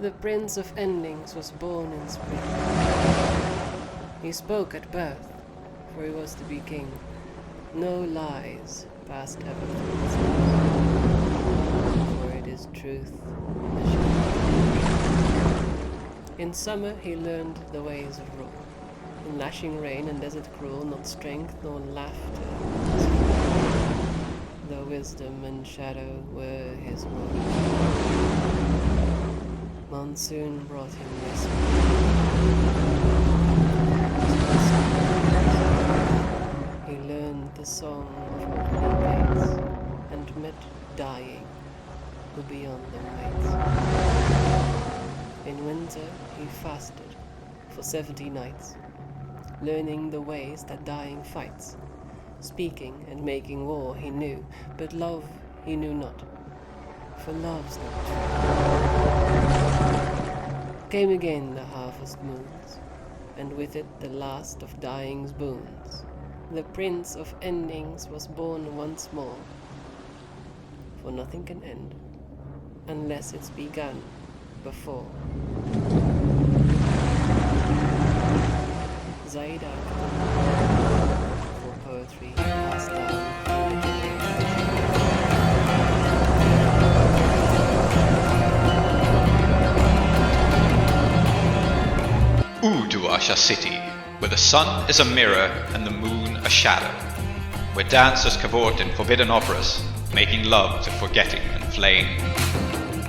The Prince of Endings was born in spring. He spoke at birth, for he was to be king. No lies passed ever through his mouth, for it is truth. In summer he learned the ways of rule. In lashing rain and desert cruel, not strength nor laughter, though wisdom and shadow were his rule. Monsoon brought him respite. He learned the song of opening gates and met dying, who beyond them waits. In winter he fasted for 70 nights, learning the ways that dying fights. Speaking and making war he knew, but love he knew not, for love's not true. Came again the harvest moons, and with it the last of dying's boons. The Prince of Endings was born once more, for nothing can end, unless it's begun before. Zaidak, for poetry passed down. Uduasha City, where the sun is a mirror and the moon a shadow, where dancers cavort in forbidden operas, making love to forgetting and flame,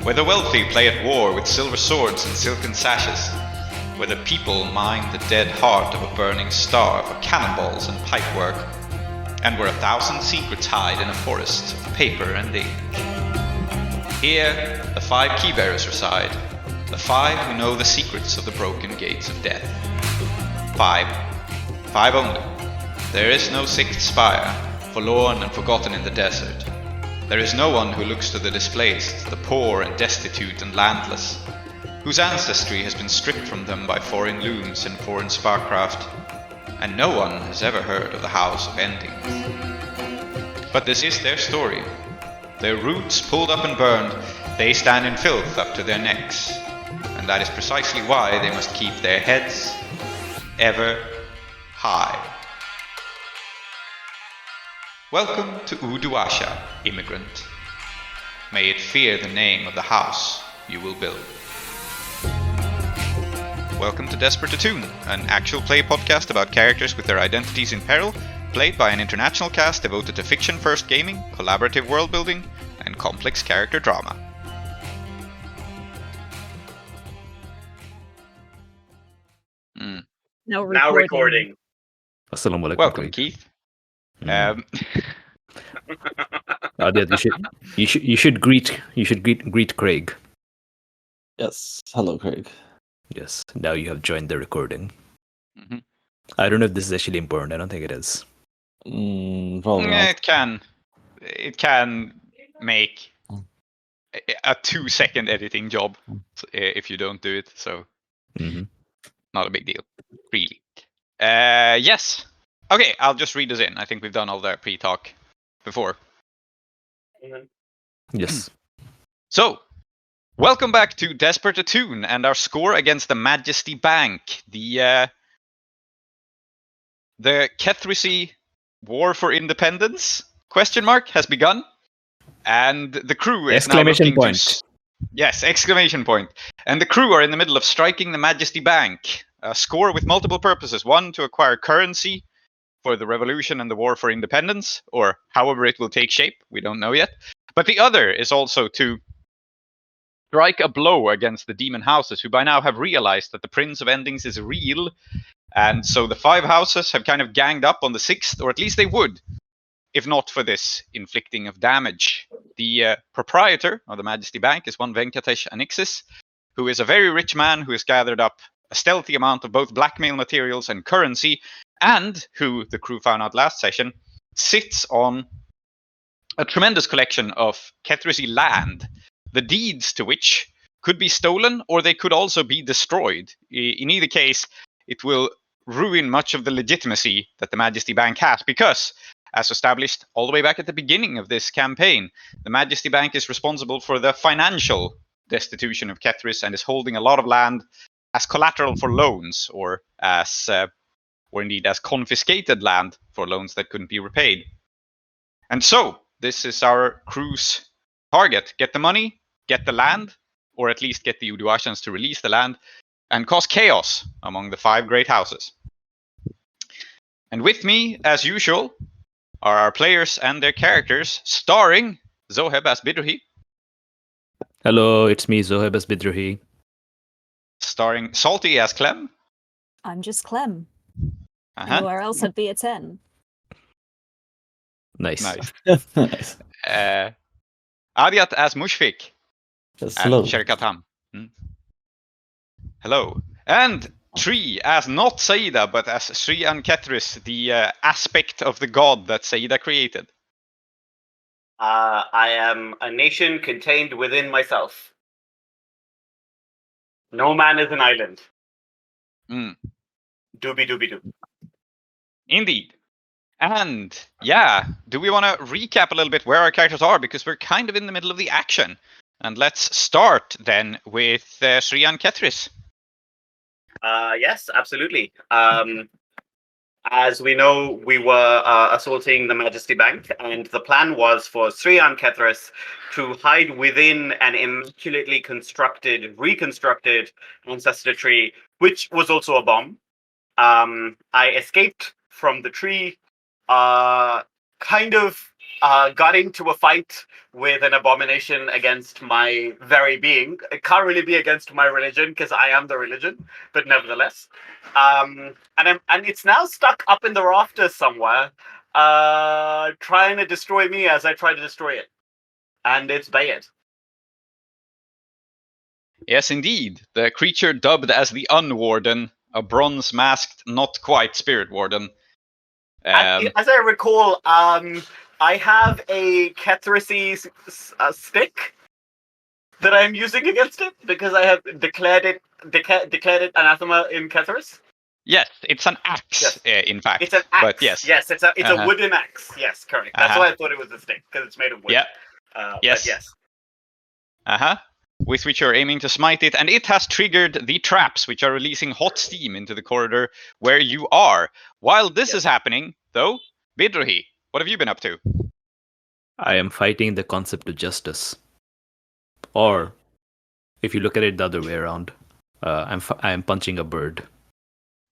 where the wealthy play at war with silver swords and silken sashes, where the people mine the dead heart of a burning star for cannonballs and pipework, and where 1,000 secrets hide in a forest of paper and ink. Here, the 5 keybearers reside, the 5 who know the secrets of the broken gates of death. 5. 5 only. There is no 6th spire, forlorn and forgotten in the desert. There is no one who looks to the displaced, the poor and destitute and landless, whose ancestry has been stripped from them by foreign looms and foreign sparkcraft, and no one has ever heard of the House of Endings. But this is their story. Their roots pulled up and burned, they stand in filth up to their necks, and that is precisely why they must keep their heads ever high. Welcome to Uduasha, immigrant. May it fear the name of the house you will build. Welcome to Desperate Attune, an actual play podcast about characters with their identities in peril, played by an international cast devoted to fiction-first gaming, collaborative world-building, and complex character drama. Now recording. Assalamu alaikum. Welcome, Keith. Aadiyat, you should greet Craig. Yes. Hello, Craig. Yes. Now you have joined the recording. Mm-hmm. I don't know if this is actually important. I don't think it is. Probably Yeah, not. it can make a 2-second editing job if you don't do it. So not a big deal, really. Yes. Okay, I'll just read this in. I think we've done all the pre-talk before. Yes. So, welcome back to Desperate Attune and our score against the Majesty Bank. The Kethrysi War for Independence ? Has begun, and the crew is now looking to... Yes, exclamation point. And the crew are in the middle of striking the Majesty Bank. A score with multiple purposes. One, to acquire currency for the revolution and the war for independence, or however it will take shape. We don't know yet. But the other is also to strike a blow against the demon houses, who by now have realized that the Prince of Endings is real. And so the 5 houses have kind of ganged up on the 6th, or at least they would, if not for this inflicting of damage. The proprietor of the Majesty Bank is one Venkatesh Anixis, who is a very rich man who has gathered up a stealthy amount of both blackmail materials and currency, and who, the crew found out last session, sits on a tremendous collection of Kethrysi land, the deeds to which could be stolen or they could also be destroyed. In either case, it will ruin much of the legitimacy that the Majesty Bank has, because, as established all the way back at the beginning of this campaign, the Majesty Bank is responsible for the financial destitution of Kethrys and is holding a lot of land as collateral for loans, or indeed as confiscated land for loans that couldn't be repaid. And so this is our crew's target: get the money, get the land, or at least get the Uduashans to release the land, and cause chaos among the 5 great houses. And with me, as usual, are our players and their characters, starring Zoheb as Bidruhi. Hello, it's me, Zoheb as Bidruhi. Starring Salty as Clem. I'm just Clem. Anywhere else I'd be a 10. Nice. Nice. Aadiyat as Mushfik. Yes, And hello. Sherkatam. Hello. And Tree as not Saida, but as Sri and Kethrys, the aspect of the god that Saida created. I am a nation contained within myself. No man is an island. Doobie doobie doo. Indeed. And yeah, do we want to recap a little bit where our characters are? Because we're kind of in the middle of the action. And let's start then with Sri and Kethrys. Yes, absolutely. As we know, we were assaulting the Majesty Bank, and the plan was for Sri and Kethrys to hide within an immaculately reconstructed ancestor tree, which was also a bomb. I escaped from the tree, got into a fight with an abomination against my very being. It can't really be against my religion because I am the religion, but nevertheless. And it's now stuck up in the rafters somewhere, trying to destroy me as I try to destroy it. And it's bad. Yes, indeed. The creature dubbed as the Unwarden, a bronze-masked, not quite spirit warden. As I recall, I have a Kethrysi stick that I'm using against it because I have declared it anathema in Kethrys. Yes, it's an axe. Yes. In fact, it's an axe. But yes, it's a wooden axe. Yes, correct. That's why I thought it was a stick because it's made of wood. Yeah. Yes. But yes. With which you're aiming to smite it, and it has triggered the traps, which are releasing hot steam into the corridor where you are. While this is happening, though, Bidruhi, what have you been up to? I am fighting the concept of justice. Or, if you look at it the other way around, I am punching a bird.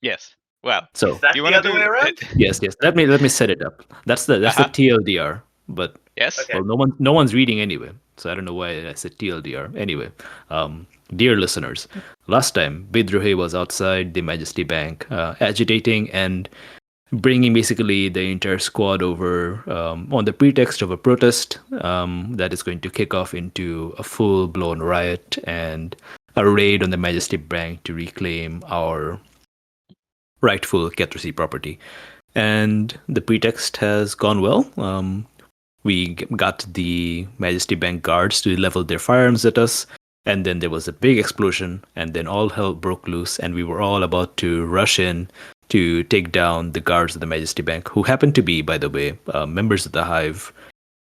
Yes. Well, so is that the other way around? Yes. Let me set it up. That's the TLDR. But yes. Okay. Well, no one's reading anyway, so I don't know why I said TLDR. Anyway, dear listeners, last time Bidruhi was outside the Majesty Bank, agitating and bringing basically the entire squad over on the pretext of a protest that is going to kick off into a full-blown riot and a raid on the Majesty Bank to reclaim our rightful Kethrysi property. And the pretext has gone well. We got the Majesty Bank guards to level their firearms at us, and then there was a big explosion, and then all hell broke loose, and we were all about to rush in to take down the guards of the Majesty Bank, who happen to be, by the way, members of the Hive,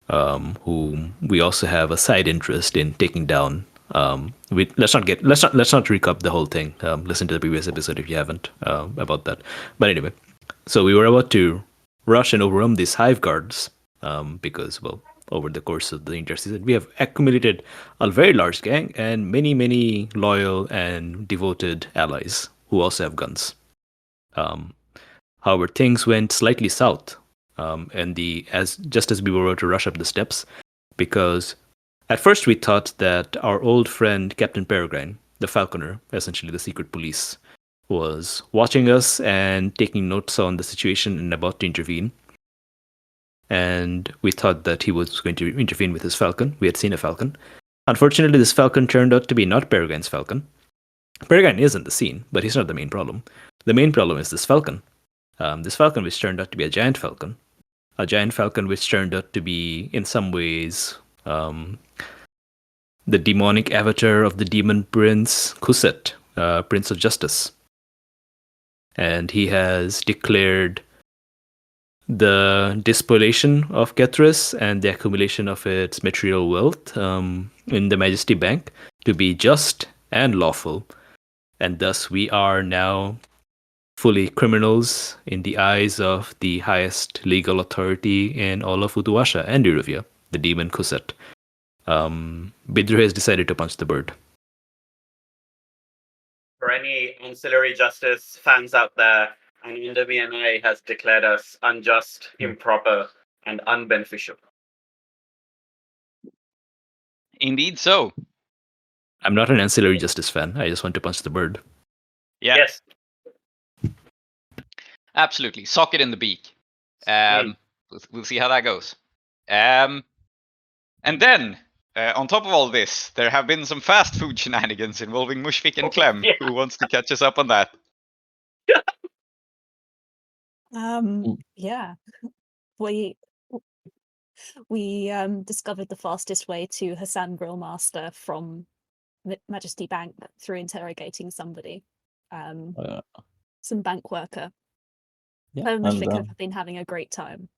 who we also have a side interest in taking down. Let's not recap the whole thing. Listen to the previous episode if you haven't about that. But anyway, so we were about to rush and overwhelm these Hive guards because, well, over the course of the interseason, we have accumulated a very large gang and many loyal and devoted allies who also have guns. However, things went slightly south, just as we were about to rush up the steps, because at first we thought that our old friend Captain Peregrine, the Falconer, essentially the secret police, was watching us and taking notes on the situation and about to intervene. And we thought that he was going to intervene with his falcon. We had seen a falcon. Unfortunately, this falcon turned out to be not Peregrine's falcon. Peregrine is in the scene, but he's not the main problem. The main problem is this falcon. This falcon which turned out to be a giant falcon. A giant falcon which turned out to be, in some ways, the demonic avatar of the demon prince Kuset, Prince of Justice. And he has declared the despoliation of Kethrys and the accumulation of its material wealth in the Majesty Bank to be just and lawful. And thus we are now fully criminals in the eyes of the highest legal authority in all of Utuasha and Iruvia, the demon Kuset. Bidru has decided to punch the bird. For any ancillary justice fans out there, and NWNI has declared us unjust, improper, and unbeneficial. Indeed so. I'm not an ancillary justice fan. I just want to punch the bird. Yeah. Yes. Absolutely. Sock it in the beak. We'll see how that goes. And then, on top of all this, there have been some fast food shenanigans involving Mushfik and Clem. Yeah. Who wants to catch us up on that? Yeah. We discovered the fastest way to Hassan Grillmaster from Majesty Bank through interrogating somebody. Some bank worker. Yeah, and Mushfik have been having a great time.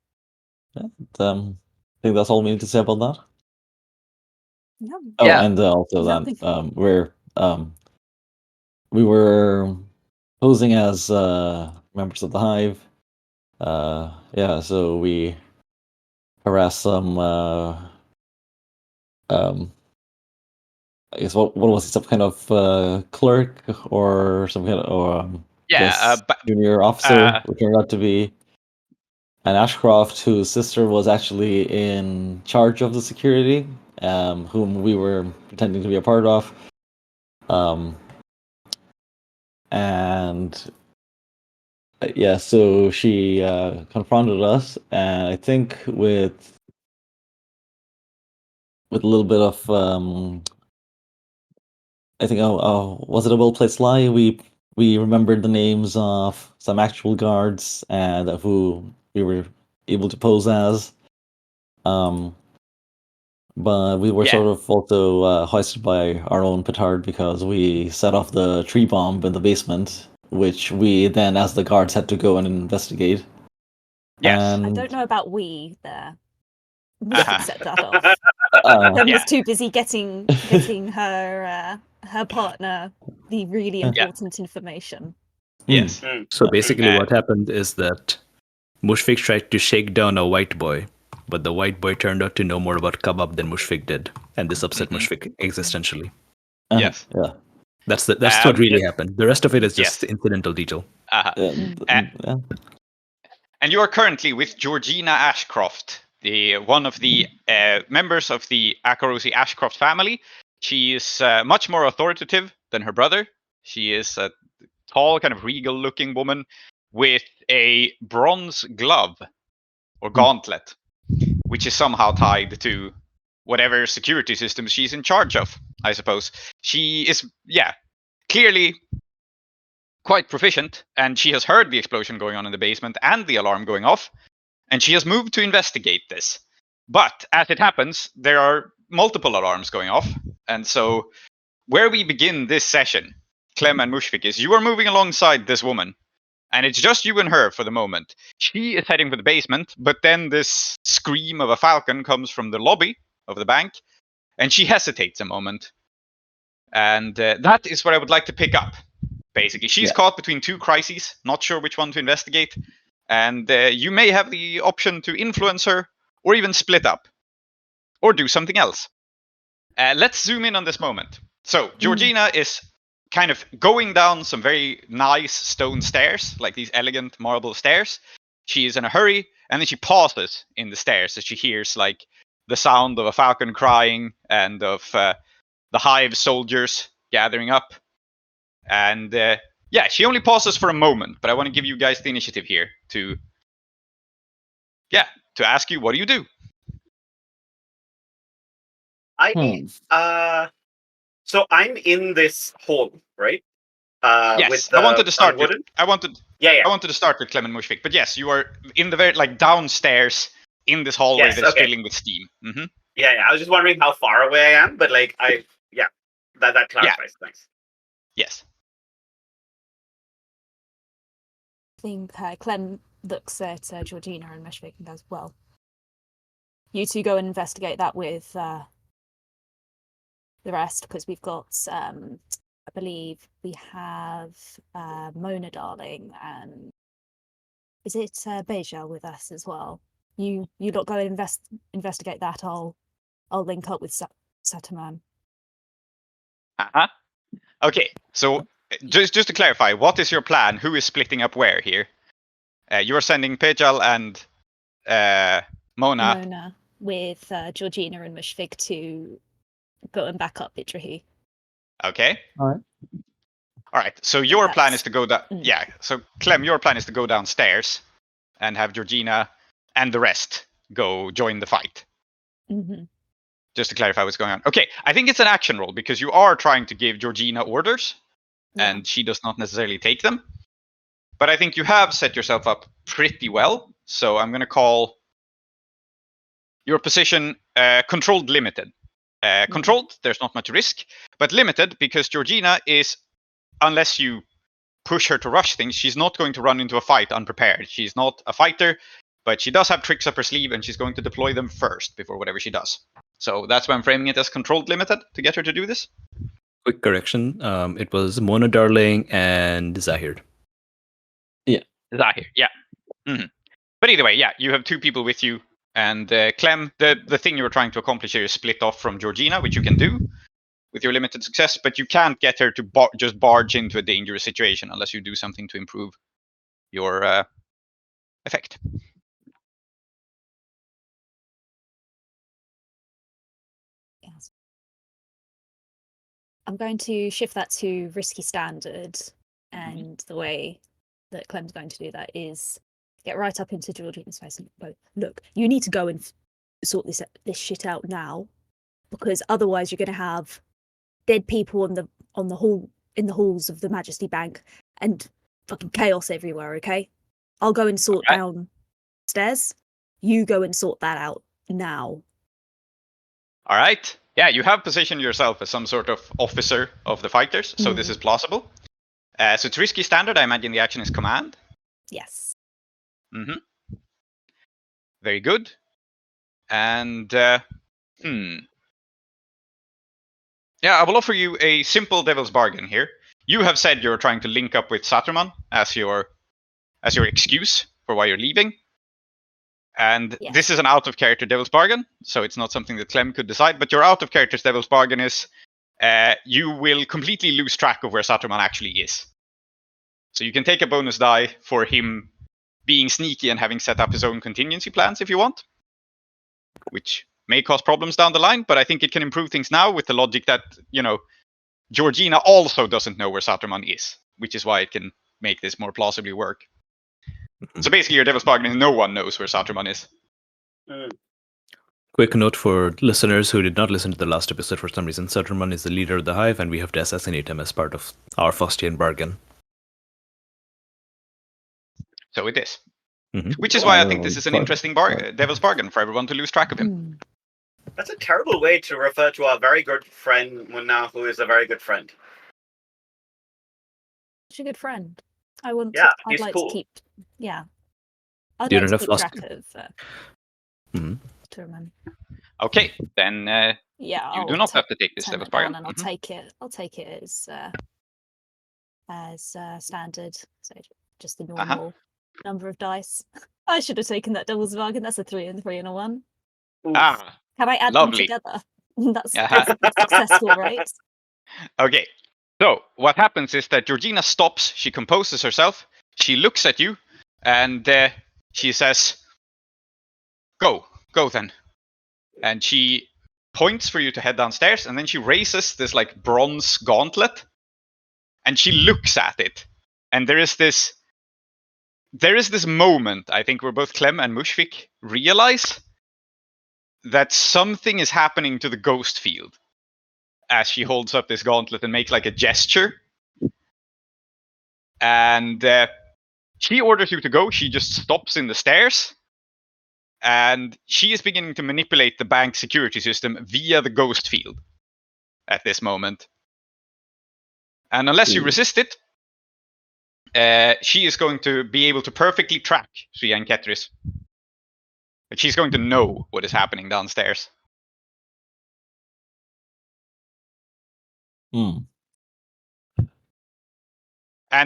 I think that's all we need to say about that. Yeah. Oh, Yeah. and also Nothing. then we were posing as members of the Hive. Yeah, so we harassed some. I guess what was it? Some kind of clerk or some kind of junior officer, who turned out to be an Ashcroft whose sister was actually in charge of the security, whom we were pretending to be a part of. And yeah, so she confronted us, and I think with a little bit of I think was it a well-placed lie? We remembered the names of some actual guards and who we were able to pose as. But we were sort of also hoisted by our own petard because we set off the tree bomb in the basement, which we then, as the guards, had to go and investigate. Yes. I And don't know about we there. Mushfik set that off. Clem was too busy getting her partner the really important information. Yes. So basically what happened is that Mushfik tried to shake down a white boy, but the white boy turned out to know more about kebab than Mushfik did, and this upset Mushfik existentially. Yes. Yeah. That's what really happened. The rest of it is just incidental detail. And you are currently with Georgina Ashcroft, one of the members of the Kethrysi Ashcroft family. She is much more authoritative than her brother. She is a tall, kind of regal-looking woman with a bronze glove or gauntlet, which is somehow tied to whatever security system she's in charge of, I suppose. She is, clearly quite proficient, and she has heard the explosion going on in the basement and the alarm going off, and she has moved to investigate this. But as it happens, there are multiple alarms going off, and so where we begin this session, Clem and Mushfik, is you are moving alongside this woman, and it's just you and her for the moment. She is heading for the basement, but then this scream of a falcon comes from the lobby of the bank, and she hesitates a moment. And that is what I would like to pick up, basically. She's caught between two crises, not sure which one to investigate, and you may have the option to influence her, or even split up, or do something else. Let's zoom in on this moment. So, Georgina is kind of going down some very nice stone stairs, like these elegant marble stairs. She is in a hurry, and then she pauses in the stairs as she hears like the sound of a falcon crying and of the Hive soldiers gathering up. And she only pauses for a moment, but I want to give you guys the initiative here to ask you, what do you do? So I'm in this hall, right? Yes, with I wanted to start with. I wanted to start with Clem and Mushfik, but yes, you are in the very downstairs in this hallway that is filling with steam. Mm-hmm. Yeah. I was just wondering how far away I am, but that clarifies. Thanks. Yes. I think Clem looks at Georgina and Mushfik and goes, "Well, you two go and investigate that with the rest, because we've got, I believe we have Mona Darling and is it Beja with us as well? You lot go and investigate that. I'll link up with Sataman." Okay, so just to clarify, what is your plan? Who is splitting up where here? You're sending Pejal and Mona with Georgina and Mushfik to go and back up Vidrahi. Okay. All right. So your plan is to go down. Yeah. So Clem, your plan is to go downstairs and have Georgina and the rest go join the fight. Mm-hmm. Just to clarify what's going on. Okay, I think it's an action roll because you are trying to give Georgina orders, and she does not necessarily take them. But I think you have set yourself up pretty well. So I'm going to call your position controlled limited. Controlled, there's not much risk, but limited because Georgina is, unless you push her to rush things, she's not going to run into a fight unprepared. She's not a fighter, but she does have tricks up her sleeve, and she's going to deploy them first before whatever she does. So that's why I'm framing it as controlled limited to get her to do this. Quick correction. It was Mona Darling and Zahir. Yeah. Zahir, yeah. Mm-hmm. But either way, yeah, you have two people with you. And Clem, the thing you were trying to accomplish here is split off from Georgina, which you can do with your limited success, but you can't get her to just barge into a dangerous situation unless you do something to improve your effect. Yes. I'm going to shift that to risky standard, and the way that Clem's going to do that is get right up into Georgina's face and go, "Look, you need to go and sort this shit out now, because otherwise you're going to have dead people in the halls of the Majesty Bank and fucking chaos everywhere. Okay, I'll go and sort downstairs. You go and sort that out now." All right. Yeah, you have positioned yourself as some sort of officer of the fighters, so this is plausible. So it's risky standard. I imagine the action is command. Yes. Mm-hmm. Very good. And yeah, I will offer you a simple devil's bargain here. You have said you're trying to link up with Saturman as your excuse for why you're leaving. And this is an out-of-character devil's bargain, so it's not something that Clem could decide. But your out-of-character devil's bargain is you will completely lose track of where Saturman actually is. So you can take a bonus die for him being sneaky and having set up his own contingency plans if you want, which may cause problems down the line, but I think it can improve things now with the logic that, Georgina also doesn't know where Saturman is, which is why it can make this more plausibly work. So basically your devil's bargain is no one knows where Saturman is. Quick note for listeners who did not listen to the last episode for some reason. Saturman is the leader of the Hive, and we have to assassinate him as part of our Faustian bargain. So it is. Which is why I think this is an interesting devil's bargain for everyone to lose track of him. That's a terrible way to refer to our very good friend Munna, who is a very good friend. She's a good friend. I'd like cool. to keep. Yeah. I'd like to keep track of. To remember. Okay, then. You do not have to take this devil's bargain. And I'll take it. I'll take it as standard. So just the normal number of dice. I should have taken that devil's bargain. That's a 3 and 3 and a 1. Oof. Can I add lovely. them together? That's successful, right? Okay. So what happens is that Georgina stops. She composes herself. She looks at you, and she says, "Go then." And she points for you to head downstairs, and then she raises this bronze gauntlet, and she looks at it, and there is this moment, I think, where both Clem and Mushfik realize that something is happening to the ghost field as she holds up this gauntlet and makes a gesture. And she orders you to go. She just stops in the stairs. And she is beginning to manipulate the bank security system via the ghost field at this moment. And unless you resist it, she is going to be able to perfectly track Shria and Kethrys. But she's going to know what is happening downstairs. And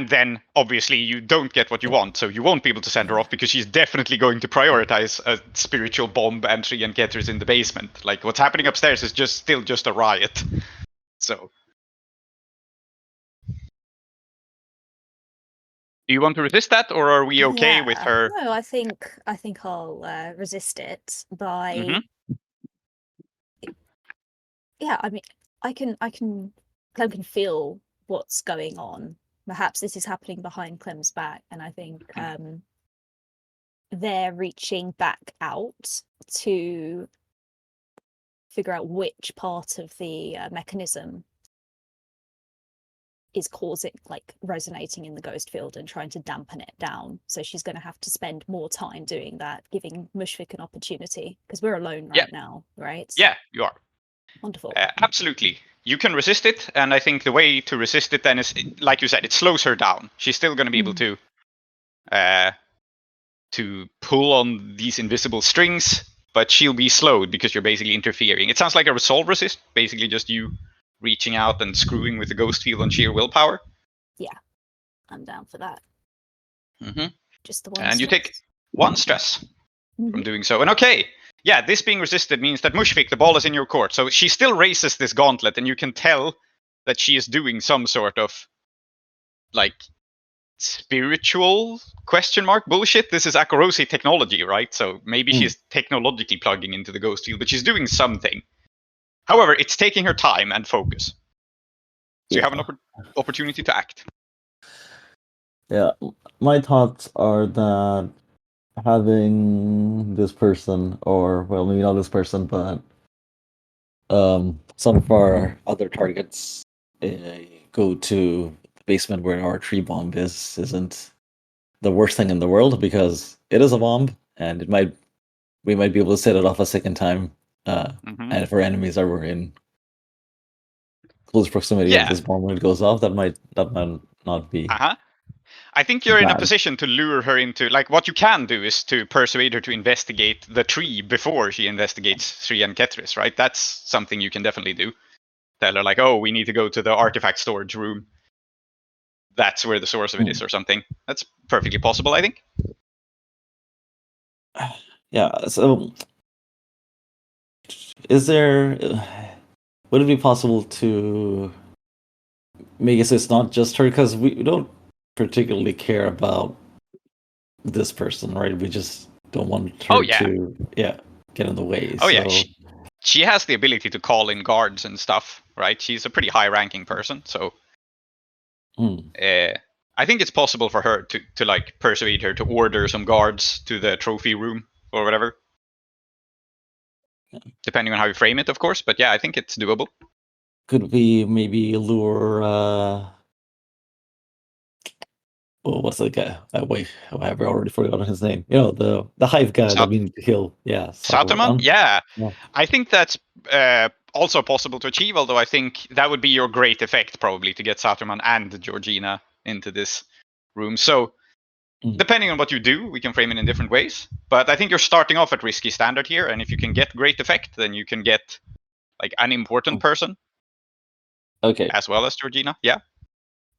then, obviously, you don't get what you want, so you won't be able to send her off because she's definitely going to prioritize a spiritual bomb and Shria and Kethrys in the basement. Like, what's happening upstairs is still just a riot. So... Do you want to resist that, or are we okay with her? No, I think I'll resist it by. Yeah, I mean, Clem can feel what's going on. Perhaps this is happening behind Clem's back, and I think they're reaching back out to figure out which part of the mechanism is causing, like, resonating in the ghost field and trying to dampen it down. So she's going to have to spend more time doing that, giving Mushfiq an opportunity, because we're alone right now, right? Yeah, you are. Wonderful. Absolutely. You can resist it, and I think the way to resist it then is, like you said, it slows her down. She's still going to be able to pull on these invisible strings, but she'll be slowed because you're basically interfering. It sounds like a resolve resist, basically just you reaching out and screwing with the ghost field on sheer willpower. Yeah, I'm down for that. Just the one. And you take 1 stress from doing so. And okay, yeah, this being resisted means that Mushfiq, the ball is in your court. So she still raises this gauntlet, and you can tell that she is doing some sort of, like, spiritual bullshit. This is Akorosi technology, right? So maybe she's technologically plugging into the ghost field, but she's doing something. However, it's taking her time and focus. So you have an opportunity to act. Yeah, my thoughts are that having this person, or, well, maybe not this person, but some of our other targets go to the basement where our tree bomb isn't the worst thing in the world, because it is a bomb, and we might be able to set it off a second time. And if our enemies are in close proximity of this bomb when it goes off, that might not be. I think you're in a position to lure her into, like, what you can do is to persuade her to investigate the tree before she investigates Shria and Kethrys, right? That's something you can definitely do. Tell her, like, oh, we need to go to the artifact storage room. That's where the source of it is, or something. That's perfectly possible, I think. Yeah, so would it be possible to make it so it's not just her? Because we don't particularly care about this person, right? We just don't want her to get in the way. She has the ability to call in guards and stuff, right? She's a pretty high-ranking person, so I think it's possible for her to like persuade her to order some guards to the trophy room or whatever. Depending on how you frame it, of course, but yeah, I think it's doable. Could we maybe lure what's the guy? Wait, I've already forgotten his name. You know, the hive guy that we need to kill. Yeah, Saturman? Yeah. I think that's also possible to achieve, although I think that would be your great effect, probably, to get Saturman and Georgina into this room. So, depending on what you do, we can frame it in different ways. But I think you're starting off at risky standard here, and if you can get great effect, then you can get, like, an important person. Okay. As well as Georgina, yeah.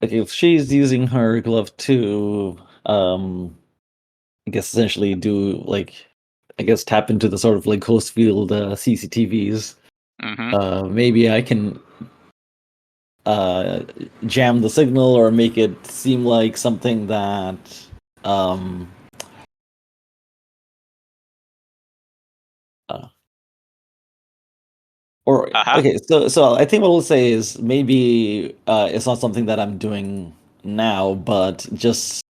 Okay, if she's using her glove to, I guess essentially do, like, tap into the sort of, like, ghost field CCTVs, maybe I can jam the signal or make it seem like something that okay, so I think what we'll say is maybe it's not something that I'm doing now, but just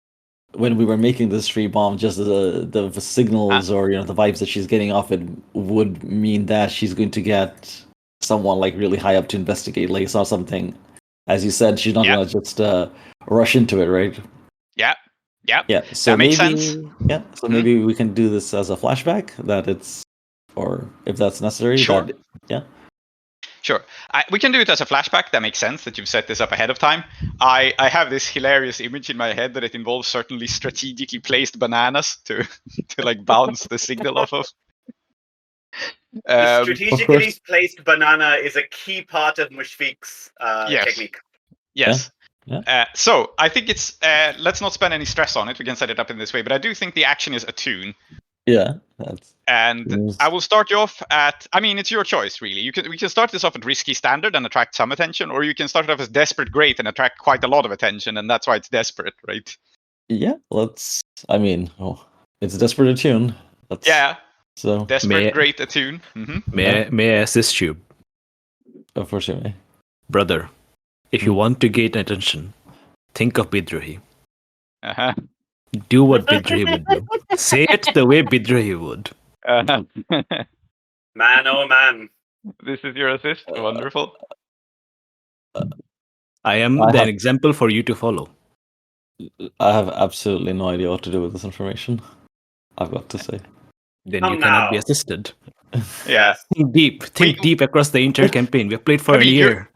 when we were making this tree bomb, just the signals or the vibes that she's getting off it would mean that she's going to get someone like really high up to investigate. Like, it's not something, as you said, she's not gonna just rush into it, right? Yeah. So that makes maybe, sense. So maybe we can do this as a flashback, that it's, or if that's necessary. Sure. Sure. We can do it as a flashback. That makes sense that you've set this up ahead of time. I have this hilarious image in my head that it involves certainly strategically placed bananas to like bounce the signal off of. The strategically placed banana is a key part of Mushfiq's technique. Yes. Yeah. So I think it's let's not spend any stress on it. We can set it up in this way, but I do think the action is Attune. Yeah. I will start you off at. I mean, it's your choice, really. We can start this off at risky standard and attract some attention, or you can start it off as desperate great and attract quite a lot of attention, and that's why it's desperate, right? Yeah. I mean, it's desperate Attune. So desperate great Attune. Mm-hmm. May I assist you? Of course you may. Brother, if you want to gain attention, think of Bidruhi. Do what Bidruhi would do. Say it the way Bidruhi would. Man, oh man. This is your assist. Wonderful. I am an example for you to follow. I have absolutely no idea what to do with this information. I've got to say. Then you cannot be assisted. Yeah. Think deep across the entire campaign. We've played for a year.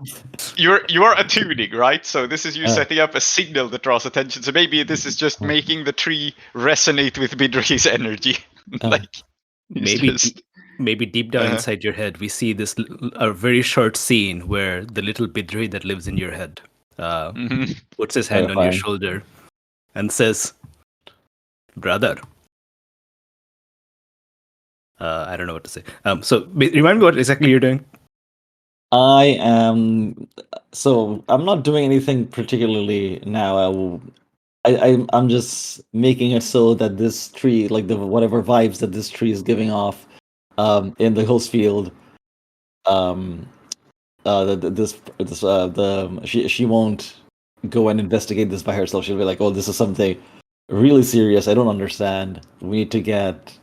You are attuning, right? So this is you setting up a signal that draws attention. So maybe this is just making the tree resonate with Bidruhi's energy. Maybe deep down inside your head, we see a very short scene where the little Bidruhi that lives in your head puts his hand on your shoulder and says, "Brother." I don't know what to say. So remind me what exactly you're doing. I'm not doing anything particularly now. I'm just making it so that this tree, like whatever vibes that this tree is giving off, in the host field, she won't go and investigate this by herself. She'll be like, "Oh, this is something really serious. I don't understand. We need to get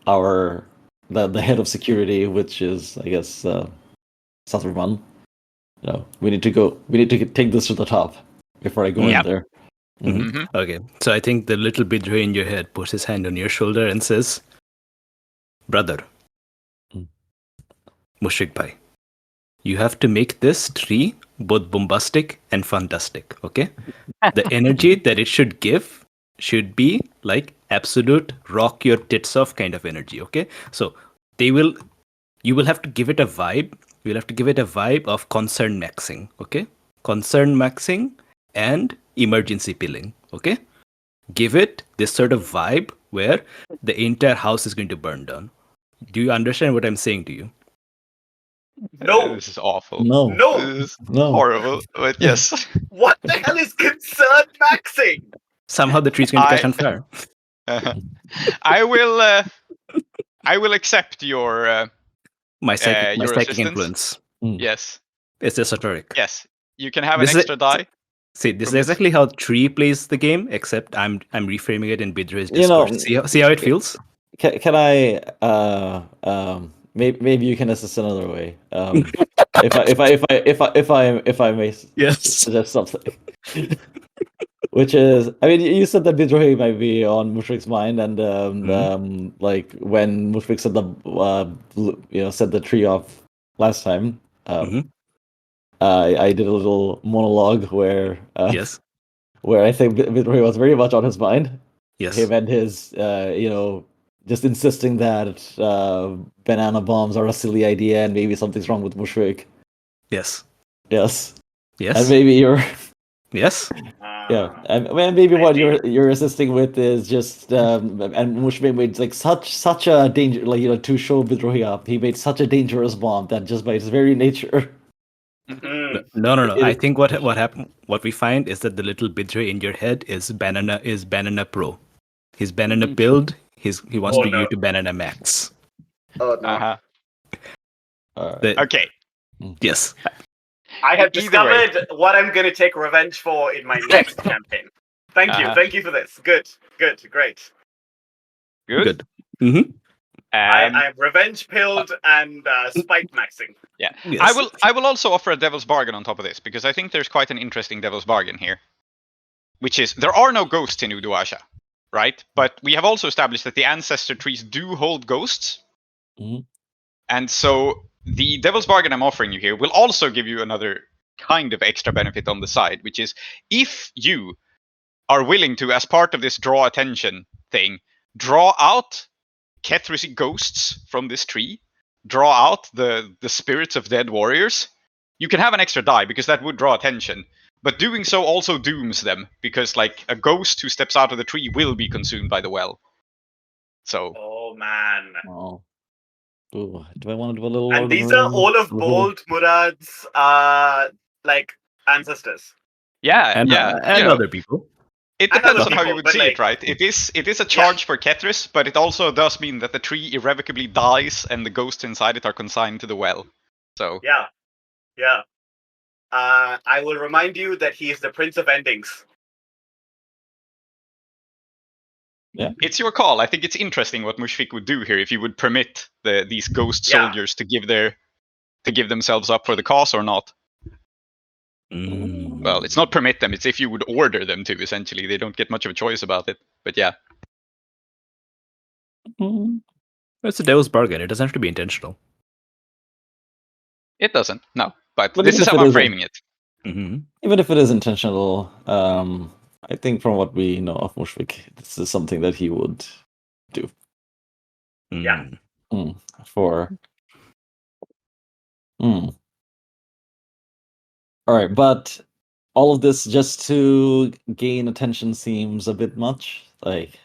the head of security, which is, I guess, Saturman. We need to take this to the top before I go in there." Mm-hmm. Okay, so I think the little Bidruhi in your head puts his hand on your shoulder and says, "Brother, Mushrik Bhai, you have to make this tree both bombastic and fantastic, okay? The energy that it should give should be like absolute rock your tits off kind of energy, okay? So you will have to give it a vibe. You'll have to give it a vibe of concern maxing, okay? Concern maxing and emergency pilling, okay? Give it this sort of vibe where the entire house is going to burn down. Do you understand what I'm saying to you? No. This is awful. No. This is horrible. But yes. What the hell is concern maxing? Somehow the tree's going to catch on fire. I will accept your my psychic assistance. Influence. Yes. It's esoteric. Yes. You can have an extra die. See, this is exactly how Tree plays the game, except I'm reframing it in Bidruhi's discourse. See how it feels? Can I maybe you can assist another way. If I may suggest something. Which is, I mean, you said that Bidruhi might be on Mushrik's mind, and like when Mushrik said set the tree off last time, I did a little monologue where where I think Bidruhi was very much on his mind. Yes, him and his just insisting that banana bombs are a silly idea and maybe something's wrong with Mushrik. Yes, and maybe you're. Yes. Yeah, and maybe what you're assisting with is just and Mushrik made like such a danger, like to show Bidruhi up. He made such a dangerous bomb that just by its very nature. No. I think what happened, what we find is that the little Bidruhi in your head is Banana Pro. His Banana build. He wants you to Banana Max. Oh no. Okay. Yes. I have discovered what I'm going to take revenge for in my next campaign. Thank you for this. Good, great. Good. Mm-hmm. I'm revenge pilled and spike maxing. Yeah, yes. I will also offer a devil's bargain on top of this, because I think there's quite an interesting devil's bargain here, which is there are no ghosts in Uduasha, right? But we have also established that the ancestor trees do hold ghosts, and so the Devil's Bargain I'm offering you here will also give you another kind of extra benefit on the side, which is if you are willing to, as part of this draw attention thing, draw out Kethrysi ghosts from this tree, draw out the spirits of dead warriors, you can have an extra die because that would draw attention. But doing so also dooms them, because like a ghost who steps out of the tree will be consumed by the well. So. Oh man. Oh. Ooh, do I want to do a little? And these are all of Bold Murad's like ancestors. Yeah, and other people. It depends on how you would see it, right? It is a charge for Kethrys, but it also does mean that the tree irrevocably dies and the ghosts inside it are consigned to the well. So yeah. I will remind you that he is the Prince of Endings. Yeah, it's your call. I think it's interesting what Mushfiq would do here if he would permit these ghost soldiers to give themselves up for the cause or not. Well, it's not permit them, it's if you would order them to, essentially. They don't get much of a choice about it, but yeah. It's a devil's bargain. It doesn't have to be intentional. It doesn't, no. But this is how I'm framing it. Even if it is intentional, I think from what we know of Mushfiq, this is something that he would do. Yeah. All right, but all of this just to gain attention seems a bit much. Like,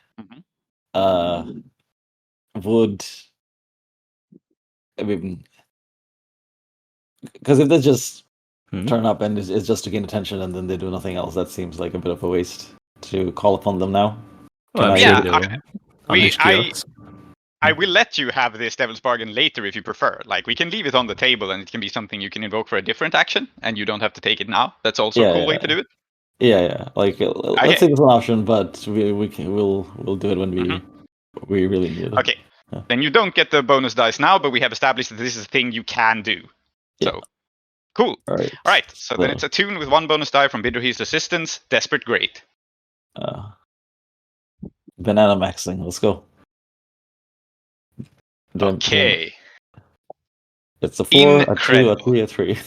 would I mean, because if they just turn up and it's just to gain attention and then they do nothing else, that seems like a bit of a waste to call upon them now. I will let you have this Devil's Bargain later if you prefer. Like, we can leave it on the table and it can be something you can invoke for a different action, and you don't have to take it now. That's also a cool way to do it. Yeah. Like, let's say it's an option, but we'll do it when we really need it. Okay. Yeah. Then you don't get the bonus dice now, but we have established that this is a thing you can do. So, cool. All right. So then it's Attune with 1 bonus die from Bidruhi's assistance. Desperate Great. Banana maxing. Let's go. Okay. It's a 4, a 2, a 3, a 3.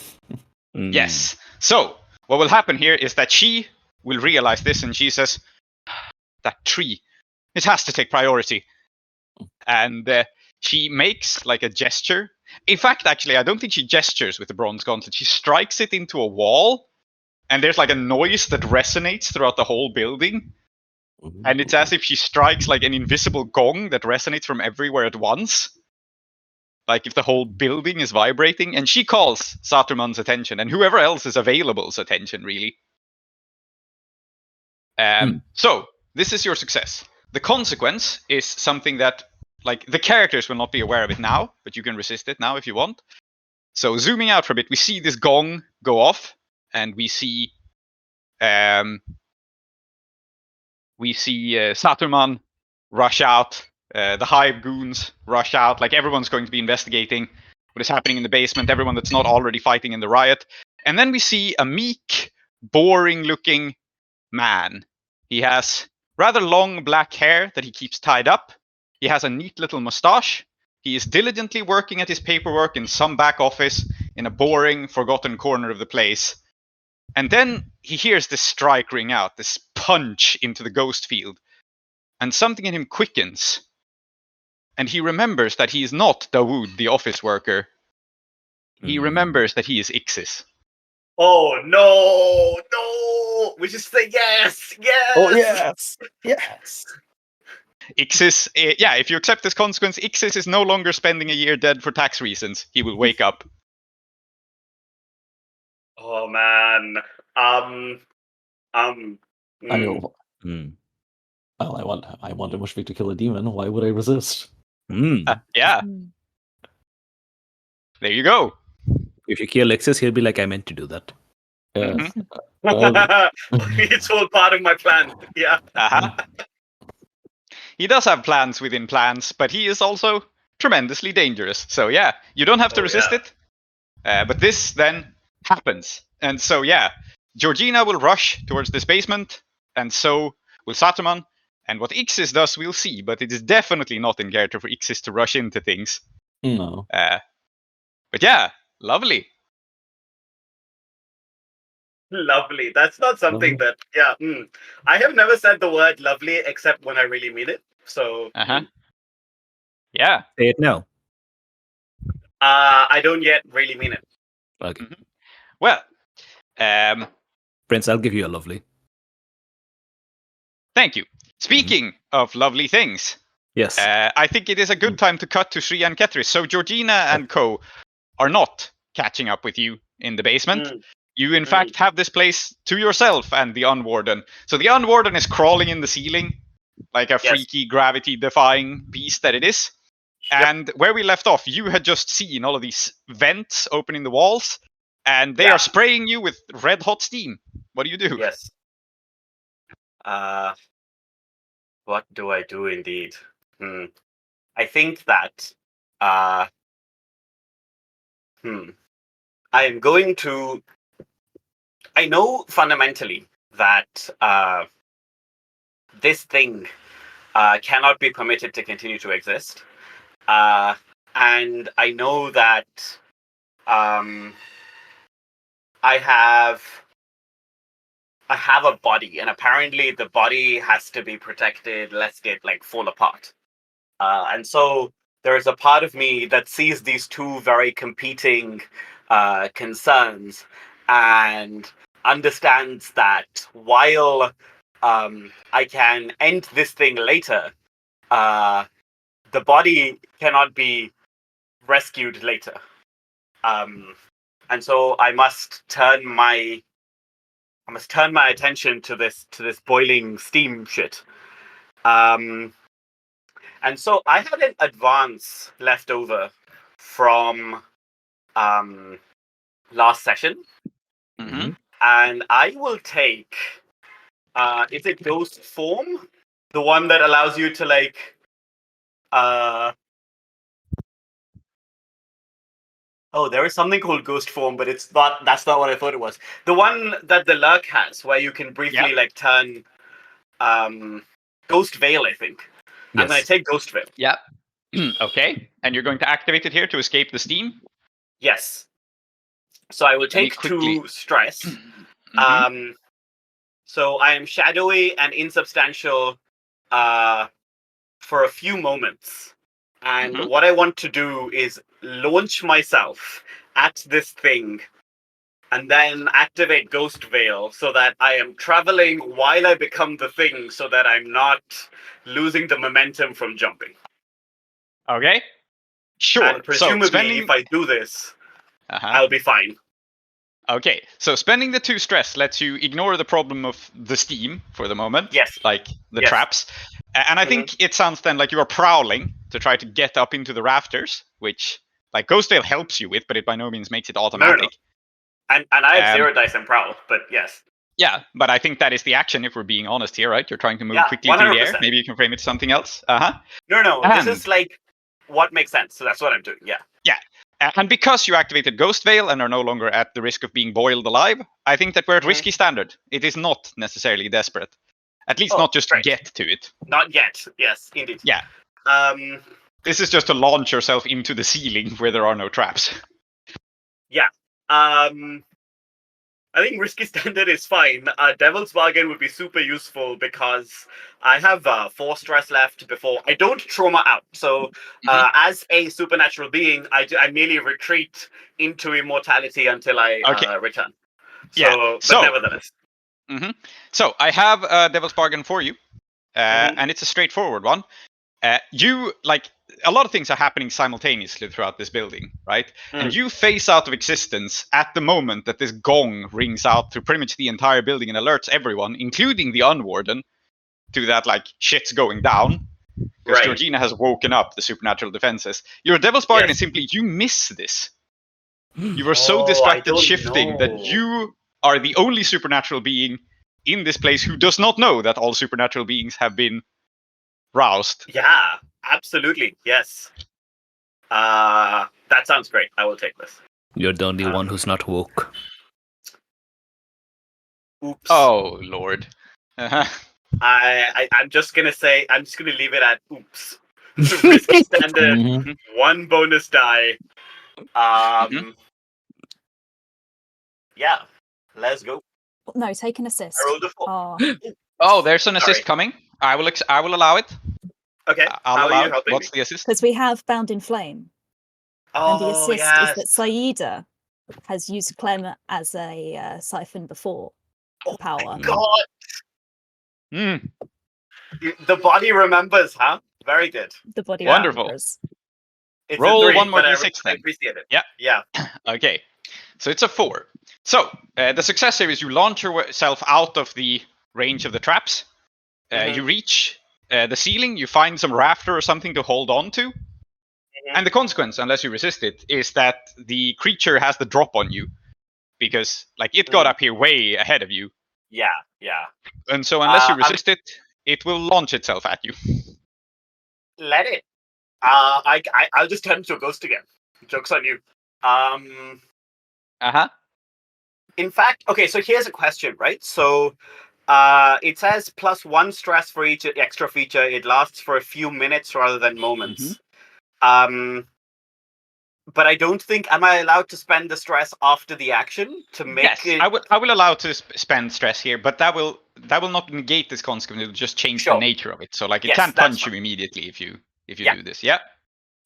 Yes. So, what will happen here is that she will realize this and she says, that tree, it has to take priority. And she makes like a gesture. In fact, actually, I don't think she gestures with the bronze gauntlet. She strikes it into a wall, and there's like a noise that resonates throughout the whole building. And it's as if she strikes like an invisible gong that resonates from everywhere at once. Like if the whole building is vibrating. And she calls Saturman's attention, and whoever else is available's attention, really. So, this is your success. The consequence is something that, like, the characters will not be aware of it now, but you can resist it now if you want. So, zooming out for a bit, we see this gong go off, and we see Saturman rush out, the hive goons rush out, like everyone's going to be investigating what is happening in the basement, everyone that's not already fighting in the riot. And then we see a meek, boring-looking man. He has rather long black hair that he keeps tied up. He has a neat little mustache. He is diligently working at his paperwork in some back office in a boring, forgotten corner of the place. And then he hears this strike ring out, this punch into the ghost field. And something in him quickens. And he remembers that he is not Dawood, the office worker. He remembers that he is Ixis. Oh, no! We just say yes! Oh, yes! Ixis, if you accept this consequence, Ixis is no longer spending a year dead for tax reasons. He will wake up. Oh, man. I want Mushfiq to kill a demon. Why would I resist? Yeah. There you go. If you kill Ixis, he'll be like, I meant to do that. Yes. It's all part of my plan. Yeah. He does have plans within plans, but he is also tremendously dangerous. So yeah, you don't have to resist it. But this then happens. And so yeah, Georgina will rush towards this basement, and so will Saturman. And what Ixis does, we'll see, but it is definitely not in character for Ixis to rush into things. No. But yeah, lovely. Lovely. That's not something that, I have never said the word lovely except when I really mean it. So, yeah. Say it now. I don't yet really mean it. Okay. Well, Prince, I'll give you a lovely. Thank you. Speaking of lovely things, yes, I think it is a good time to cut to Sri and Kethrys. So Georgina and co are not catching up with you in the basement. You, in fact, have this place to yourself and the Unwarden. So the Unwarden is crawling in the ceiling like a freaky, gravity-defying beast that it is. And where we left off, you had just seen all of these vents opening the walls, and they are spraying you with red-hot steam. What do you do? Yes. What do I do indeed? I think that I am going to. I know fundamentally that this thing cannot be permitted to continue to exist, and I know that I have a body, and apparently the body has to be protected lest it fall apart. And so there is a part of me that sees these two very competing concerns and understands that while I can end this thing later, the body cannot be rescued later. And so I must turn my attention to this boiling steam shit. And so I had an advance left over from last session. And I will take is it ghost form? The one that allows you to there is something called ghost form, but that's not what I thought it was. The one that the lurk has, where you can briefly turn ghost veil, I think. Yes. I'm gonna take ghost veil. Yeah. Okay. And you're going to activate it here to escape the steam? Yes. So I will take 2 stress. So I am shadowy and insubstantial for a few moments. And what I want to do is launch myself at this thing and then activate Ghost Veil so that I am traveling while I become the thing so that I'm not losing the momentum from jumping. Okay. Sure. And presumably, if I do this, I'll be fine. Okay, so spending the 2 stress lets you ignore the problem of the steam for the moment. Yes. Like the traps. And I think it sounds then like you are prowling to try to get up into the rafters, which Ghost Veil helps you with, but it by no means makes it automatic. No. And I have 0 dice and prowl, but yes. Yeah, but I think that is the action if we're being honest here, right? You're trying to move quickly 100%. through the air. Maybe you can frame it to something else. No, this is what makes sense, so that's what I'm doing, yeah. Yeah. And because you activated Ghost Veil and are no longer at the risk of being boiled alive, I think that we're at risky standard. It is not necessarily desperate. At least not just to get to it. Not yet, yes, indeed. Yeah. This is just to launch yourself into the ceiling where there are no traps. Yeah. I think risky standard is fine. Devil's Bargain would be super useful because I have 4 stress left before I don't trauma out. So as a supernatural being, I merely retreat into immortality until I return. But nevertheless. So I have Devil's Bargain for you, and it's a straightforward one. A lot of things are happening simultaneously throughout this building, right? And you phase out of existence at the moment that this gong rings out through pretty much the entire building and alerts everyone, including the Unwarden, to that shit's going down. Because Georgina has woken up the supernatural defenses. Your Devil's Bargain is simply you miss this. You were so distracted shifting that you are the only supernatural being in this place who does not know that all supernatural beings have been roused. Yeah, absolutely. Yes. That sounds great. I will take this. You're the only one who's not woke. Oops. Oh, Lord. I'm just gonna leave it at oops. Risky standard, 1 bonus die. Yeah, let's go. No, take an assist. I rolled a 4. Oh, there's an assist coming. I will allow it. Okay. I'll allow it. What's the assist? Because we have Bound in Flame. Oh, and the assist yes. is that Saida has used Clem as a siphon before for power. My God. Mm. The body remembers, huh? Very good. The body Wonderful. remembers. It's Roll a 3, one more but d6 I then. appreciate it. Yeah. Yeah. Okay. So it's a 4. So the success here is you launch yourself out of the range of the traps. You reach the ceiling, you find some rafter or something to hold on to. And the consequence, unless you resist it, is that the creature has the drop on you. Because it got up here way ahead of you. Yeah. And so unless you resist it, it will launch itself at you. Let it. I'll just turn into a ghost again. Joke's on you. In fact, okay, so here's a question, right? So it says +1 stress for each extra feature. It lasts for a few minutes rather than moments. But I don't think, am I allowed to spend the stress after the action to make it? I will allow to spend stress here, but that will not negate this consequence. It will just change the nature of it. So it can't punch you immediately if you do this. Yeah.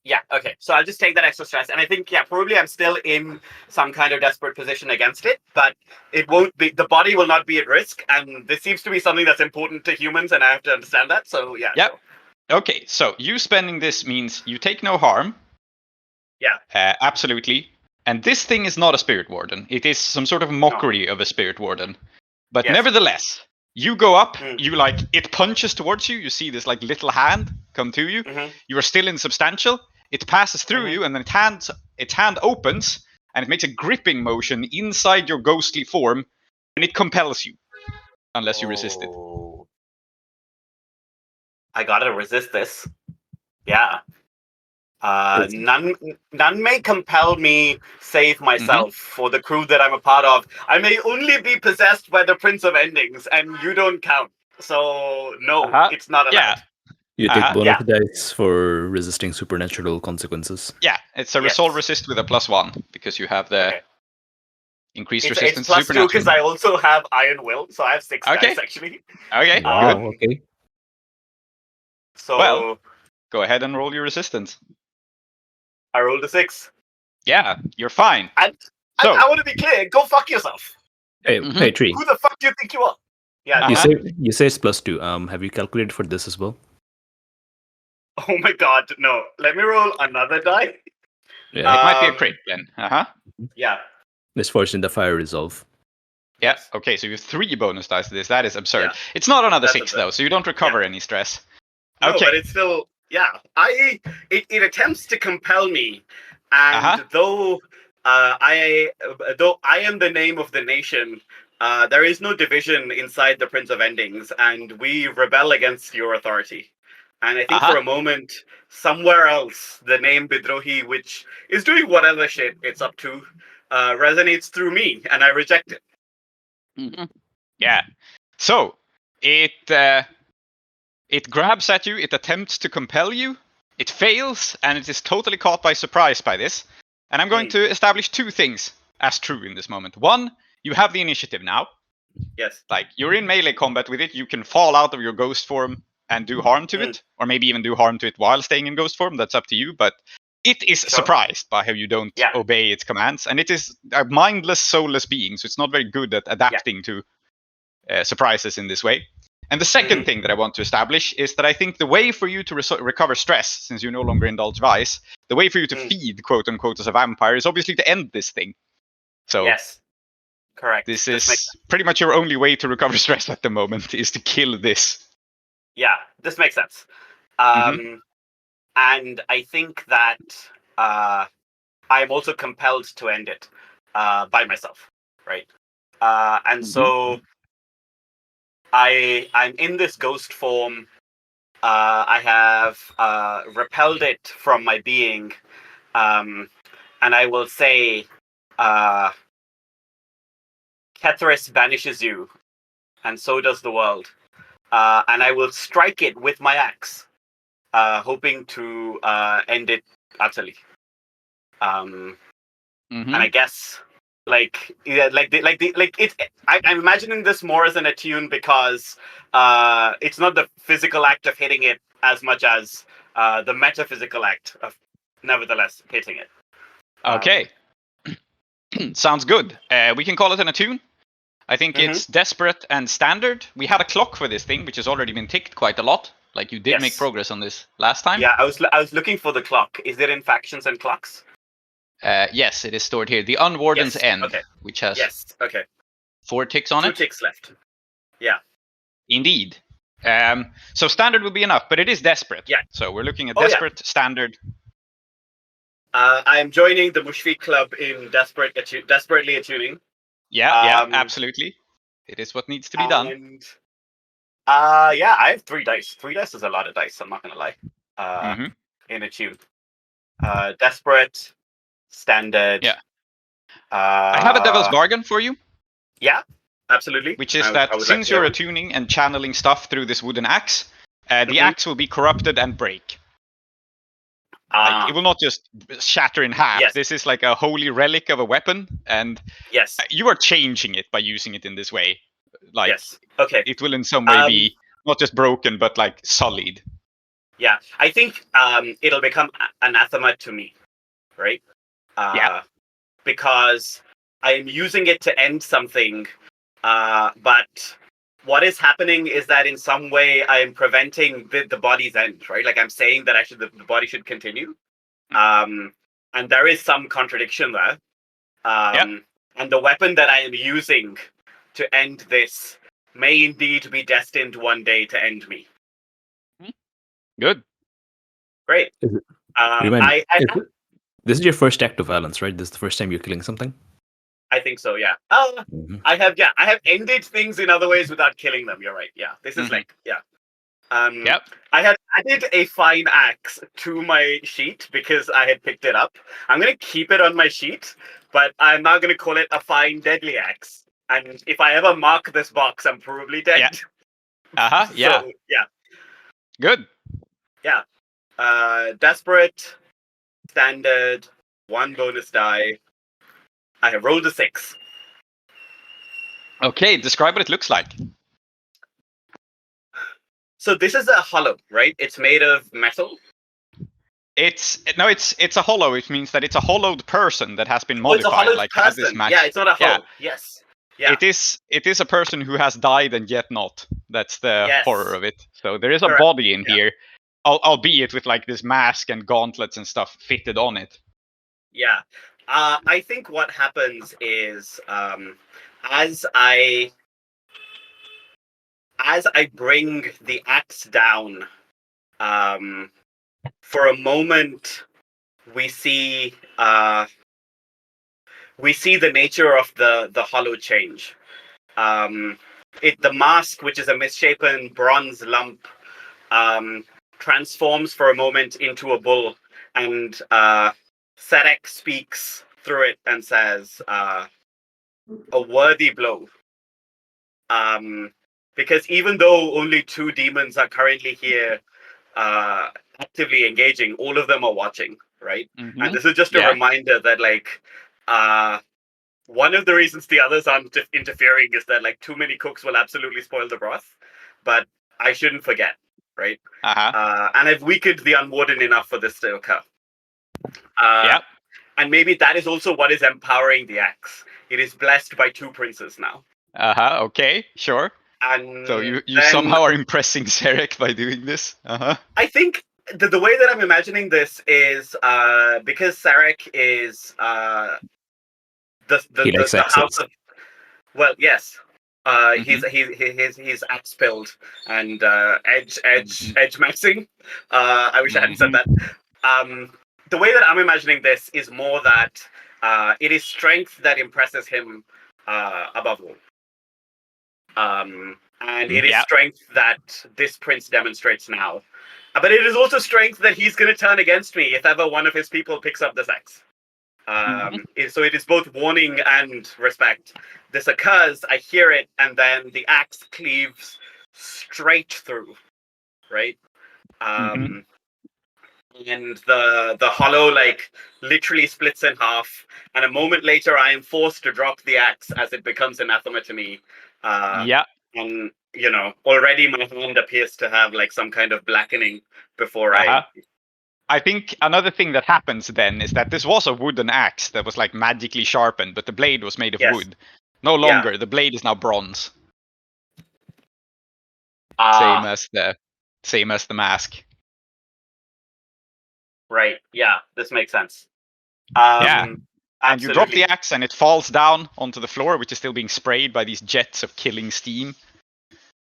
Yeah, okay. So I'll just take that extra stress. And I think, probably I'm still in some kind of desperate position against it, but it won't be, the body will not be at risk. And this seems to be something that's important to humans, and I have to understand that. So, yeah. Yep. Sure. Okay, so you spending this means you take no harm. Yeah. Absolutely. And this thing is not a spirit warden. It is some sort of mockery of a spirit warden. But nevertheless, you go up, it punches towards you. You see this little hand come to you. You are still insubstantial. It passes through you, and then its hand opens, and it makes a gripping motion inside your ghostly form, and it compels you, unless you resist it. I gotta resist this. Yeah. None may compel me, save myself for the crew that I'm a part of. I may only be possessed by the Prince of Endings, and you don't count. So no, it's not allowed. Yeah. You take bonus dice for resisting supernatural consequences. Yeah, it's a resolve resist with a +1 because you have the increased resistance it's to supernatural. +2 because I also have Iron Will, so I have 6 dice actually. Okay, wow, good. Okay. So well, go ahead and roll your resistance. I rolled a 6. Yeah, you're fine. And I want to be clear. Go fuck yourself. Hey, Tree. Who the fuck do you think you are? Yeah. You say it's +2. Have you calculated for this as well? Oh my God, no. Let me roll another die. Yeah. It might be a crit then. Yeah. It's forged in the fire resolve. Yeah. Okay, so you have 3 bonus dice to this. That is absurd. Yeah. It's not another 6 though, so you don't recover any stress. No, but it's still it attempts to compel me, and though I am the name of the nation, there is no division inside the Prince of Endings, and we rebel against your authority. And I think for a moment, somewhere else, the name Bidrohi, which is doing whatever shit it's up to, resonates through me, and I reject it. Yeah. So it grabs at you, it attempts to compel you, it fails, and it is totally caught by surprise by this. And I'm going to establish 2 things as true in this moment. 1, you have the initiative now. Yes. You're in melee combat with it, you can fall out of your ghost form and do harm to it, or maybe even do harm to it while staying in ghost form, that's up to you, but it is surprised by how you don't obey its commands, and it is a mindless, soulless being, so it's not very good at adapting to surprises in this way. And the second thing that I want to establish is that I think the way for you to recover stress, since you no longer indulge vice, the way for you to feed, quote unquote, as a vampire is obviously to end this thing. So yes, correct. This is pretty much your only way to recover stress at the moment, is to kill this. Yeah, this makes sense. And I think that I'm also compelled to end it by myself, right? And so I'm in this ghost form. I have repelled it from my being, and I will say, Kethrys banishes you, and so does the world. And I will strike it with my axe, hoping to end it utterly. And I guess it's. I'm imagining this more as an attune because it's not the physical act of hitting it as much as the metaphysical act of nevertheless hitting it. Okay. Sounds good. We can call it an attune. I think it's desperate and standard. We had a clock for this thing, which has already been ticked quite a lot. Like you did make progress on this last time. Yeah, I was looking for the clock. Is it in factions and clocks? Yes, it is stored here. The Unwarden's End, which has 4 ticks on it. 2 ticks left. Yeah. Indeed. So standard would be enough, but it is desperate. Yeah. So we're looking at desperate, standard. I am joining the Mushfiq Club in desperately attuning. Yeah, absolutely. It is what needs to be done. And I have 3 dice. 3 dice is a lot of dice, I'm not going to lie. In attune. Desperate, standard. Yeah. I have a devil's bargain for you. Yeah, absolutely. Which is that since you're attuning and channeling stuff through this wooden axe, the axe will be corrupted and break. Like, it will not just shatter in half. Yes. This is like a holy relic of a weapon, and you are changing it by using it in this way. Like, it will in some way be not just broken, but like sullied. Yeah, I think it'll become anathema to me, right? Because I am using it to end something, but what is happening is that in some way I am preventing the body's end, right? Like I'm saying that actually the body should continue. And there is some contradiction there. And the weapon that I am using to end this may indeed be destined one day to end me. Good. Great. This is your first act of violence, right? This is the first time you're killing something? I think so, yeah. I have ended things in other ways without killing them. You're right. Yeah, this is I had added a fine axe to my sheet because I had picked it up. I'm going to keep it on my sheet, but I'm now going to call it a fine deadly axe. And if I ever mark this box, I'm probably dead. Yeah. So, yeah. Good. Yeah. Desperate, standard, 1 bonus die. I have rolled a 6. Okay, describe what it looks like. So this is a hollow, right? It's made of metal. It's a hollow, which means that it's a hollowed person that has been modified. It's a hollowed like person. Has this match. Yeah, it's not a hollow. Yes. Yeah. It is a person who has died and yet not. That's the horror of it. So there is a body in here, albeit with like this mask and gauntlets and stuff fitted on it. Yeah. I think what happens is as I bring the axe down, for a moment we see the nature of the hollow change. The mask, which is a misshapen bronze lump, transforms for a moment into a bull, and Sarek speaks through it and says, a worthy blow. Because even though only 2 demons are currently here actively engaging, all of them are watching, right? And this is just a reminder that, like, one of the reasons the others aren't interfering is that, like, too many cooks will absolutely spoil the broth. But I shouldn't forget, right? And I've weakened the Unwarden enough for this to occur. And maybe that is also what is empowering the axe. It is blessed by 2 princes now. Okay, sure. And so you somehow are impressing Sarek by doing this? I think the way that I'm imagining this is because Sarek is the house of... Well, yes. He's axe spilled and edge maxing. I wish I hadn't said that. The way that I'm imagining this is more that it is strength that impresses him above all. And it is strength that this prince demonstrates now. But it is also strength that he's going to turn against me if ever one of his people picks up this axe. So it is both warning and respect. This occurs, I hear it, and then the axe cleaves straight through, right? and the hollow like literally splits in half, and a moment later I am forced to drop the axe as it becomes anathema to me. And already my hand appears to have like some kind of blackening before I think another thing that happens then is that this was a wooden axe that was like magically sharpened, but the blade was made of wood. No longer. The blade is now bronze. Same as the mask. Right. Yeah, this makes sense. And you drop the axe and it falls down onto the floor, which is still being sprayed by these jets of killing steam.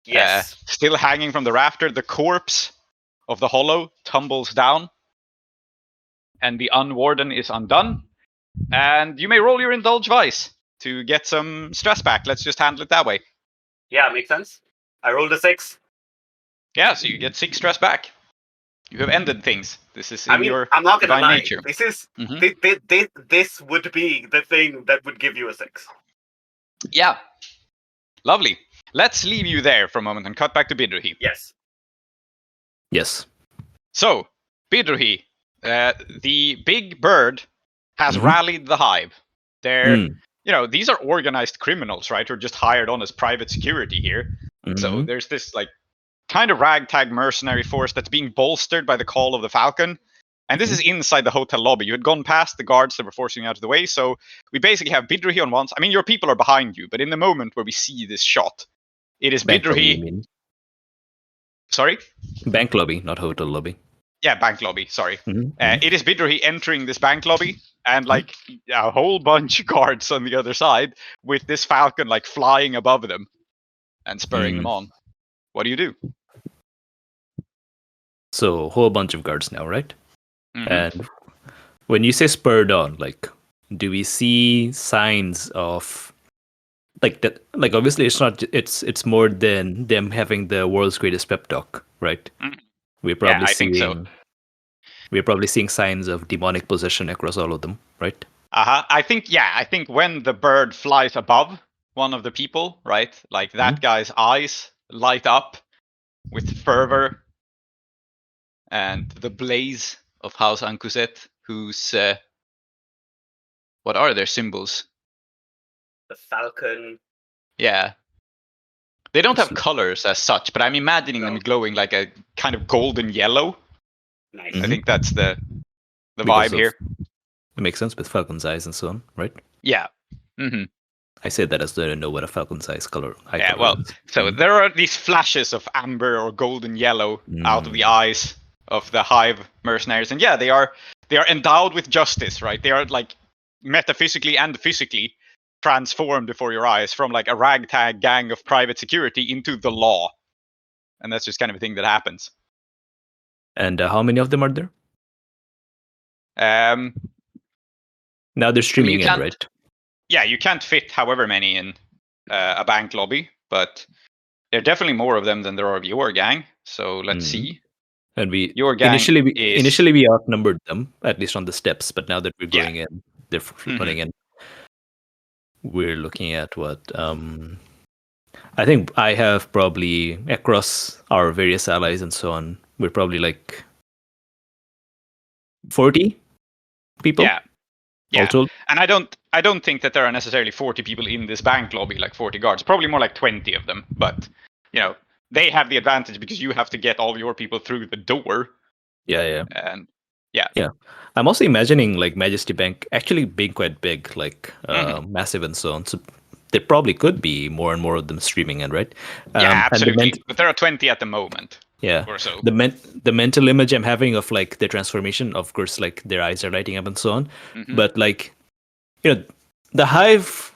Yes. Still hanging from the rafter, the corpse of the hollow tumbles down. And the unwarden is undone. And you may roll your indulge vice to get some stress back. Let's just handle it that way. Yeah, makes sense. I rolled a 6. Yeah, so you get 6 stress back. You have ended things. This is your I'm not gonna lie. nature. This is this would be the thing that would give you a 6. Yeah. Lovely. Let's leave you there for a moment and cut back to Bidruhi. Yes. So, Bidruhi, the big bird has rallied the hive. They're, these are organized criminals, right? Who are just hired on as private security here. So there's this like kind of ragtag mercenary force that's being bolstered by the call of the Falcon. And this is inside the hotel lobby. You had gone past the guards that were forcing you out of the way. So we basically have Bidruhi on one side. I mean, your people are behind you, but in the moment where we see this shot, it is Bidruhi. Sorry? Bank lobby, not hotel lobby. Yeah, bank lobby, sorry. It is Bidruhi entering this bank lobby, and like a whole bunch of guards on the other side with this Falcon like flying above them and spurring them on. What do you do? So, a whole bunch of guards now, right? And when you say spurred on, like, do we see signs of like that? Like, obviously, it's more than them having the world's greatest pep talk, right? We're probably we're probably seeing signs of demonic possession across all of them, right? I think when the bird flies above one of the people, right, like that guy's eyes light up with fervor and the blaze of House Ankuset, whose what are their symbols? The falcon. Yeah. They don't have colors as such, but I'm imagining them glowing like a kind of golden yellow. Nice. I think that's the vibe here. It makes sense with falcon's eyes and so on, right? Yeah. I say that as though I don't know what a falcon's eyes color. So there are these flashes of amber or golden yellow out of the eyes of the hive mercenaries, and they are endowed with justice, right? They are like metaphysically and physically transformed before your eyes from like a ragtag gang of private security into the law, and that's just kind of a thing that happens. And how many of them are there? Now they're streaming in, right? Yeah, you can't fit however many in a bank lobby, but there are definitely more of them than there are of your gang. So let's see. And your gang initially we outnumbered them, at least on the steps, but now that we're going in, they're running in. We're looking at what I think I have probably across our various allies and so on, we're probably like 40 people. Yeah. All told. And I don't think that there are necessarily 40 people in this bank lobby, like 40 guards. Probably more like 20 of them. But they have the advantage because you have to get all of your people through the door. Yeah. And I'm also imagining like Majesty Bank actually being quite big, like massive and so on. So there probably could be more and more of them streaming in, right? Yeah, absolutely. But there are 20 at the moment. Yeah. Or so. The mental image I'm having of like the transformation, of course, like their eyes are lighting up and so on. But like, the hive,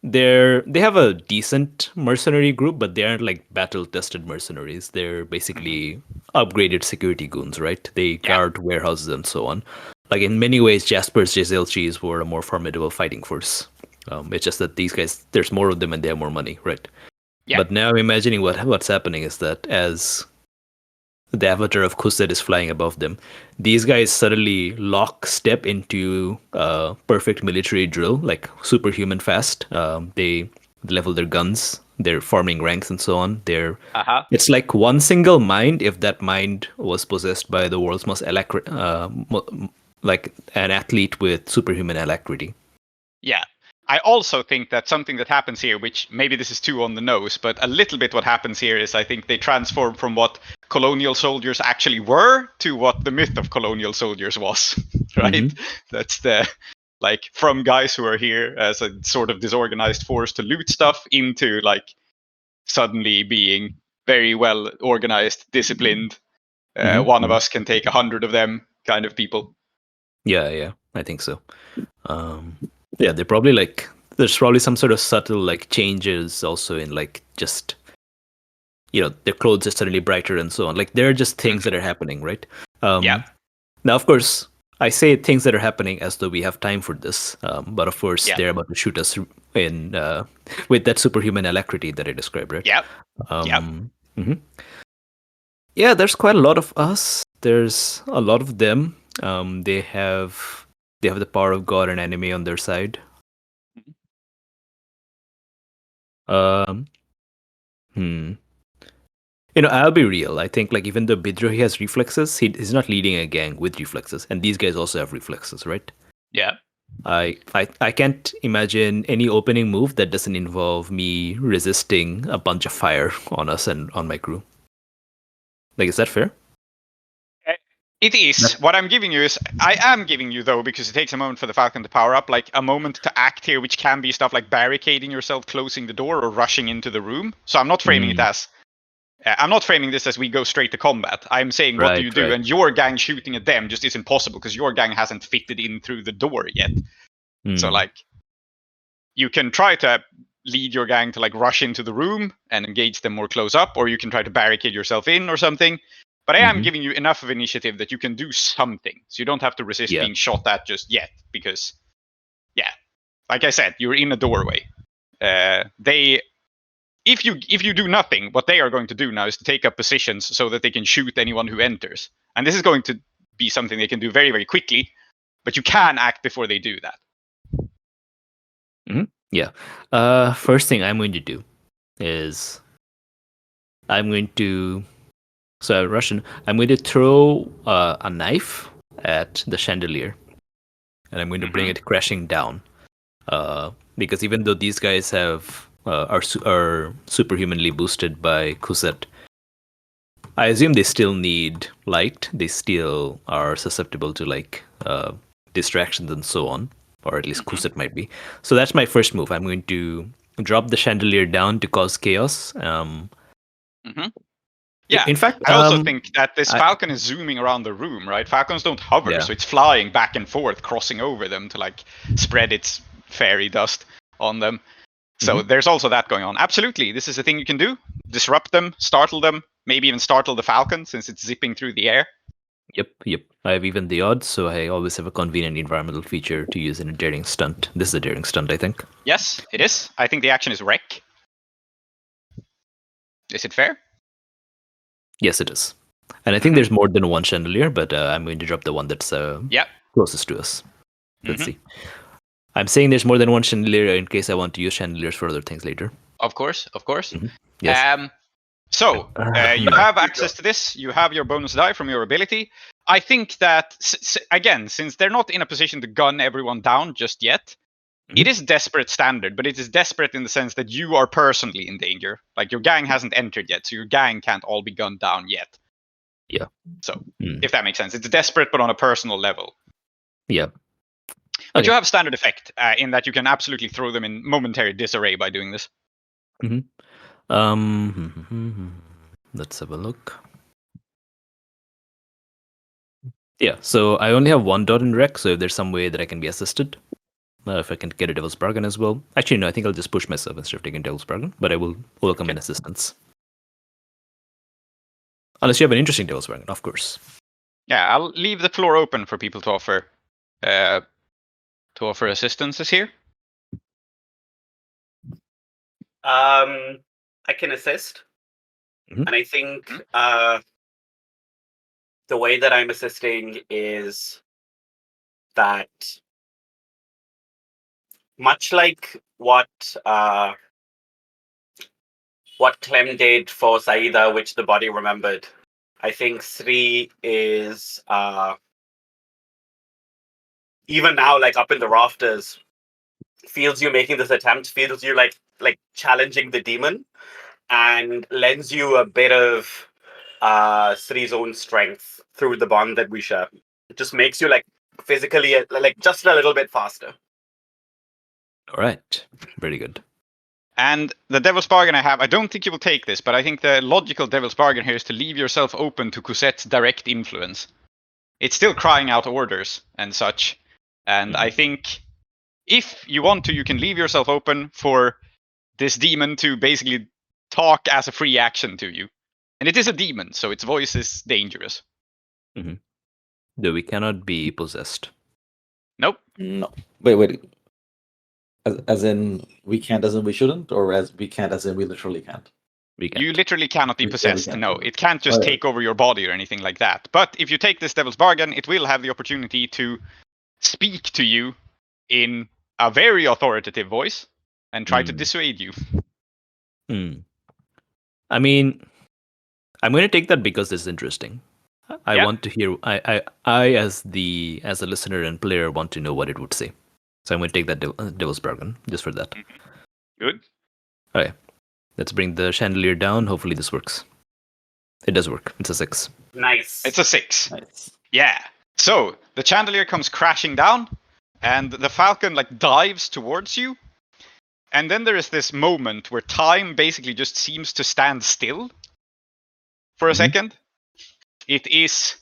they have a decent mercenary group, but they aren't like battle tested mercenaries. They're basically upgraded security goons, right? They guard warehouses and so on. Like in many ways, Jasper's Jezelchis were a more formidable fighting force. It's just that these guys, there's more of them and they have more money, right? Yeah. But now I'm imagining what's happening is that as the avatar of Kuset is flying above them, these guys suddenly lock step into perfect military drill, like superhuman fast. They level their guns they're forming ranks and so on. It's like one single mind. If that mind was possessed by the world's most like an athlete with superhuman alacrity. Yeah. I also think that something that happens here, which maybe this is too on the nose, but a little bit what happens here is I think they transform from what colonial soldiers actually were to what the myth of colonial soldiers was, right? Mm-hmm. That's like from guys who are here as a sort of disorganized force to loot stuff into like suddenly being very well organized, disciplined. One of us can take 100 of them kind of people. Yeah, I think so. Yeah, they're probably like, there's probably some sort of subtle like changes also in like just, their clothes are suddenly brighter and so on. Like there are just things that are happening, right? Yeah. Now, of course, I say things that are happening as though we have time for this, but of course they're about to shoot us in with that superhuman alacrity that I described, right? Yeah. Mm-hmm. Yeah, there's quite a lot of us. There's a lot of them. They have the power of God and enemy on their side. I'll be real. I think like even though Bidrohi has reflexes, he's not leading a gang with reflexes, and these guys also have reflexes, right? Yeah. I can't imagine any opening move that doesn't involve me resisting a bunch of fire on us and on my crew. Like, is that fair? It is. What I'm giving you is, I am giving you, though, because it takes a moment for the Falcon to power up, like a moment to act here, which can be stuff like barricading yourself, closing the door, or rushing into the room. So I'm not framing it as, I'm not framing this as we go straight to combat. I'm saying, what do you do? And your gang shooting at them just isn't possible, because your gang hasn't fitted in through the door yet. So, like, you can try to lead your gang to, like, rush into the room and engage them more close up, or you can try to barricade yourself in or something. But I am giving you enough of initiative that you can do something. So you don't have to resist being shot at just yet. Because, like I said, you're in a doorway. If you do nothing, what they are going to do now is to take up positions so that they can shoot anyone who enters. And this is going to be something they can do very, very quickly. But you can act before they do that. Mm-hmm. Yeah. First thing I'm going to do is I'm going to throw a knife at the chandelier, and I'm going to bring it crashing down. Because even though these guys are superhumanly boosted by Kuset, I assume they still need light. They still are susceptible to like distractions and so on, or at least Kuset might be. So that's my first move. I'm going to drop the chandelier down to cause chaos. Yeah, in fact, I also think that this Falcon is zooming around the room, right? Falcons don't hover, so it's flying back and forth, crossing over them to like spread its fairy dust on them. So there's also that going on. Absolutely, this is a thing you can do. Disrupt them, startle them, maybe even startle the Falcon since it's zipping through the air. Yep. I have even the odds, so I always have a convenient environmental feature to use in a daring stunt. This is a daring stunt, I think. Yes, it is. I think the action is wreck. Is it fair? Yes, it is. And I think there's more than one chandelier, but I'm going to drop the one that's closest to us. Let's see. I'm saying there's more than one chandelier in case I want to use chandeliers for other things later. Of course. Yes. So, you have access to this. You have your bonus die from your ability. I think that, again, since they're not in a position to gun everyone down just yet, it is desperate standard, but it is desperate in the sense that you are personally in danger. Like, your gang hasn't entered yet, so your gang can't all be gunned down yet. Yeah. So, if that makes sense. It's desperate, but on a personal level. Yeah. But you have standard effect in that you can absolutely throw them in momentary disarray by doing this. Let's have a look. Yeah, so I only have one dot in rec, so if there's some way that I can be assisted, if I can get a Devil's Bargain as well. Actually, no, I think I'll just push myself instead of taking Devil's Bargain, but I will welcome in assistance. Unless you have an interesting Devil's Bargain, of course. Yeah, I'll leave the floor open for people to offer assistances here. I can assist. And I think the way that I'm assisting is that much like what what Clem did for Saida, which the body remembered. I think Sri is even now like up in the rafters, feels you making this attempt, feels you like challenging the demon, and lends you a bit of Sri's own strength through the bond that we share. It just makes you like physically like just a little bit faster. All right, very good. And the devil's bargain I don't think you will take this, but I think the logical devil's bargain here is to leave yourself open to Cosette's direct influence. It's still crying out orders and such. And I think if you want to, you can leave yourself open for this demon to basically talk as a free action to you. And it is a demon, so its voice is dangerous. Mm-hmm. Though we cannot be possessed. Nope. No. Wait. As in we can't, as in we shouldn't, or as we can't, as in we literally can't? We can't. You literally cannot be possessed. No, it can't just take over your body or anything like that. But if you take this devil's bargain, it will have the opportunity to speak to you in a very authoritative voice and try to dissuade you. I mean, I'm going to take that because it's interesting. I want to hear. I as a listener and player want to know what it would say. So I'm going to take that devil's bargain just for that. Good. All right. Let's bring the chandelier down. Hopefully this works. It does work. It's a 6. Nice. It's a 6. Nice. Yeah. So the chandelier comes crashing down, and the falcon dives towards you. And then there is this moment where time basically just seems to stand still for a second. It is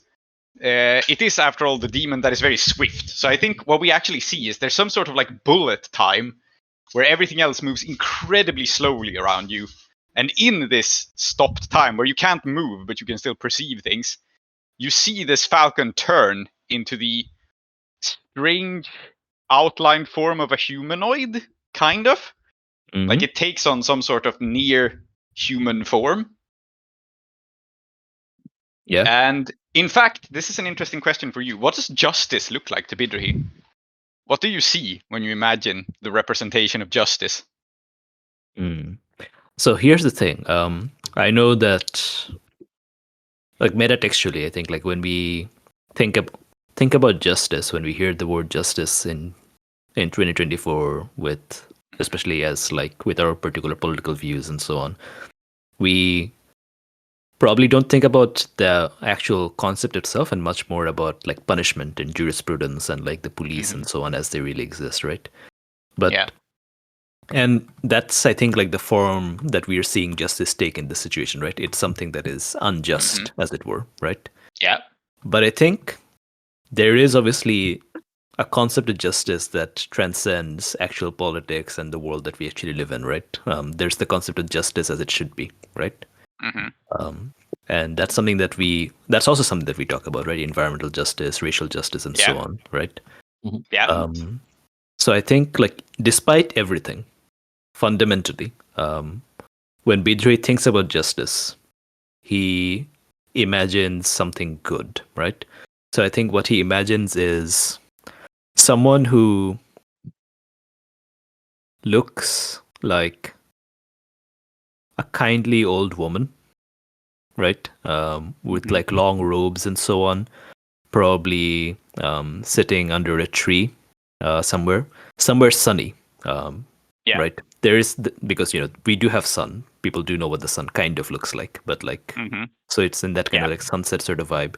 after all the demon that is very swift. So I think what we actually see is there's some sort of bullet time where everything else moves incredibly slowly around you. And in this stopped time where you can't move but you can still perceive things, you see this falcon turn into the strange outlined form of a humanoid, kind of. Like it takes on some sort of near human form. Yeah. And in fact, this is an interesting question for you. What does justice look like to Bidruhi? What do you see when you imagine the representation of justice? So here's the thing. I know that, metatextually, I think when we think about justice, when we hear the word justice in 2024, with especially as with our particular political views and so on, we probably don't think about the actual concept itself and much more about punishment and jurisprudence and the police and so on as they really exist, right? But and that's, I think, the form that we are seeing justice take in this situation, right? It's something that is unjust, as it were, right? Yeah. But I think there is obviously a concept of justice that transcends actual politics and the world that we actually live in, right? There's the concept of justice as it should be, right? And that's something that's also something that we talk about, right? Environmental justice, racial justice, and so on, right? Yeah. So I think, despite everything, fundamentally, when Bidruhi thinks about justice, he imagines something good, right? So I think what he imagines is someone who looks like a kindly old woman, right? With long robes and so on, probably sitting under a tree somewhere sunny, right? There is because we do have sun. People do know what the sun kind of looks like, but so it's in that kind of sunset sort of vibe.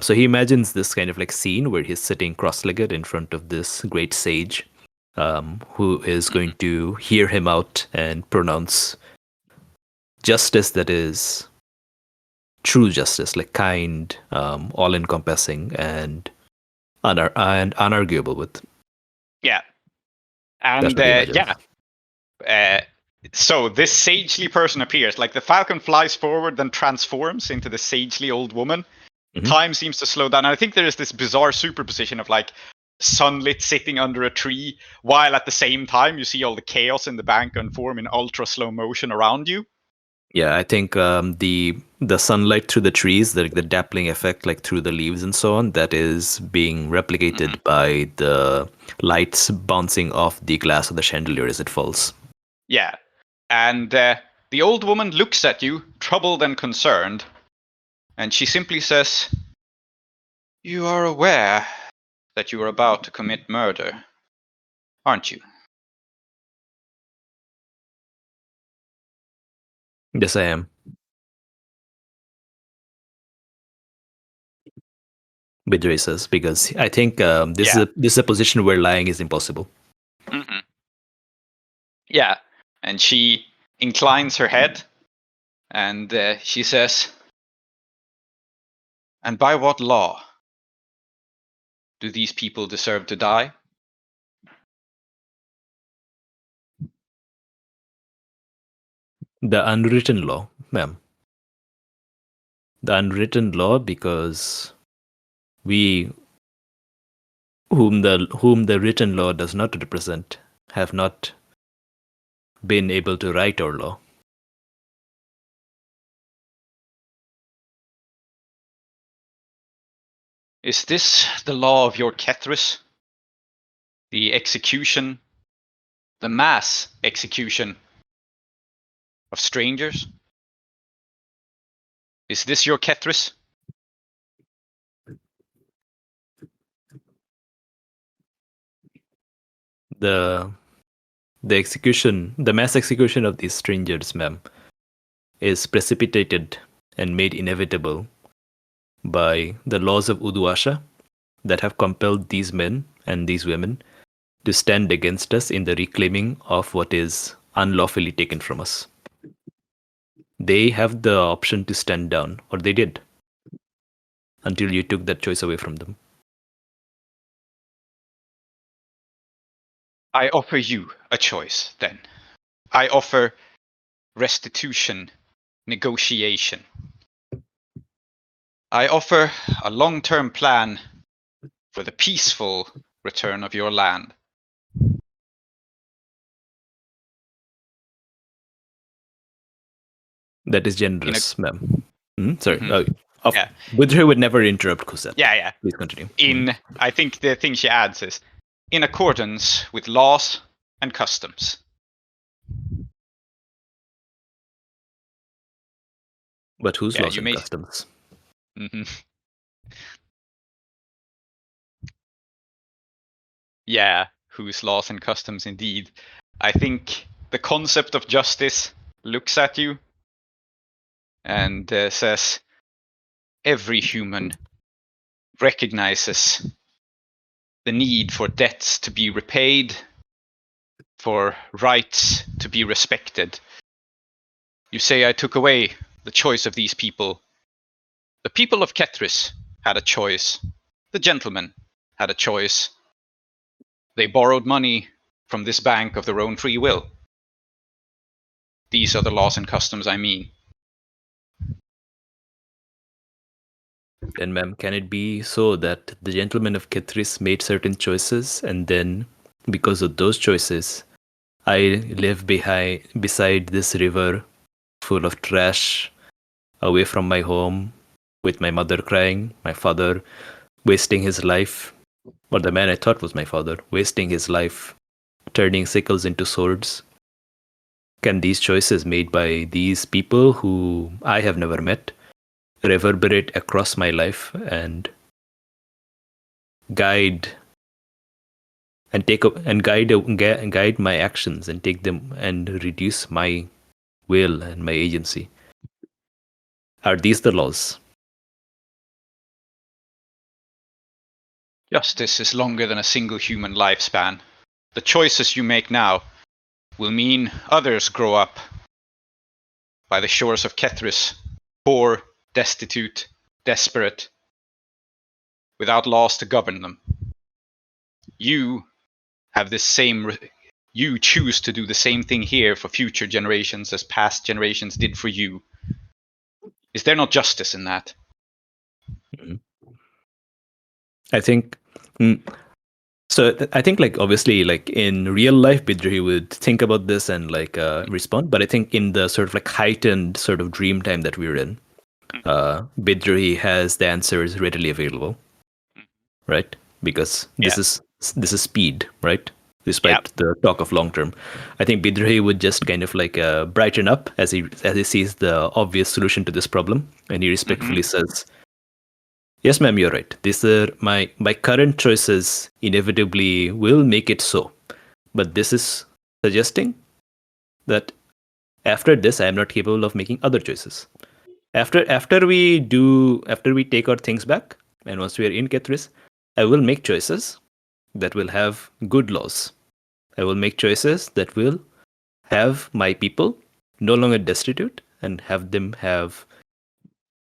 So he imagines this kind of scene where he's sitting cross-legged in front of this great sage, who is going to hear him out and pronounce justice that is true justice, kind, all-encompassing, and unarguable with. Yeah. And so this sagely person appears. The falcon flies forward, then transforms into the sagely old woman. Time seems to slow down. And I think there is this bizarre superposition of sunlit sitting under a tree, while at the same time you see all the chaos in the bank unform in ultra slow motion around you. Yeah, I think the sunlight through the trees, the dappling effect through the leaves and so on, that is being replicated by the lights bouncing off the glass of the chandelier as it falls. Yeah. And The old woman looks at you, troubled and concerned, and she simply says, "You are aware that you are about to commit murder, aren't you?" Yes, I am. Bidre says, because I think this is a position where lying is impossible. Mm-hmm. Yeah, and she inclines her head, and she says, "And by what law do these people deserve to die?" The unwritten law, ma'am. The unwritten law, because we, whom the written law does not represent, have not been able to write our law. Is this the law of your Kethrys? The execution, the mass execution of strangers? Is this your Kethrys? The mass execution of these strangers, ma'am, is precipitated and made inevitable by the laws of Uduasha that have compelled these men and these women to stand against us in the reclaiming of what is unlawfully taken from us. They have the option to stand down, or they did, until you took that choice away from them. I offer you a choice, then. I offer restitution, negotiation. I offer a long-term plan for the peaceful return of your land. That is generous, ma'am. Sorry. Mm-hmm. Budre would never interrupt Kuset. Yeah. Please continue. I think the thing she adds is, in accordance with laws and customs. But whose laws and customs? Mm-hmm. Yeah, whose laws and customs indeed. I think the concept of justice looks at you and says, every human recognizes the need for debts to be repaid, for rights to be respected. You say I took away the choice of these people. The people of Kethrys had a choice. The gentlemen had a choice. They borrowed money from this bank of their own free will. These are the laws and customs I mean. Then, ma'am, can it be so that the gentlemen of Kethrys made certain choices, and then, because of those choices, I live beside this river full of trash, away from my home, with my mother crying, my father wasting his life, or the man I thought was my father, wasting his life, turning sickles into swords? Can these choices made by these people who I have never met reverberate across my life and guide my actions and take them and reduce my will and my agency? Are these the laws? Justice is longer than a single human lifespan. The choices you make now will mean others grow up by the shores of Kethrys, poor, destitute, desperate, without laws to govern them. You have this same. You choose to do the same thing here for future generations as past generations did for you. Is there not justice in that? I think. I think, like, obviously, like in real life, Bidri would think about this and respond. But I think in the sort of like heightened sort of dream time that we're in, Bidri has the answers readily available, right? Because this is speed, right? despite the talk of long term. I think Bidrohi would just kind of like brighten up as he sees the obvious solution to this problem, and he respectfully says, "Yes, ma'am, you're right. These are my current choices inevitably will make it so, but this is suggesting that after this, I am not capable of making other choices. After we take our things back, and once we are in Kethrysi, I will make choices that will have good laws. I will make choices that will have my people no longer destitute and have them have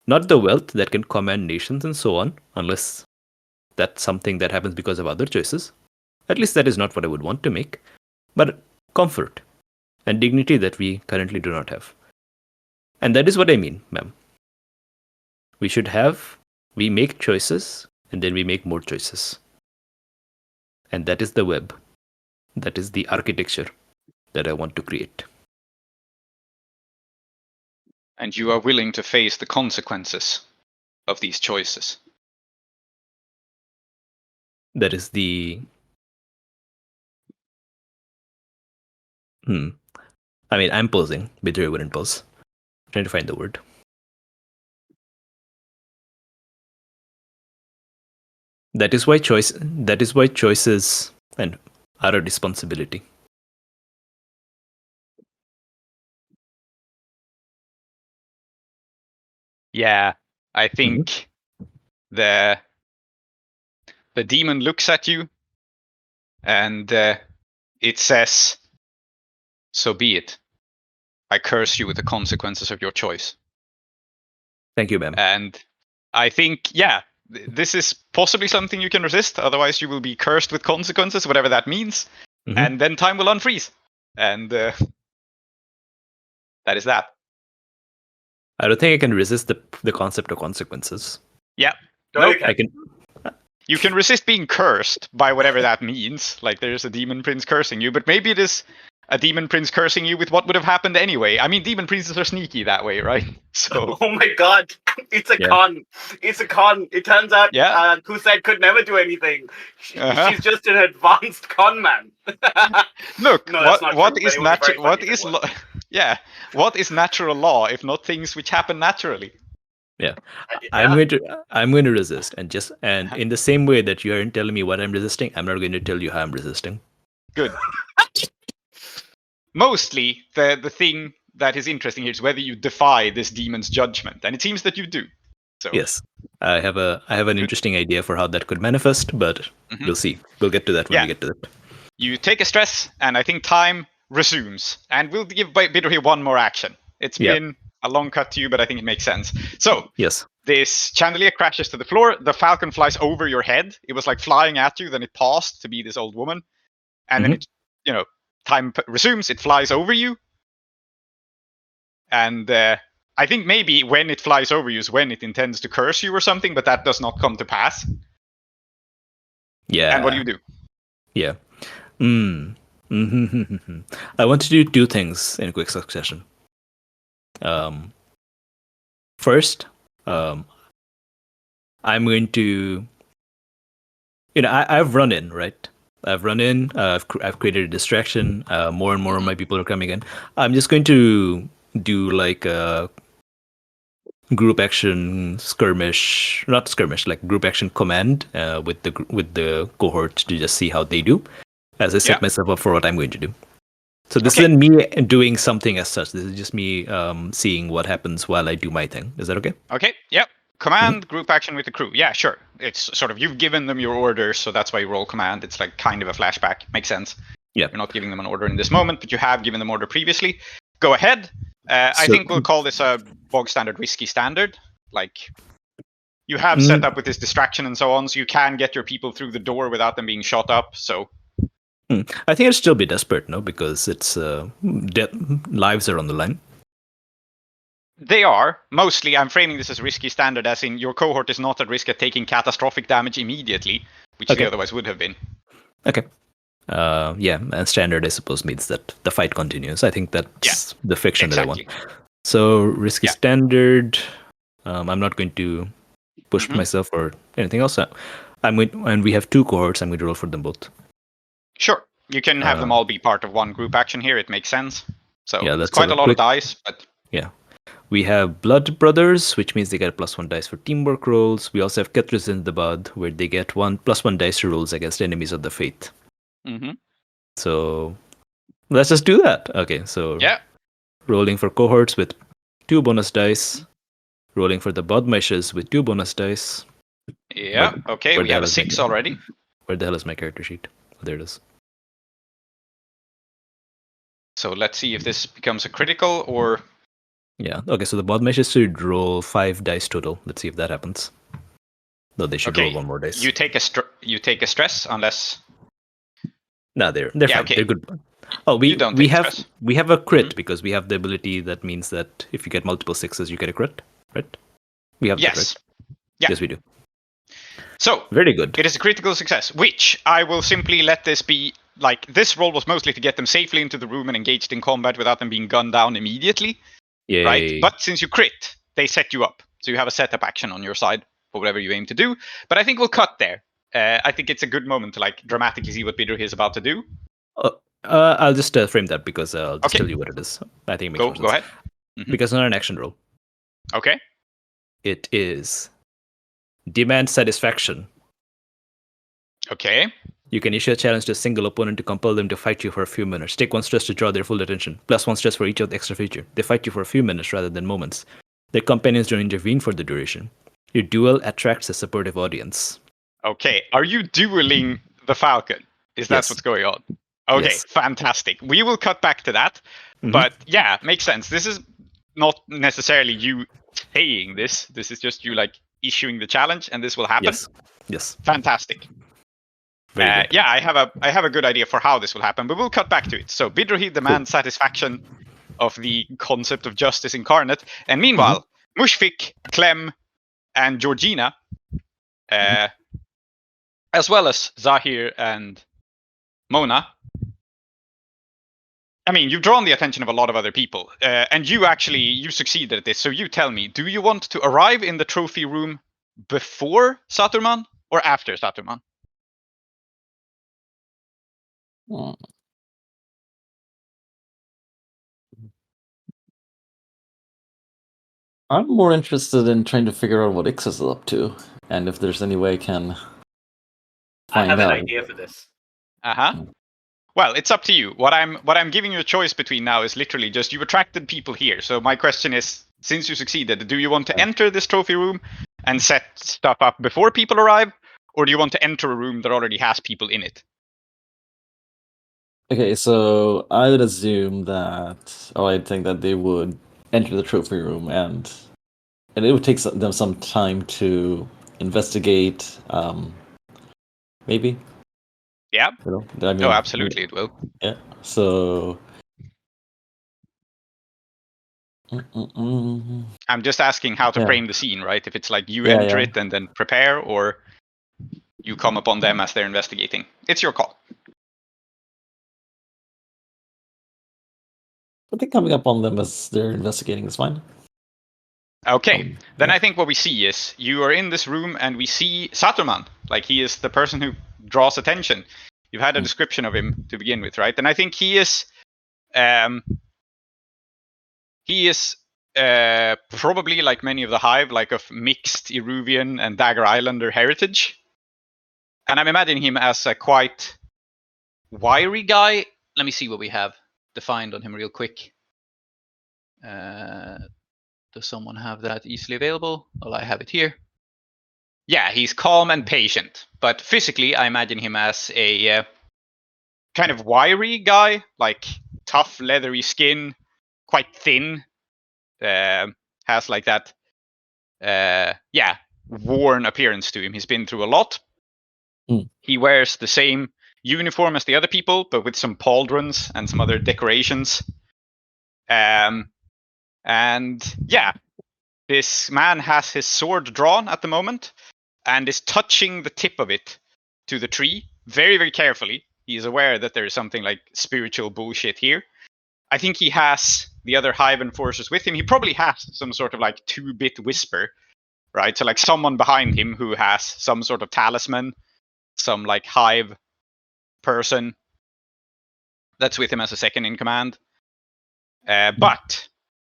not the wealth that can command nations and so on, unless that's something that happens because of other choices. At least that is not what I would want to make, but comfort and dignity that we currently do not have. And that is what I mean, ma'am. We make choices and then we make more choices. And that is the web. That is the architecture that I want to create." And you are willing to face the consequences of these choices. That is the... I mean, I'm posing. Bidrohi wouldn't pose. I'm trying to find the word. That is why choices and are a responsibility. Yeah, I think the demon looks at you and it says, "So be it. I curse you with the consequences of your choice." Thank you, ma'am. And I think, this is possibly something you can resist. Otherwise, you will be cursed with consequences, whatever that means. And then time will unfreeze. And that is that. I don't think I can resist the concept of consequences. Yeah. No, I can. You can resist being cursed by whatever that means. Like there's a demon prince cursing you, but maybe it is a demon prince cursing you with what would have happened anyway. I mean, demon princes are sneaky that way, right? So. Oh my god, it's a con. It's a con. It turns out Kused could never do anything. She's just an advanced con man. Look, no, what is natural? What is natural law if not things which happen naturally? Yeah. I'm going to resist, and in the same way that you aren't telling me what I'm resisting, I'm not going to tell you how I'm resisting. Good. Mostly, the thing that is interesting here is whether you defy this demon's judgment, and it seems that you do. So. Yes, I have an interesting idea for how that could manifest, but we'll see. We'll get to that when we get to that. You take a stress, and I think time resumes, and we'll give Bidrohi one more action. It's been a long cut to you, but I think it makes sense. So, this chandelier crashes to the floor. The falcon flies over your head. It was like flying at you, then it paused to be this old woman, and then it, time resumes. It flies over you, and I think maybe when it flies over you is when it intends to curse you or something, but that does not come to pass. Yeah. And what do you do? Yeah. I want to do two things in quick succession. First, I'm going to, I've run in, right? I've run in. I've created a distraction. More and more of my people are coming in. I'm just going to do like a group action skirmish, not skirmish, like group action command with the cohort to just see how they do, as I set myself up for what I'm going to do. So this isn't me doing something as such. This is just me seeing what happens while I do my thing. Is that okay? Okay. Yep. Command group action with the crew. Yeah, sure. It's sort of you've given them your orders, so that's why you roll command. It's like kind of a flashback. Makes sense. Yeah. You're not giving them an order in this moment, but you have given them order previously. Go ahead. I think we'll call this a bog standard risky standard. Like you have set up with this distraction and so on, so you can get your people through the door without them being shot up. So. I think I'd still be desperate, no, because it's lives are on the line. They are. Mostly, I'm framing this as risky standard, as in your cohort is not at risk at taking catastrophic damage immediately, which they otherwise would have been. Okay. And standard, I suppose, means that the fight continues. I think that's the fiction that I want. So, risky standard, I'm not going to push myself or anything else. And we have two cohorts. I'm going to roll for them both. Sure. You can have them all be part of one group action here. It makes sense. So yeah, it's quite a lot of dice, but yeah. We have Blood Brothers, which means they get +1 dice for teamwork rolls. We also have Kethrys Zindabad, where they get +1 dice to rolls against enemies of the faith. Mm-hmm. So let's just do that. Okay, so yeah, rolling for cohorts with 2 bonus dice. Rolling for the Badmaishes with 2 bonus dice. Yeah, okay, we have a 6 already. Where the hell is my character sheet? Oh, there it is. So let's see if this becomes a critical or... Yeah, okay, so the Badmaishes should roll 5 dice total. Let's see if that happens. No, they should roll 1 more dice. You take a stress unless... No, they're fine. Okay. They're good. Oh, we have a crit because we have the ability that means that if you get multiple 6s, you get a crit, right? We have that, right? Yeah. Yes, we do. So very good. It is a critical success, which I will simply let this be. Like, this roll was mostly to get them safely into the room and engaged in combat without them being gunned down immediately. Yay. Right? But since you crit, they set you up. So you have a setup action on your side for whatever you aim to do. But I think we'll cut there. I think it's a good moment to like dramatically see what Bidruhi is about to do. I'll just frame that because I'll just tell you what it is. I think it makes more sense. Go ahead. Mm-hmm. Because it's not an action roll. Okay. It is demand satisfaction. Okay. You can issue a challenge to a single opponent to compel them to fight you for a few minutes. Take 1 stress to draw their full attention. +1 stress for each of the extra feature. They fight you for a few minutes rather than moments. Their companions don't intervene for the duration. Your duel attracts a supportive audience. Okay. Are you dueling the Falcon? Is that what's going on? Okay, fantastic. We will cut back to that. Mm-hmm. But yeah, makes sense. This is not necessarily you saying this. This is just you like issuing the challenge, and this will happen. Yes. Fantastic. Yeah, I have a good idea for how this will happen, but we'll cut back to it. So Bidruhi demands satisfaction of the concept of justice incarnate, and meanwhile, Mushfik, Clem, and Georgina, as well as Zahir and Mona. I mean, you've drawn the attention of a lot of other people, and you succeeded at this. So you tell me, do you want to arrive in the trophy room before Saturman or after Saturman? I'm more interested in trying to figure out what Ixis is up to, and if there's any way I can find out. I have an idea for this. Well, it's up to you. What I'm giving you a choice between now is literally just you attracted people here. So my question is, since you succeeded, do you want to enter this trophy room and set stuff up before people arrive, or do you want to enter a room that already has people in it? Okay, so I would assume that, I'd think that they would enter the trophy room, and it would take them some time to investigate, maybe. Yeah. I mean, absolutely, it will. Yeah. So. I'm just asking how to frame the scene, right? If it's like you enter it and then prepare, or you come upon them as they're investigating. It's your call. I think coming up on them as they're investigating is fine. Okay, then I think what we see is you are in this room and we see Saturman. Like, he is the person who draws attention. You've had a description of him to begin with, right? And I think he is probably, like many of the Hive, like of mixed Eruvian and Dagger Islander heritage. And I'm imagining him as a quite wiry guy. Let me see what we have defined on him real quick. Does someone have that easily available? Well, I have it here. Yeah, he's calm and patient, but physically I imagine him as a kind of wiry guy, like tough leathery skin, quite thin, has like that worn appearance to him. He's been through a lot. He wears the same uniform as the other people, but with some pauldrons and some other decorations. And yeah, this man has his sword drawn at the moment and is touching the tip of it to the tree very, very carefully. He is aware that there is something like spiritual bullshit here. I think he has the other Hive enforcers with him. He probably has some sort of like 2-bit whisper, right? So like someone behind him who has some sort of talisman, some like Hive person that's with him as a second in command. But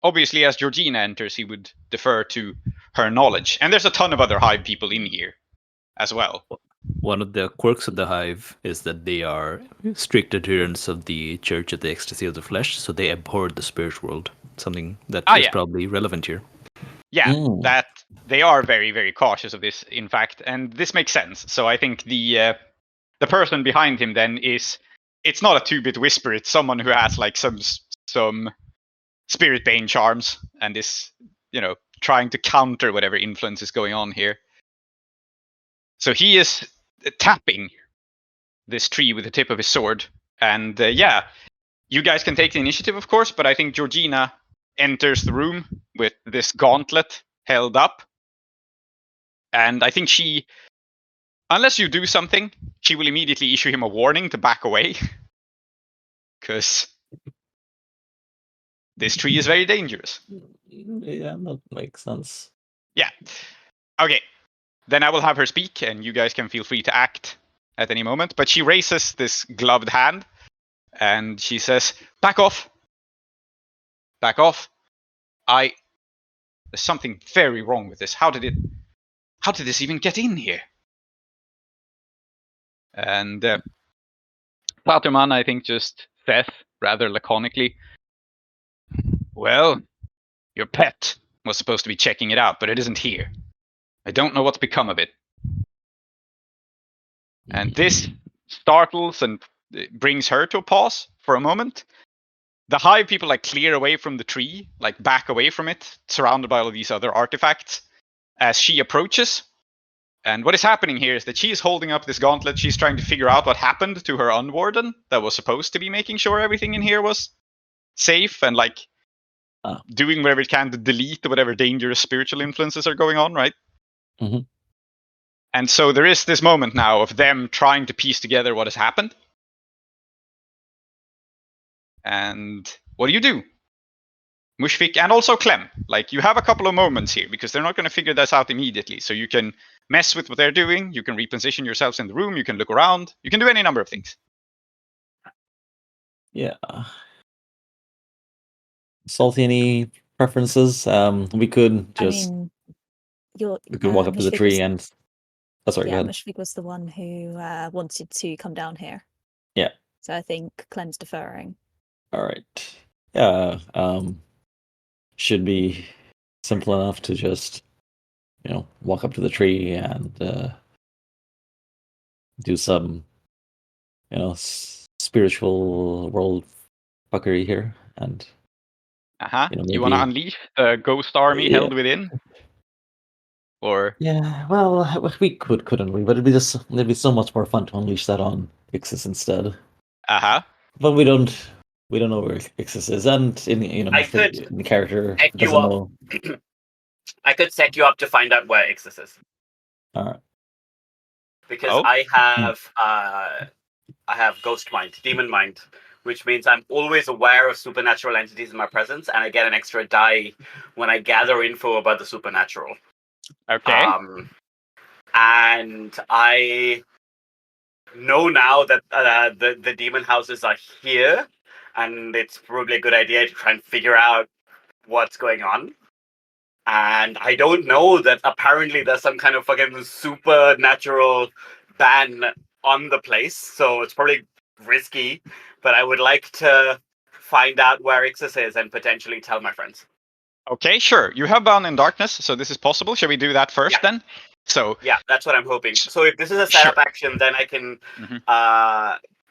obviously, as Georgina enters, he would defer to her knowledge. And there's a ton of other Hive people in here as well. One of the quirks of the Hive is that they are strict adherents of the Church of the Ecstasy of the Flesh, so they abhor the spirit world. Something that is probably relevant here. Yeah, that they are very, very cautious of this, in fact, and this makes sense. So I think the person behind him then it's not a 2-bit whisper, it's someone who has like some spirit bane charms and is, trying to counter whatever influence is going on here. So he is tapping this tree with the tip of his sword. And you guys can take the initiative, of course, but I think Georgina enters the room with this gauntlet held up. And I think she, unless you do something, she will immediately issue him a warning to back away. Because this tree is very dangerous. Yeah, that makes sense. Yeah. Okay. Then I will have her speak, and you guys can feel free to act at any moment. But she raises this gloved hand, and she says, "Back off. Back off. There's something very wrong with this. How did this even get in here?" And Platterman, I think, just says rather laconically, "Well, your pet was supposed to be checking it out, but it isn't here. I don't know what's become of it." And this startles and brings her to a pause for a moment. The Hive people clear away from the tree, back away from it, surrounded by all of these other artifacts, as she approaches. And what is happening here is that she is holding up this gauntlet. She's trying to figure out what happened to her unwarden that was supposed to be making sure everything in here was safe and doing whatever it can to delete whatever dangerous spiritual influences are going on, right? Mm-hmm. And so there is this moment now of them trying to piece together what has happened. And what do? Mushfik and also Clem. You have a couple of moments here because they're not going to figure this out immediately. So you can mess with what they're doing. You can reposition yourselves in the room. You can look around. You can do any number of things. Yeah. Salty, any preferences? We could just... we could walk up to the tree and... Oh, sorry, go ahead. Mushfik was the one who wanted to come down here. Yeah. So I think Clem's deferring. All right. Yeah. Should be simple enough to just, walk up to the tree and do some, spiritual world fuckery here. And you want to unleash the ghost army held within? Or well, we couldn't we? But it'd be so much more fun to unleash that on Ixis instead. But we don't know where Ixis is, and the character doesn't know. I could set you up to find out where Ixis is. All right. Because I have ghost mind, demon mind, which means I'm always aware of supernatural entities in my presence, and I get an extra die when I gather info about the supernatural. Okay. And I know now that the demon houses are here, and it's probably a good idea to try and figure out what's going on. And I don't know that apparently there's some kind of fucking supernatural ban on the place, so it's probably risky, but I would like to find out where Ixis is and potentially tell my friends. Okay, sure. You have Bound in Darkness, so this is possible. Shall we do that first then? So yeah, that's what I'm hoping. So if this is a setup action, then I can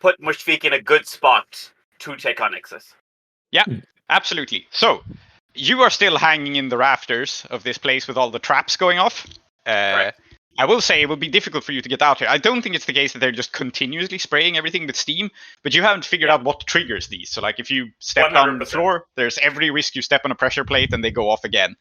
put Mushfik in a good spot to take on Ixis. Yeah, absolutely. So you are still hanging in the rafters of this place with all the traps going off. Right. I will say it will be difficult for you to get out here. I don't think it's the case that they're just continuously spraying everything with steam, but you haven't figured out what triggers these. So if you step 100%. Down the floor, there's every risk you step on a pressure plate and they go off again.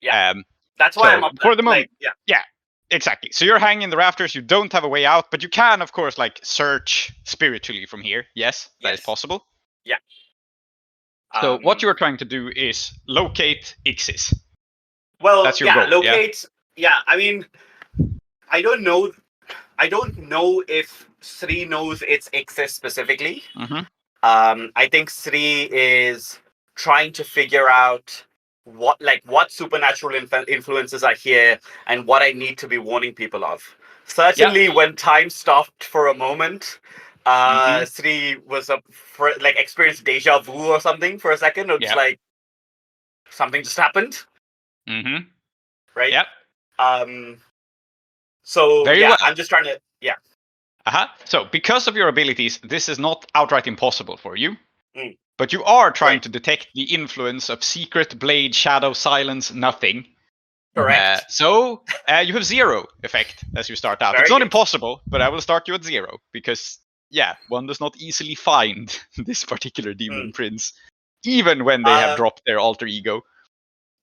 Yeah. That's why I'm up for the moment. Yeah. Exactly. So you're hanging in the rafters. You don't have a way out, but you can, of course, search spiritually from here. Yes, that is possible. Yeah. So what you are trying to do is locate Ixis. Well, that's your goal, locate. Yeah, I mean, I don't know if Sri knows it's Ixis specifically. I think Sri is trying to figure out what supernatural influences are here and what I need to be warning people of. Certainly, when time stopped for a moment, Sri was experienced deja vu or something for a second. It's like something just happened. Mm-hmm. Right? Yep. So Very well. I'm just trying to So because of your abilities, this is not outright impossible for you. But you are trying to detect the influence of secret, blade, shadow, silence, nothing. Correct. So you have 0 effect as you start out. It's not impossible, but I will start you at 0 because one does not easily find this particular demon prince, even when they have dropped their alter ego.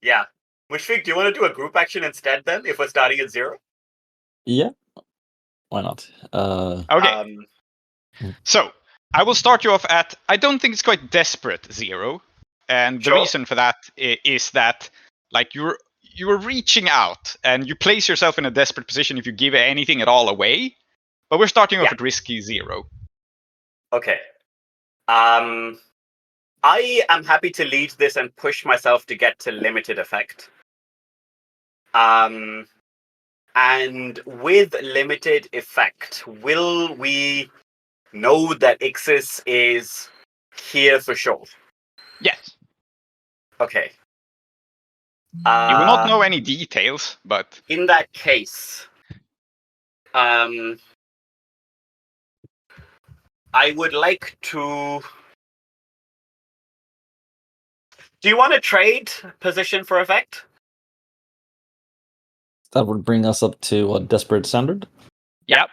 Yeah. Mushfiq, do you want to do a group action instead then, if we're starting at 0? Yeah. Why not? Okay. So I will start you off at, I don't think it's quite desperate 0. And the reason for that is that like you're reaching out and you place yourself in a desperate position if you give anything at all away. But we're starting off at risky 0. Okay. I am happy to lead this and push myself to get to limited effect. And with limited effect, will we know that Ixis is here for sure? Yes. Okay. You will not know any details, but in that case, I would like to. Do you want to trade position for effect? That would bring us up to what, desperate standard? Yep.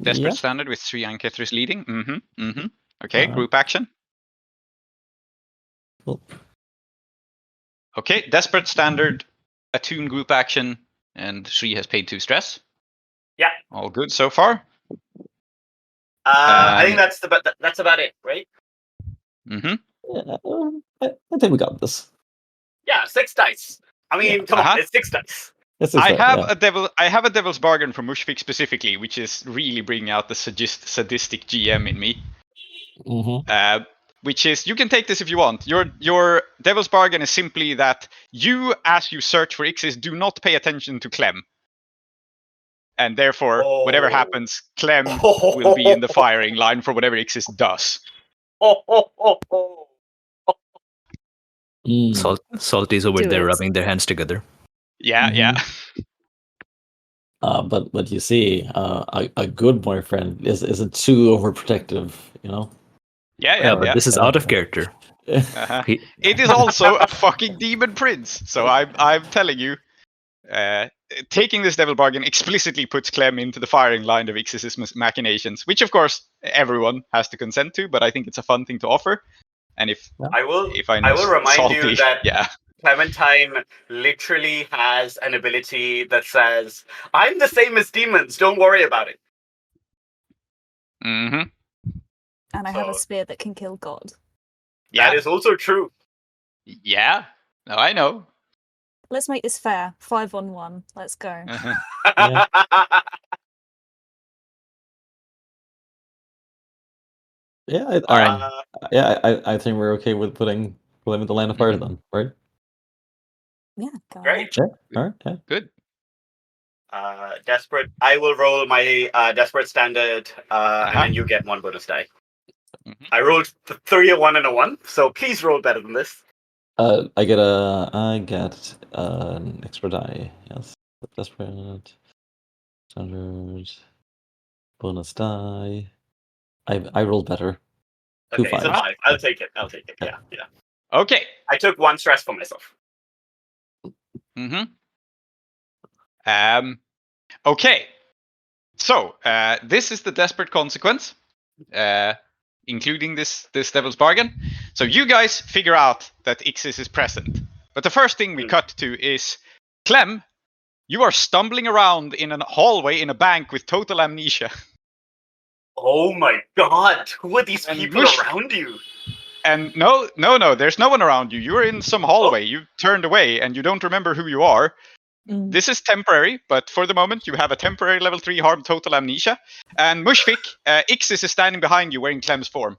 Desperate standard with Sri and Kethrys leading. Okay, group action. Cool. Okay, desperate standard, Attune group action, and Sri has paid 2 stress. Yeah. All good so far. I think that's about it, right? Yeah, I think we got this. Yeah, 6 dice. I mean, come on, it's 6 dice. I have a devil's bargain from Mushfiq specifically, which is really bringing out the sadistic GM in me. Which is, you can take this if you want. Your devil's bargain is simply that you, as you search for Ixis, do not pay attention to Clem. And therefore, whatever happens, Clem will be in the firing line for whatever Ixis does. Salty's over there rubbing their hands together. Yeah. But you see, a good boyfriend isn't too overprotective, you know. Yeah. This is out of character. It is also a fucking demon prince. So I'm telling you, taking this devil bargain explicitly puts Clem into the firing line of Ixis' machinations, which of course everyone has to consent to, but I think it's a fun thing to offer. And I will remind you that Clementine literally has an ability that says, "I'm the same as demons. Don't worry about it." And I have a spear that can kill God. Yeah. That is also true. Yeah. No, I know. Let's make this fair. 5-on-1. Let's go. I think we're okay with putting them in the line of fire then, right? Yeah. Great. Yeah. All right. Yeah. Good. Desperate. I will roll my desperate standard, and then you get 1 bonus die. I rolled 3, a 1, and a 1, so please roll better than this. I get an extra die. Yes, desperate standard bonus die. I rolled better. Okay, so 5. I'll take it. Yeah. Okay. I took 1 stress for myself. Okay. So this is the desperate consequence, including this devil's bargain. So you guys figure out that Ixis is present. But the first thing we cut to is, Clem, you are stumbling around in a hallway in a bank with total amnesia. Oh my god! Who are these people around you? And no, there's no one around you. You're in some hallway. You turned away and you don't remember who you are. This is temporary, but for the moment you have a temporary level 3 harm total amnesia. And Mushfik, Ixis is standing behind you wearing Clem's form.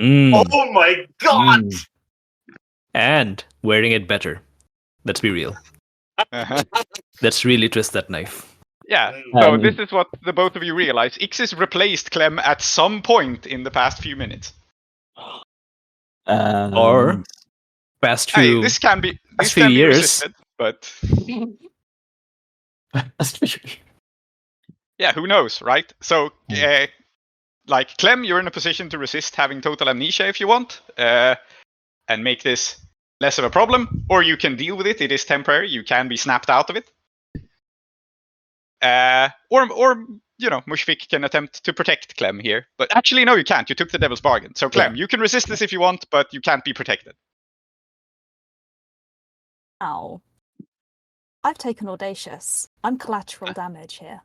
Oh my god! And wearing it better. Let's be real. Let's really twist that knife. Yeah, so this is what the both of you realize. Ixis replaced Clem at some point in the past few minutes. Or past few, this can be years. Resisted, but yeah, who knows, right? So, like Clem, you're in a position to resist having total amnesia if you want, and make this less of a problem, or you can deal with it. It is temporary. You can be snapped out of it. Or you know, Mushfik can attempt to protect Clem here. But actually, no, you can't. You took the devil's bargain. So, Clem, you can resist this if you want, but you can't be protected. Ow. I've taken Audacious. I'm collateral damage here.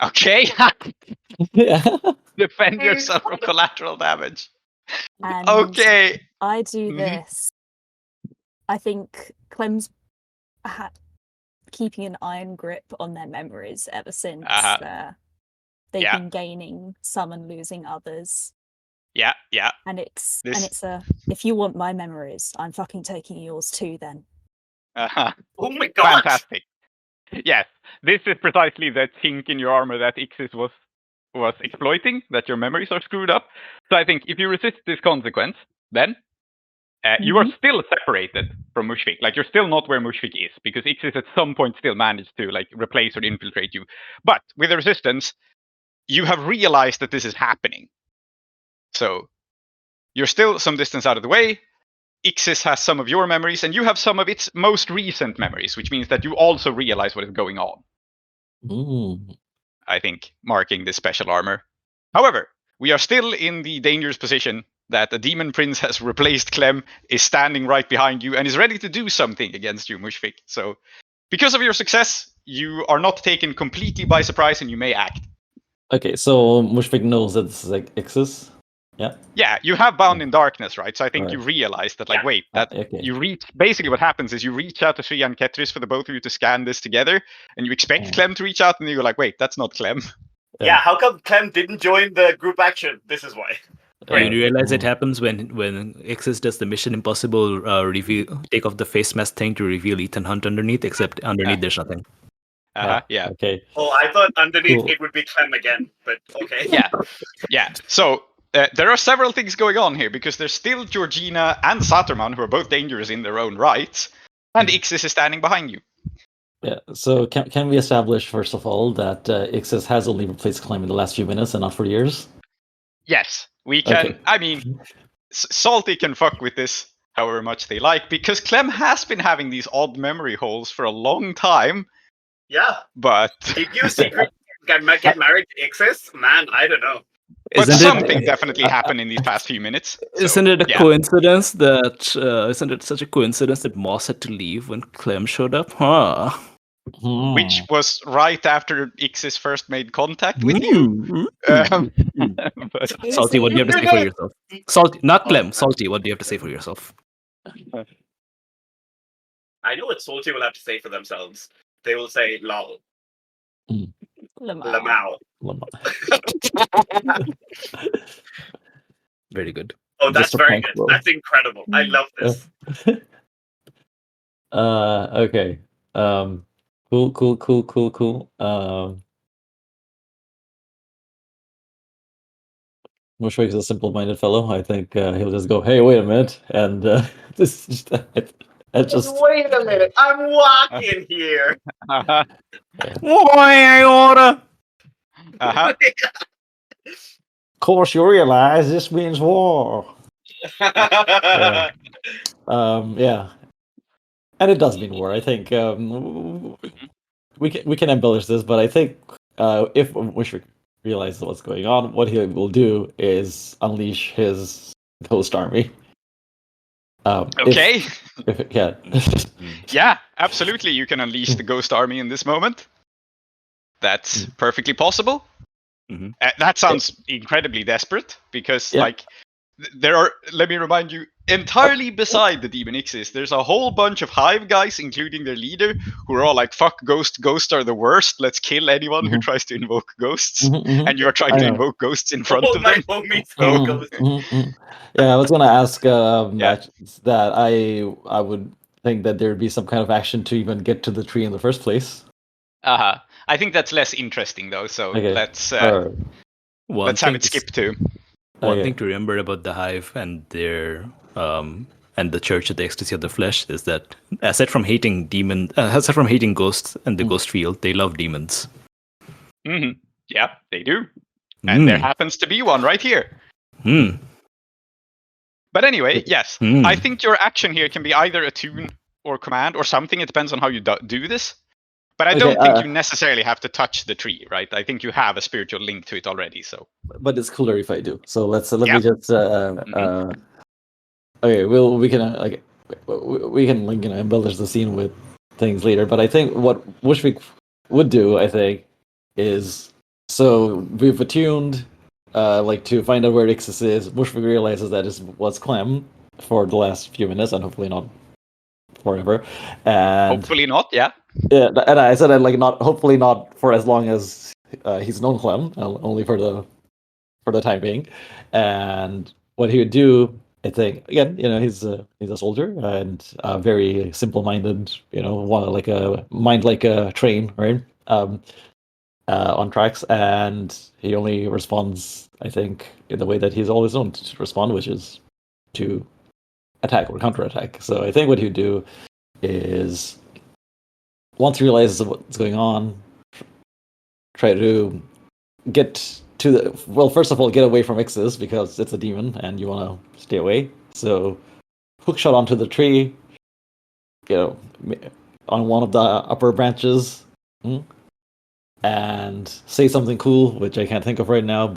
Okay. Defend yourself from collateral damage. And okay. I do this. I think Clem's keeping an iron grip on their memories ever since they've been gaining some and losing others. Yeah. And it's if you want my memories, I'm fucking taking yours too then. Oh my god! Fantastic. Yes, this is precisely the chink in your armor that Ixis was exploiting, that your memories are screwed up. So I think if you resist this consequence, then you are still separated from Mushfik. Like, you're still not where Mushfik is, because Ixis at some point still managed to like replace or infiltrate you. But with the resistance, you have realized that this is happening. So you're still some distance out of the way. Ixis has some of your memories, and you have some of its most recent memories, which means that you also realize what is going on. I think, marking this special armor. However, we are still in the dangerous position that a demon prince has replaced Clem, is standing right behind you, and is ready to do something against you, Mushfik. So, because of your success, you are not taken completely by surprise, and you may act. Okay, so Mushfik knows that this is like Ixis. Yeah. Yeah, you have Bound in Darkness, right? So I think you realize that, like, wait, that you reach. Basically, what happens is you reach out to Sri and Kethrys for the both of you to scan this together, and you expect Clem to reach out, and you're like, wait, that's not Clem. Yeah, how come Clem didn't join the group action? This is why. You realize it happens when Ixis does the Mission Impossible reveal, take off the face mask thing to reveal Ethan Hunt underneath, except underneath there's nothing. Yeah. Okay. Oh, I thought underneath it would be Clem again, but okay. Yeah. So there are several things going on here, because there's still Georgina and Saturman, who are both dangerous in their own right, and Ixis is standing behind you. Yeah. So can we establish first of all that Ixis has only replaced Clem in the last few minutes and not for years? Yes, we can. Okay. I mean, Salty can fuck with this however much they like, because Clem has been having these odd memory holes for a long time. Yeah. But did you secretly get married to Ixis? Man, I don't know. But something definitely happened in these past few minutes. Isn't it a coincidence that isn't it such a coincidence that Moss had to leave when Clem showed up? Which was right after Ixis first made contact with you. But Salty, what do you have to say for yourself? Salty, not Clem. Salty, what do you have to say for yourself? I know what Salty will have to say for themselves. They will say lol. Lamau. Very good. Oh, that's very good. World. That's incredible. I love this. Okay. Cool. Mushfik is a simple-minded fellow. I think he'll just go, "Hey, wait a minute," and this just wait a minute. I'm walking here. Why order? Of course, you realize this means war. Yeah, and it does mean war. I think we can embellish this, but I think if Mushfik realizes what's going on, what he will do is unleash his ghost army. Okay. Yeah, absolutely. You can unleash the ghost army in this moment. That's perfectly possible. That sounds incredibly desperate, because like there are, let me remind you, entirely beside the Demon Ixis, there's a whole bunch of hive guys, including their leader, who are all like, fuck ghosts are the worst, let's kill anyone who tries to invoke ghosts. And you're trying to invoke ghosts in front of them. Homies So, ghosts. Yeah, I was gonna ask that I would think that there'd be some kind of action to even get to the tree in the first place. I think that's less interesting though, so let's have it skip to. One thing to remember about the hive and their and the church at the ecstasy of the flesh is that aside from hating ghosts and the ghost field, they love demons. Mm-hmm. Yeah, they do. And there happens to be one right here. But anyway, yes, I think your action here can be either attune or command or something. It depends on how you do this. But I don't think you necessarily have to touch the tree, right? I think you have a spiritual link to it already. So, but it's cooler if I do. So let me just. Okay, we can embellish the scene with things later. But I think what Mushfiq would do, I think, is so we've attuned, to find out where Ixis is. Mushfiq realizes that it was Clem for the last few minutes, and hopefully not forever. And hopefully not, yeah. Yeah, and I said hopefully not for as long as he's known Clem, only for the time being. And what he would do, I think, again, he's a soldier and very simple-minded, like a mind like a train, right? On tracks, and he only responds, I think, in the way that he's always known to respond, which is to attack or counterattack. So I think what he would do is, once he realizes what's going on, try to get to first of all, get away from Ixis because it's a demon and you want to stay away. So, hookshot onto the tree, on one of the upper branches, and say something cool, which I can't think of right now,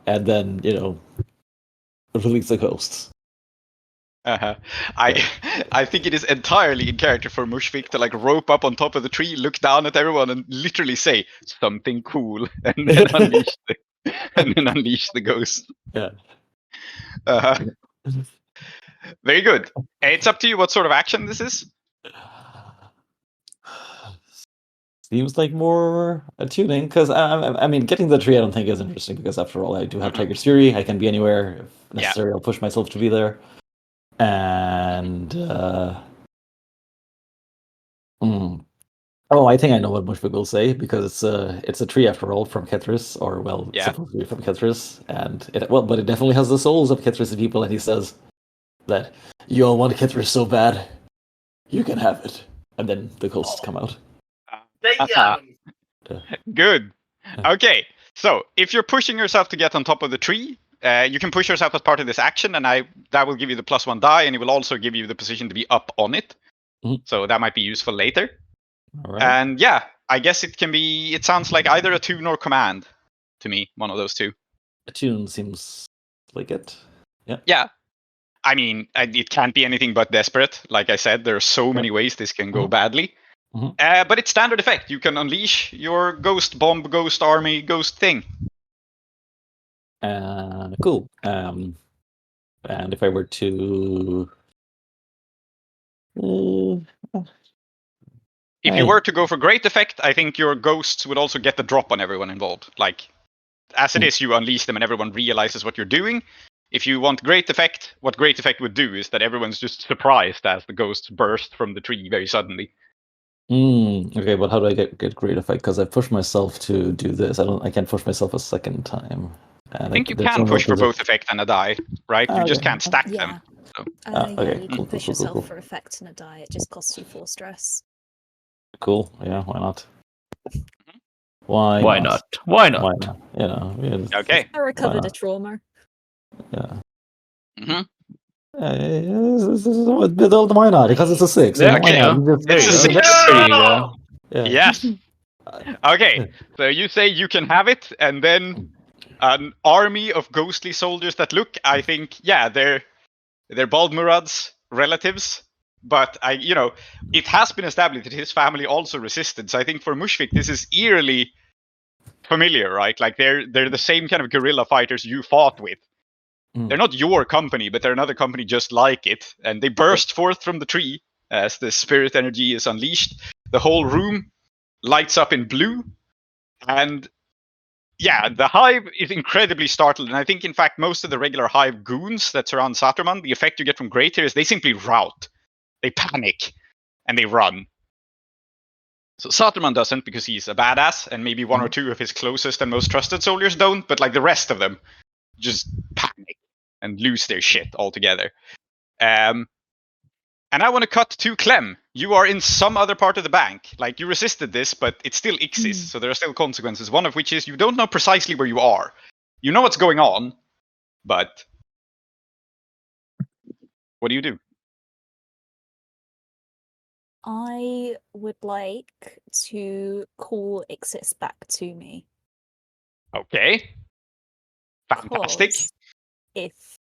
and then, release the ghosts. I think it is entirely in character for Mushfiq to rope up on top of the tree, look down at everyone, and literally say something cool, and then unleash the ghost. Yeah. Very good. It's up to you what sort of action this is. Seems like more attuning, because I mean, getting the tree I don't think is interesting, because after all, I do have Tiger's Fury. I can be anywhere if necessary. I'll push myself to be there. And I think I know what Mushfiq will say, because it's a tree after all from Kethrys, or supposed to be from Kethrys, and but it definitely has the souls of Kethrysi people, and he says that you all want Kethrys so bad, you can have it, and then the ghosts come out. Good. Okay, so if you're pushing yourself to get on top of the tree, you can push yourself as part of this action, and that will give you the +1 die, and it will also give you the position to be up on it. So that might be useful later. All right. And yeah, I guess it can be. It sounds like either attune or command to me. One of those two. Attune seems like it. Yeah. Yeah. I mean, it can't be anything but desperate. Like I said, there are so many ways this can go badly. But it's standard effect. You can unleash your ghost bomb, ghost army, ghost thing. Cool. And if I were to... If you were to go for great effect, I think your ghosts would also get the drop on everyone involved. As it is, you unleash them and everyone realizes what you're doing. If you want great effect, what great effect would do is that everyone's just surprised as the ghosts burst from the tree very suddenly. Okay, but how do I get great effect? Because I pushed myself to do this. I can't push myself a second time. And I think you can push for both effect and a die, right? You just can't stack them. So. Okay, you can push yourself for effect and a die. It just costs you 4 stress. Cool. Yeah, why not? Why not? Why not? Why not? Okay. I recovered a trauma. Yeah. Why not? Because it's a 6. Yeah, okay. It's a 6. There you go. Yeah. Yes. Okay. So you say you can have it, and then an army of ghostly soldiers that look, I think, they're Baldmurad's relatives. But it has been established that his family also resisted. So I think for Mushfiq, this is eerily familiar, right? They're the same kind of guerrilla fighters you fought with. They're not your company, but they're another company just like it. And they burst forth from the tree as the spirit energy is unleashed. The whole room lights up in blue. And yeah, the hive is incredibly startled. And I think, in fact, most of the regular hive goons that surround Saturman, the effect you get from Great here is they simply rout. They panic and they run. So Saturman doesn't because he's a badass, and maybe one or two of his closest and most trusted soldiers don't, but like the rest of them just panic and lose their shit altogether. And I want to cut to Clem. You are in some other part of the bank. Like, you resisted this, but it still exists, so there are still consequences. One of which is you don't know precisely where you are. You know what's going on, but what do you do? I would like to call Ixis back to me. Okay. Fantastic. If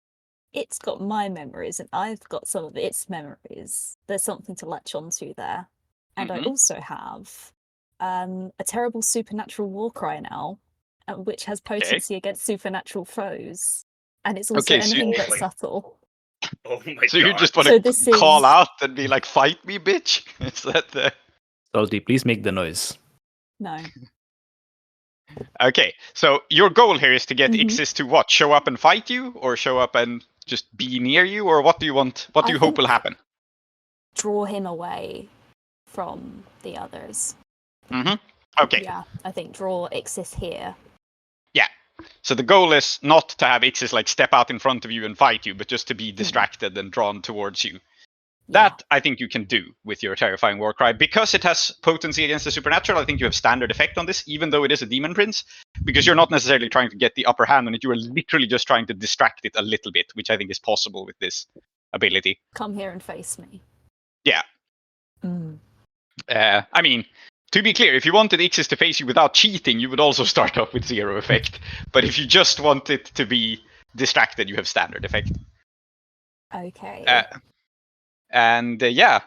it's got my memories and I've got some of its memories, there's something to latch onto there. And I also have a terrible supernatural war cry now, which has potency against supernatural foes. And it's also anything but subtle. Oh my god. So you just want to call out and be like, fight me, bitch? Is that the... Salty, please make the noise. No. Okay, so your goal here is to get Ixis to what? Show up and fight you? Or show up and just be near you? Or what do you want? What do you hope will happen? Draw him away from the others. Okay. Yeah, I think draw Ixis here. Yeah. So the goal is not to have Ixis like step out in front of you and fight you, but just to be distracted and drawn towards you. That I think you can do with your terrifying war cry. Because it has potency against the supernatural, I think you have standard effect on this, even though it is a demon prince, because you're not necessarily trying to get the upper hand on it, you are literally just trying to distract it a little bit, which I think is possible with this ability. Come here and face me. Yeah. I mean, to be clear, if you wanted Ixis to face you without cheating, you would also start off with 0 effect. But if you just want it to be distracted, you have standard effect. Okay. And yeah.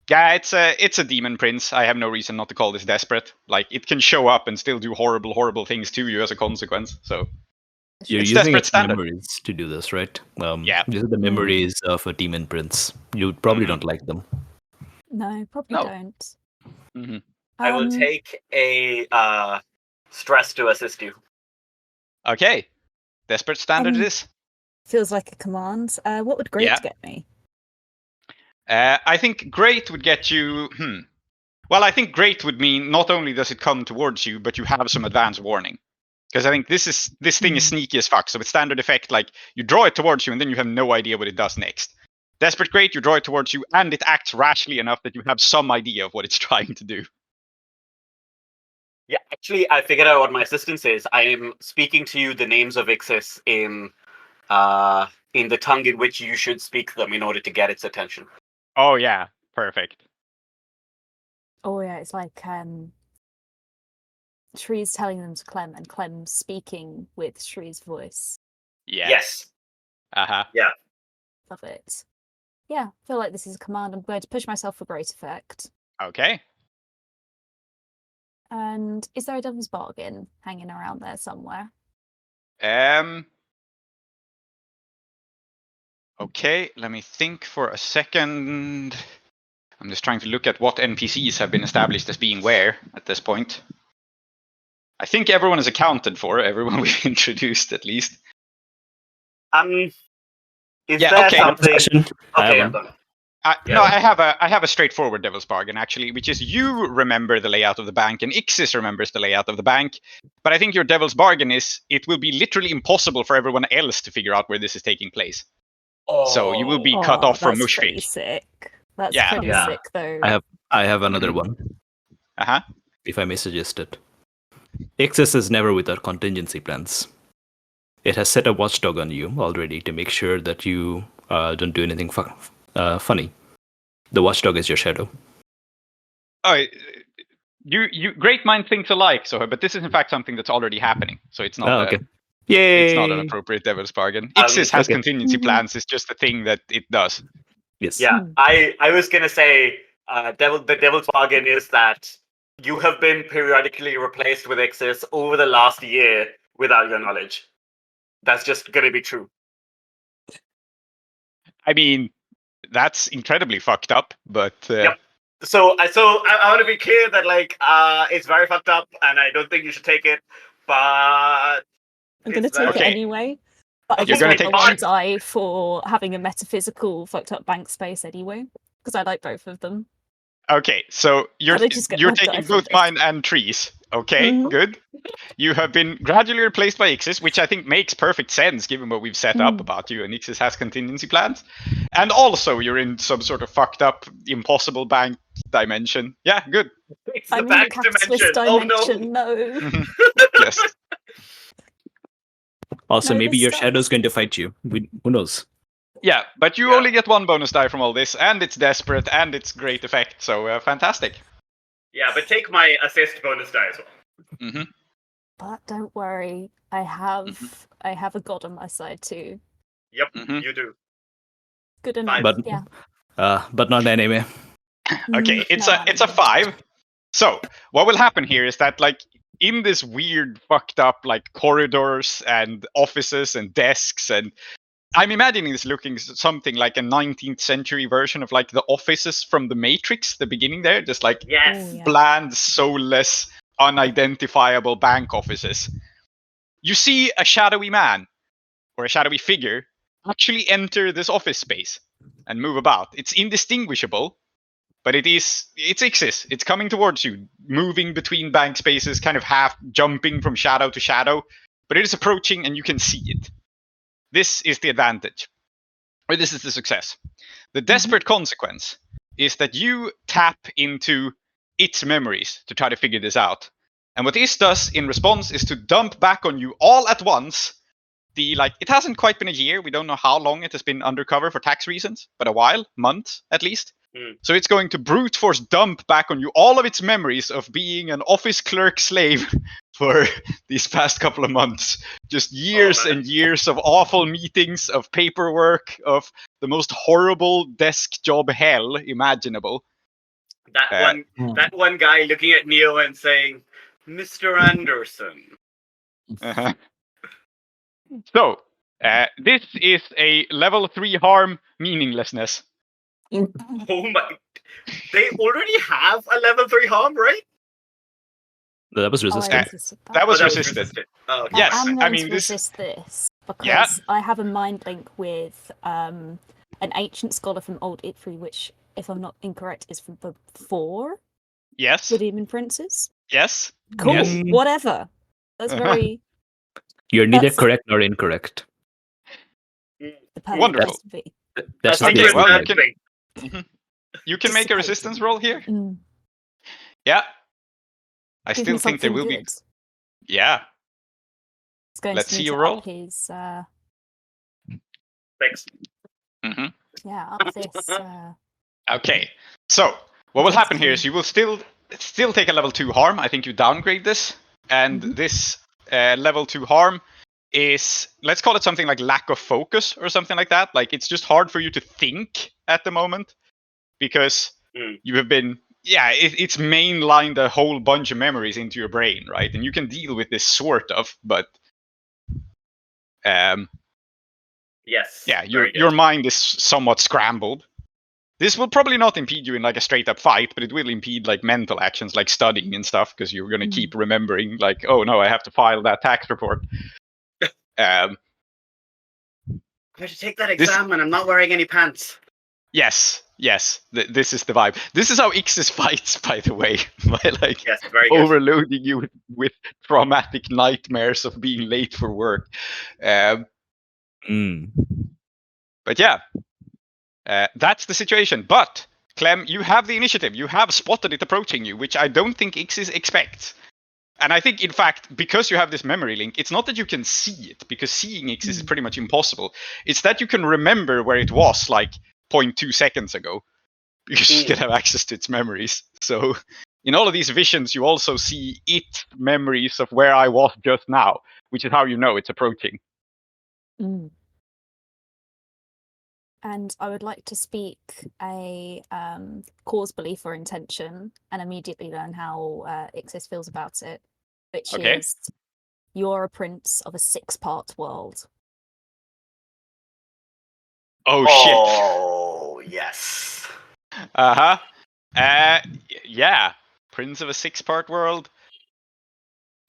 Yeah, it's a demon prince. I have no reason not to call this desperate. Like, it can show up and still do horrible, horrible things to you as a consequence. So you're it's using its memories to do this, right? Yeah. These are the memories of a demon prince. You probably don't like them. No, probably don't. I will take a stress to assist you. Okay. Desperate standard it is. Feels like a command. What would great get me? I think great would get you... Well, I think great would mean not only does it come towards you, but you have some advance warning. Because I think this thing is sneaky as fuck. So with standard effect, like, you draw it towards you and then you have no idea what it does next. Desperate great, you draw it towards you and it acts rashly enough that you have some idea of what it's trying to do. Yeah, actually, I figured out what my assistance is. I am speaking to you the names of Ixis in the tongue in which you should speak them in order to get its attention. Oh yeah, perfect. Oh yeah, it's like Shree's telling them to Clem and Clem speaking with Shree's voice. Yeah. Yes. Yeah. Love it. Yeah, I feel like this is a command. I'm going to push myself for great effect. Okay. And is there a devil's bargain hanging around there somewhere? Okay, let me think for a second. I'm just trying to look at what NPCs have been established as being where at this point. I think everyone is accounted for, everyone we've introduced at least. Is there something... Okay, I'm done. No, I have a straightforward devil's bargain, actually, which is you remember the layout of the bank and Ixis remembers the layout of the bank. But I think your devil's bargain is it will be literally impossible for everyone else to figure out where this is taking place. So you will be cut off from Mushvik. Pretty sick. That's Yeah. pretty sick, though. I have another one. If I may suggest it. Ixis is never without contingency plans. It has set a watchdog on you already to make sure that you don't do anything funny. The watchdog is your shadow. Oh, you great mind thinks alike, Zoheb, but this is in fact something that's already happening. So it's not Yay! It's not an appropriate devil's bargain. Ixis has contingency plans, it's just a thing that it does. Yes. Yeah, I was gonna say the devil's bargain is that you have been periodically replaced with Ixis over the last year without your knowledge. That's just gonna be true. I mean, that's incredibly fucked up, but Yep. So I want to be clear that like it's very fucked up, and I don't think you should take it. But I'm going to take it anyway. But I just want the one die for having a metaphysical fucked up bank space anyway, because I like both of them. Okay, so you're taking both mine and trees. Okay, good. You have been gradually replaced by Ixis, which I think makes perfect sense given what we've set up about you, and Ixis has contingency plans. And also, you're in some sort of fucked up, impossible bank dimension. Yeah, good. It's the bank dimension. Oh no. Yes. Also, maybe your shadow's going to fight you. Who knows? Yeah, but you only get one bonus die from all this, and it's desperate, and it's great effect, so fantastic. Yeah, but take my assist bonus die as well. Mm-hmm. But don't worry, I have a god on my side too. Yep, you do. Good enough. But not anyway. Okay, it's a 5. So what will happen here is that like in this weird fucked up like corridors and offices and desks, and I'm imagining this looking something like a 19th century version of like the offices from the Matrix, the beginning there, just like bland, soulless, unidentifiable bank offices. You see a shadowy man or a shadowy figure actually enter this office space and move about. It's indistinguishable, but it's Ixis. It's coming towards you, moving between bank spaces, kind of half jumping from shadow to shadow, but it is approaching and you can see it. This is the advantage, or this is the success. The desperate consequence is that you tap into its memories to try to figure this out. And what this does in response is to dump back on you all at once it hasn't quite been a year. We don't know how long it has been undercover for tax reasons, but a while, months at least. So it's going to brute force dump back on you all of its memories of being an office clerk slave for these past couple of months. Just years and years of awful meetings, of paperwork, of the most horrible desk job hell imaginable. That one guy looking at Neo and saying, "Mr. Anderson." Uh-huh. So, this is a level 3 harm meaninglessness. Oh my! They already have a level 3 harm, right? No, that was resisted. That was resisted. Oh, okay. Yes, I'm going to resist this because I have a mind link with an ancient scholar from Old Ithri, which, if I'm not incorrect, is from the 4. Yes. The Demon Princes. Yes. Cool. Yes. Whatever. That's very. You're neither correct nor incorrect. Wonderful. That's okay. Well, you can make a resistance roll here. Yeah. I still think there will be. Yeah. Let's see your roll. His, Thanks. Yeah, up this. Okay. So what will happen here is you will still take a level 2 harm. I think you downgrade this, and this level 2 harm is, let's call it something like lack of focus or something like that. Like it's just hard for you to think at the moment because you have been. Yeah, it's mainlined a whole bunch of memories into your brain, right? And you can deal with this sort of, but yes. Yeah, your mind is somewhat scrambled. This will probably not impede you in like a straight up fight, but it will impede like mental actions like studying and stuff because you're going to keep remembering like, oh no, I have to file that tax report. I have to take that exam and I'm not wearing any pants. Yes. This is the vibe. This is how Ixis fights, by the way. By like very overloading you with traumatic nightmares of being late for work. But yeah, that's the situation. But Clem, you have the initiative. You have spotted it approaching you, which I don't think Ixis expects. And I think, in fact, because you have this memory link, it's not that you can see it, because seeing Ixis is pretty much impossible. It's that you can remember where it was, like 0.2 seconds ago, because you can have access to its memories. So in all of these visions, you also see its memories of where I was just now, which is how you know it's approaching. And I would like to speak a cause, belief, or intention, and immediately learn how Ixis feels about it, which is, you are a prince of a 6-part world. Oh shit. Oh, yes. Uh-huh. Yeah. Prince of a 6-part world.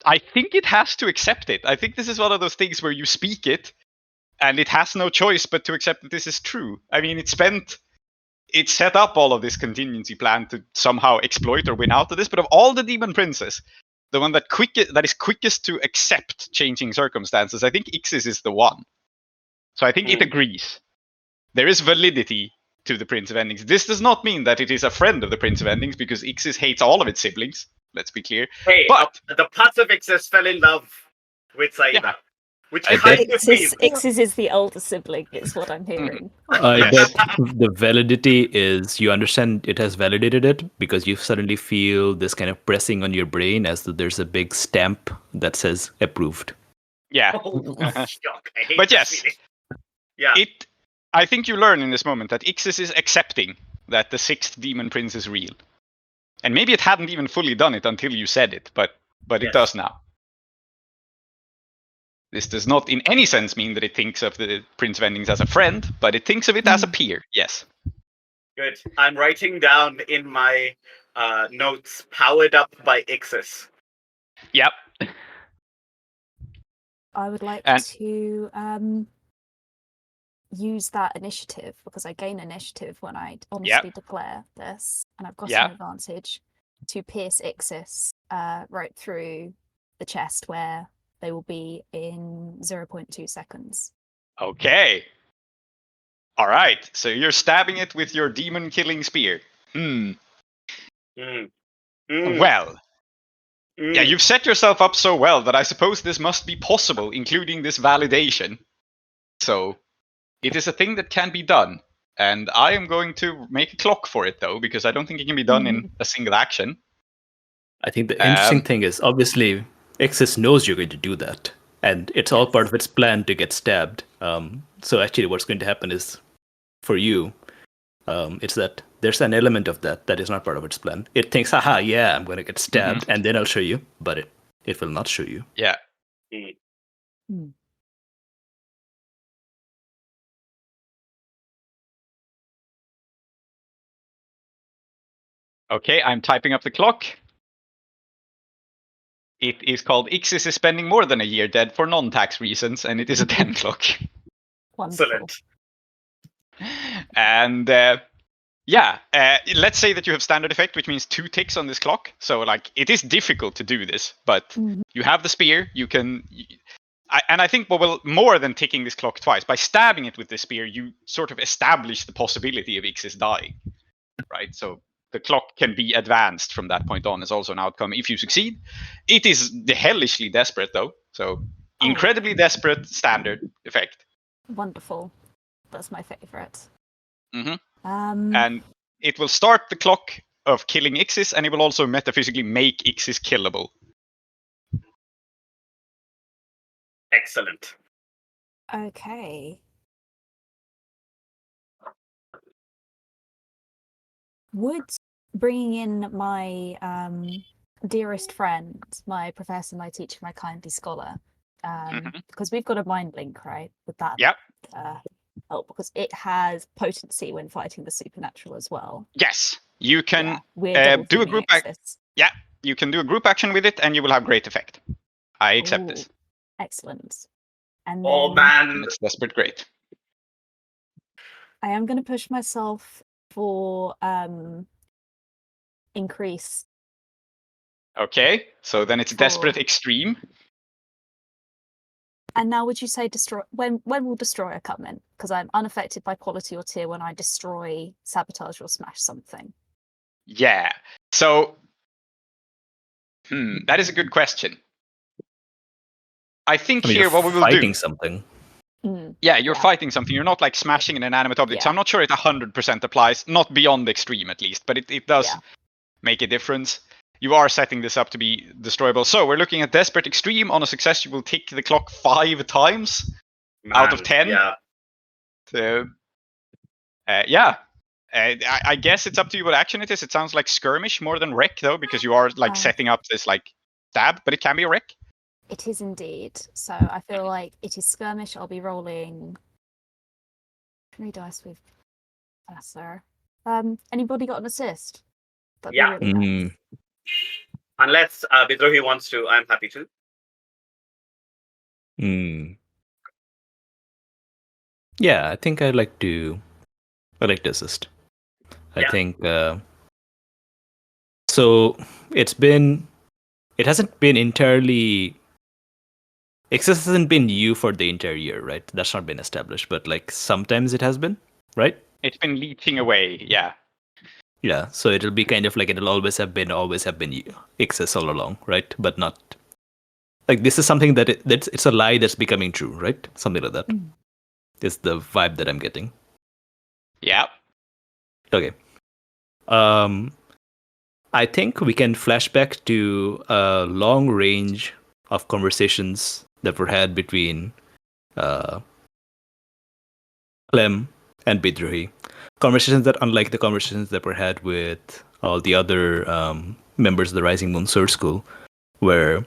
I think it has to accept it. I think this is one of those things where you speak it, and it has no choice but to accept that this is true. I mean, it set up all of this contingency plan to somehow exploit or win out of this, but of all the demon princes, the one that is quickest to accept changing circumstances, I think Ixis is the one. So I think it agrees. There is validity to the Prince of Endings. This does not mean that it is a friend of the Prince of Endings, because Ixis hates all of its siblings. Let's be clear. Hey, but the Pacifixes fell in love with Saida. Yeah. Which I kind bet of means... Ixis is the older sibling, is what I'm hearing. I bet the validity is you understand it has validated it because you suddenly feel this kind of pressing on your brain as though there's a big stamp that says approved. Yeah. Oh, shock. I hate But this yes, feeling. Yeah. I think you learn in this moment that Ixis is accepting that the 6th demon prince is real. And maybe it hadn't even fully done it until you said it, but it does now. This does not in any sense mean that it thinks of the Prince of Endings as a friend, but it thinks of it as a peer, yes. Good. I'm writing down in my notes, powered up by Ixis. Yep. I would like to use that initiative, because I gain initiative when I honestly declare this, and I've got an advantage to pierce Ixis right through the chest where they will be in 0.2 seconds. Okay. All right. So you're stabbing it with your demon-killing spear. Well. Yeah, you've set yourself up so well that I suppose this must be possible, including this validation. So, it is a thing that can be done. And I am going to make a clock for it, though, because I don't think it can be done in a single action. I think the interesting thing is, obviously, Ixis knows you're going to do that. And it's all part of its plan to get stabbed. So actually what's going to happen is, for you, it's that there's an element of that is not part of its plan. It thinks, haha, yeah, I'm going to get stabbed, and then I'll show you. But it will not show you. Yeah. Okay, I'm typing up the clock. It is called Ixis is spending more than a year dead for non-tax reasons, and it is a 10 clock. Excellent. And let's say that you have standard effect, which means 2 ticks on this clock. So it is difficult to do this, but you have the spear. You can, and I think more than ticking this clock twice, by stabbing it with the spear, you sort of establish the possibility of Ixis dying, right? So the clock can be advanced from that point on as also an outcome if you succeed. It is hellishly desperate, though. So incredibly desperate standard effect. Wonderful. That's my favorite. And it will start the clock of killing Ixis, and it will also metaphysically make Ixis killable. Excellent. Okay. Would bringing in my dearest friend, my professor, my teacher, my kindly scholar, because we've got a mind link, right? With that. Yep. Help, because it has potency when fighting the supernatural as well. Yes, you can do a group action. Yeah, you can do a group action with it, and you will have great effect. I accept this. Excellent. And oh man, it's desperate great. I am going to push myself for increase. Okay, so then it's desperate extreme. And now, would you say destroy? When will destroyer come in? Because I'm unaffected by quality or tier when I destroy, sabotage, or smash something. Yeah. So, that is a good question. I think here what we will do. Fighting something. Yeah, you're fighting something. You're not smashing an inanimate object. So I'm not sure it 100% applies, not beyond extreme at least, but it does make a difference. You are setting this up to be destroyable. So we're looking at desperate extreme. On a success, you will tick the clock 5 times out of 10. Yeah. So, I guess it's up to you what action it is. It sounds like skirmish more than wreck, though, because you are setting up this stab, but it can be a wreck. It is indeed. So I feel like it is skirmish. I'll be rolling 3 dice with Professor. Anybody got an assist? That'd be Yeah. really nice. Unless Bidrohi wants to, I'm happy to. Yeah, I think I'd like to assist. I think so. It hasn't been entirely. Excess hasn't been you for the entire year, right? That's not been established, but like sometimes it has been, right? It's been leeching away, yeah. Yeah, so it'll be kind of like it'll always have been you, excess all along, right? But not like this is something that it's a lie that's becoming true, right? Something like that. Is the vibe that I'm getting. Yeah. Okay. I think we can flash back to a long range of conversations that were had between Clem and Bidrohi. Conversations that, unlike the conversations that were had with all the other members of the Rising Moon Source School, where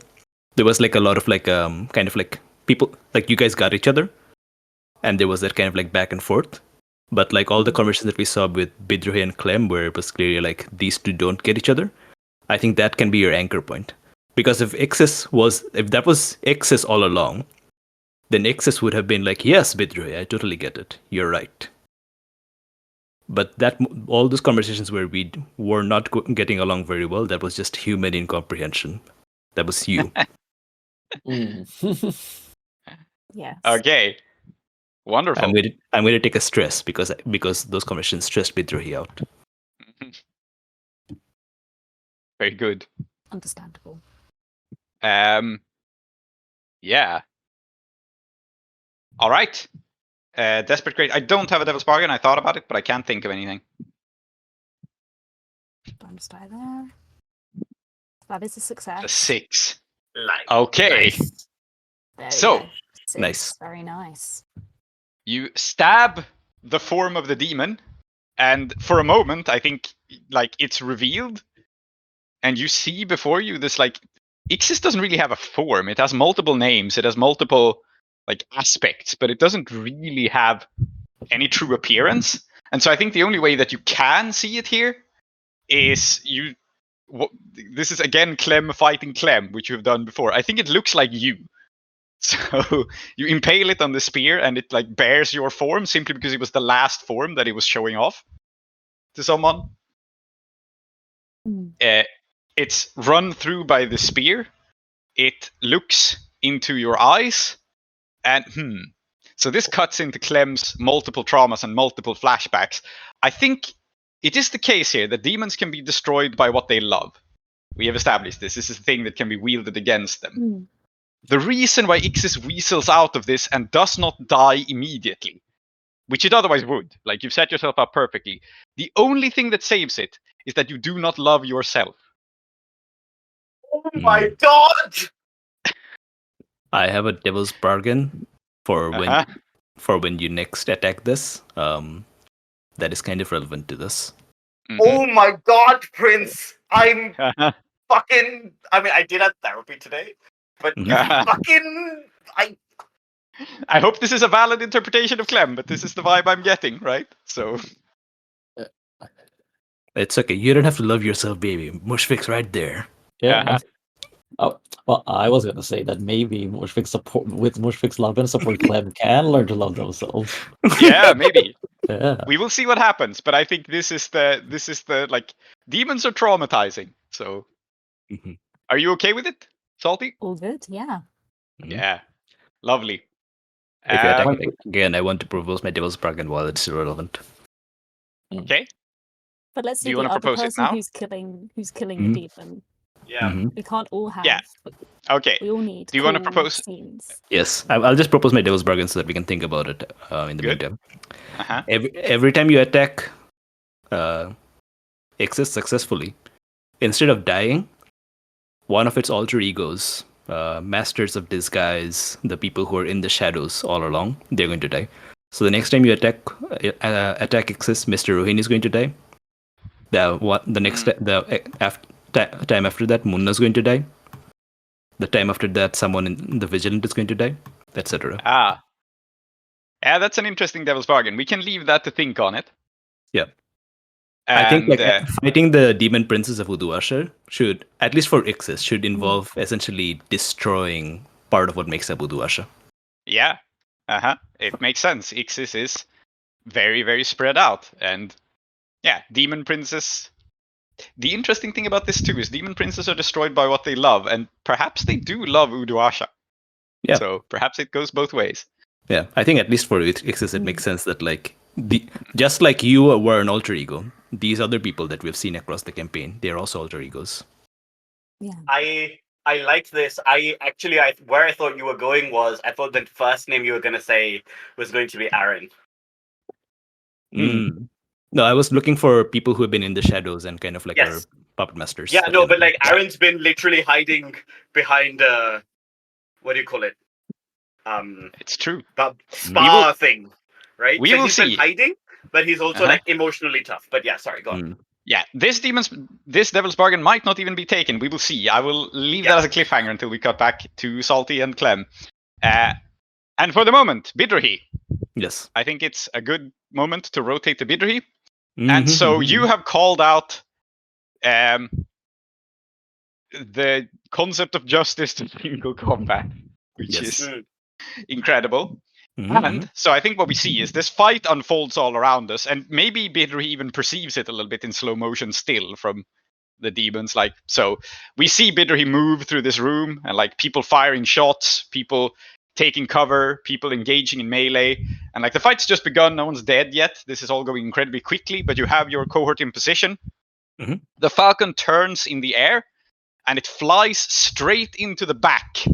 there was like a lot of like kind of like people, like you guys got each other, and there was that kind of like back and forth. But like all the conversations that we saw with Bidrohi and Clem, where it was clearly like these two don't get each other, I think that can be your anchor point. Because if that was excess all along, then excess would have been like, yes, Bidrohi, I totally get it. You're right. But that all those conversations where we were not getting along very well, that was just human incomprehension. That was you. Yes. Okay. Wonderful. I'm going to take a stress because those conversations stressed Bidrohi out. Very good. Understandable. Yeah. All right. Desperate Great. I don't have a Devil's Bargain. I thought about it, but I can't think of anything. Don't stay there. That is a success. A 6. Like, Okay. nice. There So, we go. 6. nice. Very nice. You stab the form of the demon, and for a moment, I think like it's revealed, and you see before you this like Ixis doesn't really have a form. It has multiple names. It has multiple like aspects, but it doesn't really have any true appearance. And so I think the only way that you can see it here is this is again Clem fighting Clem, which you've done before. I think it looks like you. So you impale it on the spear, and it like bears your form simply because it was the last form that it was showing off to someone. It's run through by the spear. It looks into your eyes, and so this cuts into Clem's multiple traumas and multiple flashbacks. I think it is the case here that demons can be destroyed by what they love. We have established this. This is a thing that can be wielded against them. The reason why Ixis weasels out of this and does not die immediately, which it otherwise would, like you've set yourself up perfectly, the only thing that saves it is that you do not love yourself. Oh my god! I have a Devil's Bargain for when you next attack this. That is kind of relevant to this. Oh my god, Prince! I'm fucking... I mean, I did have therapy today, but fucking... I hope this is a valid interpretation of Clem, but this is the vibe I'm getting, right? So... It's okay. You don't have to love yourself, baby. Mushfik's right there. Yeah. Oh, well, I was gonna say that maybe Mushfik's love and support, Clem can learn to love themselves. Yeah, maybe. Yeah. We will see what happens, but I think this is the like demons are traumatizing. So, are you okay with it, Salty? All good, yeah. Yeah, lovely. If you attack again, I want to propose my Devil's Bargain while it's irrelevant. Okay. But let's see you the want to other propose it person now? who's killing the demon. Yeah. We can't all have. Yeah. Okay. We all need. Do you want to cool propose? scenes. Yes, I'll just propose my Devil's Bargain so that we can think about it in the Good. meantime. Every time you attack Excess successfully, instead of dying, one of its alter egos, Masters of Disguise, the people who are in the shadows all along, they're going to die. So the next time you attack Excess, Mr. Rohini is going to die. Time after that, Munna is going to die. The time after that, someone in the Vigilant is going to die, etc. Yeah, that's an interesting devil's bargain. We can leave that to think on it. Yeah. And, I think fighting the demon princes of Uduasha should, at least for Ixis, should involve essentially destroying part of what makes up Uduasha. Yeah. It makes sense. Ixis is very, very spread out. And yeah, demon princes. The interesting thing about this too is demon princes are destroyed by what they love, and perhaps they do love Uduasha. Yeah. So perhaps it goes both ways. Yeah, I think at least for Ixis, it makes sense that just like you were an alter ego, these other people that we've seen across the campaign, they're also alter egos. Yeah. I liked this. Where I thought you were going was, I thought the first name you were going to say was going to be Aaron. No, I was looking for people who have been in the shadows and kind of like our puppet masters. Yeah, no, but like Aaron's been literally hiding behind what do you call it? It's true. The spa thing, right? We will see. He's been hiding, but he's also like emotionally tough. But yeah, sorry, go on. Yeah, this devil's bargain might not even be taken. We will see. I will leave that as a cliffhanger until we cut back to Salty and Clem. And for the moment, Bidrohi. Yes. I think it's a good moment to rotate to Bidrohi. And so you have called out the concept of justice to single combat, which is incredible. And so I think what we see is this fight unfolds all around us, and maybe Bidrohi even perceives it a little bit in slow motion still from the demons. Like, so we see Bidrohi move through this room, and like people firing shots, people taking cover, people engaging in melee, and like the fight's just begun. No one's dead yet. This is all going incredibly quickly, but you have your cohort in position. The falcon turns in the air, and it flies straight into the back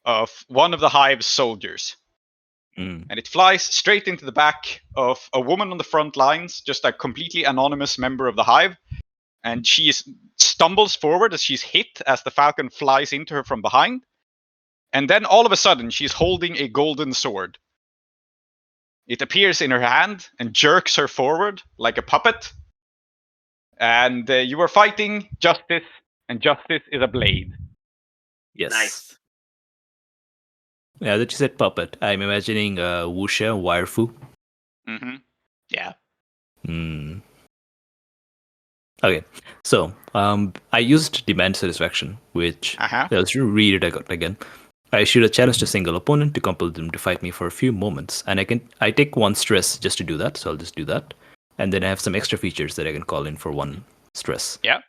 of one of the hive's soldiers. And it flies straight into the back of a woman on the front lines, just a completely anonymous member of the hive. And she stumbles forward as she's hit as the falcon flies into her from behind. And then all of a sudden, she's holding a golden sword. It appears in her hand and jerks her forward like a puppet. And you are fighting justice, and justice is a blade. Yes. Nice. Yeah, that you said puppet. I'm imagining Wuxia Wirefu. Yeah. Okay, so I used demand satisfaction, which let's read it again. I issued a challenge to a single opponent to compel them to fight me for a few moments, and I take 1 stress just to do that, so I'll just do that, and then I have some extra features that I can call in for 1 stress. Yeah.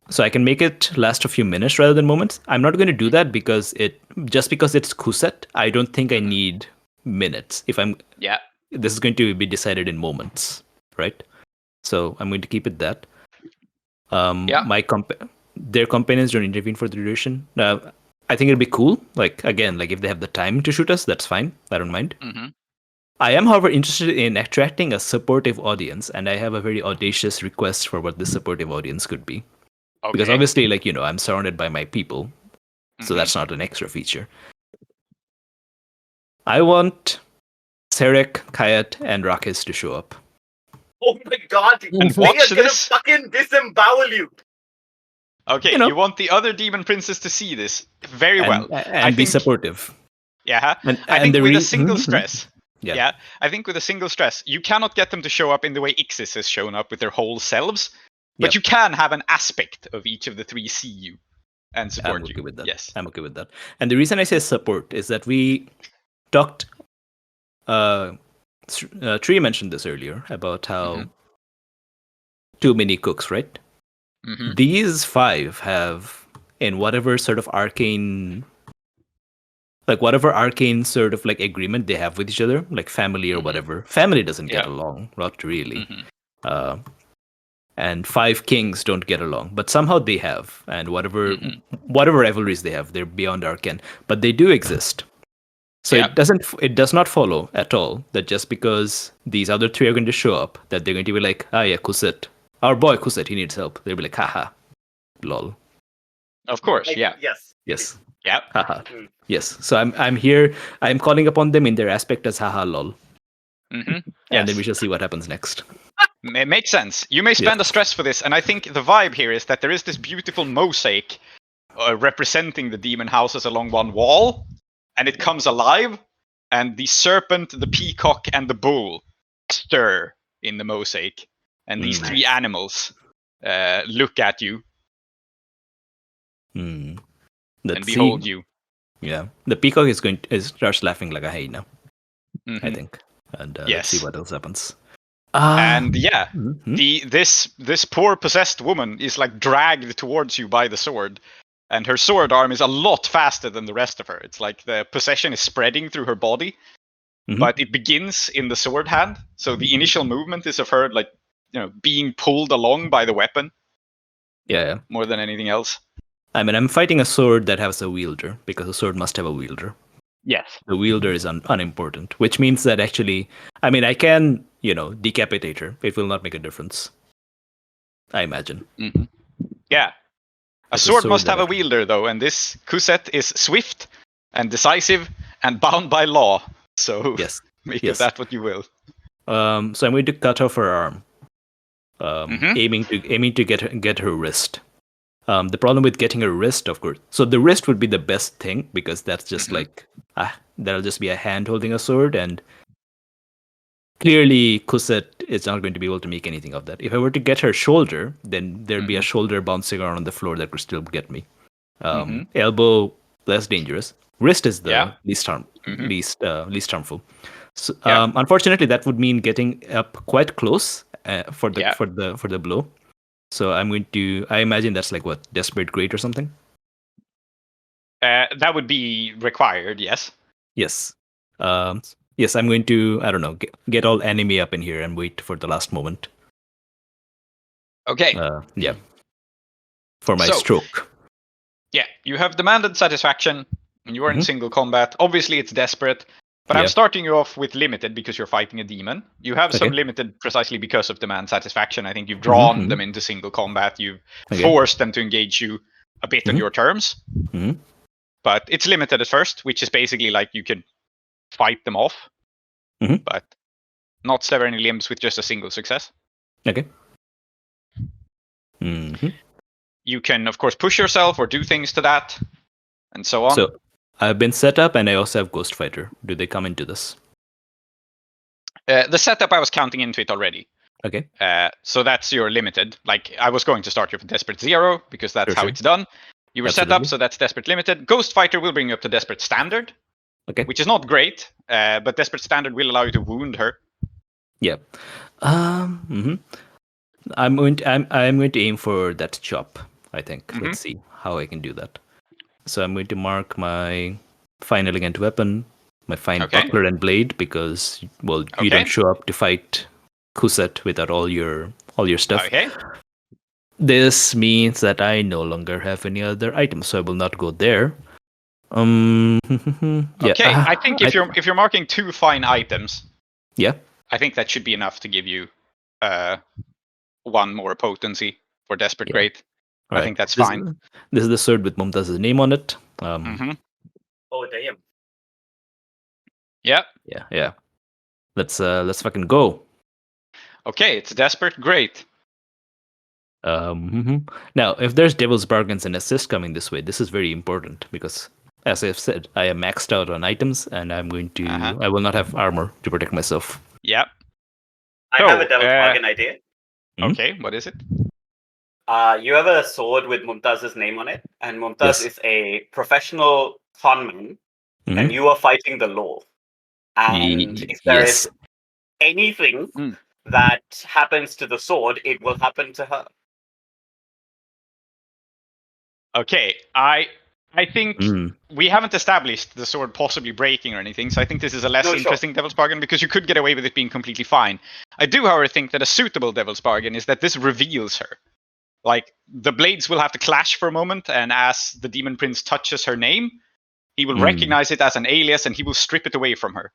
So I can make it last a few minutes rather than moments. I'm not going to do that because it's Kuset. I don't think I need minutes. This is going to be decided in moments, right? So I'm going to keep it that. Their companions don't intervene for the duration. I think it'll be cool. Like again, like if they have the time to shoot us, that's fine. I don't mind. I am, however, interested in attracting a supportive audience, and I have a very audacious request for what this supportive audience could be. Okay. Because obviously, like, I'm surrounded by my people, so that's not an extra feature. I want Serek, Kayat, and Rakesh to show up. Oh my god! And watch they are gonna fucking disembowel you! Okay, you want the other demon princes to see this very well. And be supportive. Yeah, I think with a single stress. Yeah, I think with a single stress, you cannot get them to show up in the way Ixis has shown up with their whole selves, but you can have an aspect of each of the 3 see you and support you. I'm okay with that. Yes, I'm okay with that. And the reason I say support is that we talked. Tree mentioned this earlier about how too many cooks, right? These 5 have, in whatever sort of arcane sort of like agreement they have with each other, like family or whatever. Family doesn't get along, not really. And 5 kings don't get along, but somehow they have. And whatever rivalries they have, they're beyond arcane, but they do exist. So it does not follow at all that just because these other 3 are going to show up, that they're going to be like, Kuset. Our boy Kuset, he needs help. They'll be like, haha, lol. Of course, Yes. Yeah. Haha. Yes. So I'm here. I'm calling upon them in their aspect as haha lol. And then we shall see what happens next. It makes sense. You may spend a stress for this, and I think the vibe here is that there is this beautiful mosaic representing the demon houses along one wall, and it comes alive. and the serpent, the peacock, and the bull stir in the mosaic. And these three animals look at you and behold you. Yeah, the peacock starts laughing like a hyena, I think. And let's see what else happens. And this poor possessed woman is like dragged towards you by the sword, and her sword arm is a lot faster than the rest of her. It's like the possession is spreading through her body, but it begins in the sword hand. So the initial movement is of her like being pulled along by the weapon. Yeah. More than anything else. I mean, I'm fighting a sword that has a wielder, because a sword must have a wielder. Yes. The wielder is unimportant, which means that actually, I mean, I can, decapitate her. It will not make a difference, I imagine. Mm-hmm. Yeah. A sword must have a wielder, though, and this Kuset is swift and decisive and bound by law. So make of that what you will. So I'm going to cut off her arm, aiming to get her wrist. The problem with getting a wrist, of course. So the wrist would be the best thing, because that's just like that'll just be a hand holding a sword, and clearly Kuset is not going to be able to make anything of that. If I were to get her shoulder, then there'd be a shoulder bouncing around on the floor that could still get me. Elbow, less dangerous. Wrist is the least harmful. So, unfortunately, that would mean getting up quite close for the blow. So I'm going to. I imagine that's like what, Desperate Great or something. That would be required. Yes. Yes. Yes. I'm going to. I don't know. Get all enemy up in here and wait for the last moment. Okay. Yeah. For my stroke. Yeah, you have demanded satisfaction, and you are in single combat. Obviously, it's desperate. But I'm starting you off with limited because you're fighting a demon. You have some limited precisely because of demand satisfaction. I think you've drawn them into single combat. You've forced them to engage you a bit on your terms. But it's limited at first, which is basically like you can fight them off, but not sever any limbs with just a single success. Okay. You can, of course, push yourself or do things to that, and so on. So I've been set up, and I also have Ghost Fighter. Do they come into this? The setup, I was counting into it already. Okay. So that's your limited. Like, I was going to start you with Desperate 0, because that's how it's done. You were set up, so that's Desperate Limited. Ghost Fighter will bring you up to Desperate Standard, which is not great, but Desperate Standard will allow you to wound her. Yeah. I'm going to aim for that chop, I think. Let's see how I can do that. So I'm going to mark my fine elegant weapon, my fine buckler and blade, because you don't show up to fight Kuset without all your stuff. Okay. This means that I no longer have any other items, so I will not go there. Okay, I think if you're marking 2 fine items, I think that should be enough to give you 1 more potency for Desperate Great. I think that's fine. This is the sword with Mumtaz's name on it. Oh, damn. Yeah. Let's fucking go. Okay, it's Desperate Great. Now, if there's Devil's Bargains and assist coming this way, this is very important, because, as I've said, I am maxed out on items, and I'm going to. I will not have armor to protect myself. Yep. I have a Devil's Bargain idea. Okay, what is it? You have a sword with Mumtaz's name on it, and Mumtaz is a professional conman, and you are fighting the law. And if there is anything that happens to the sword, it will happen to her. Okay, I think we haven't established the sword possibly breaking or anything, so I think this is a less interesting Devil's Bargain, because you could get away with it being completely fine. I do, however, think that a suitable Devil's Bargain is that this reveals her. Like, the blades will have to clash for a moment, and as the Demon Prince touches her name, he will recognize it as an alias, and he will strip it away from her.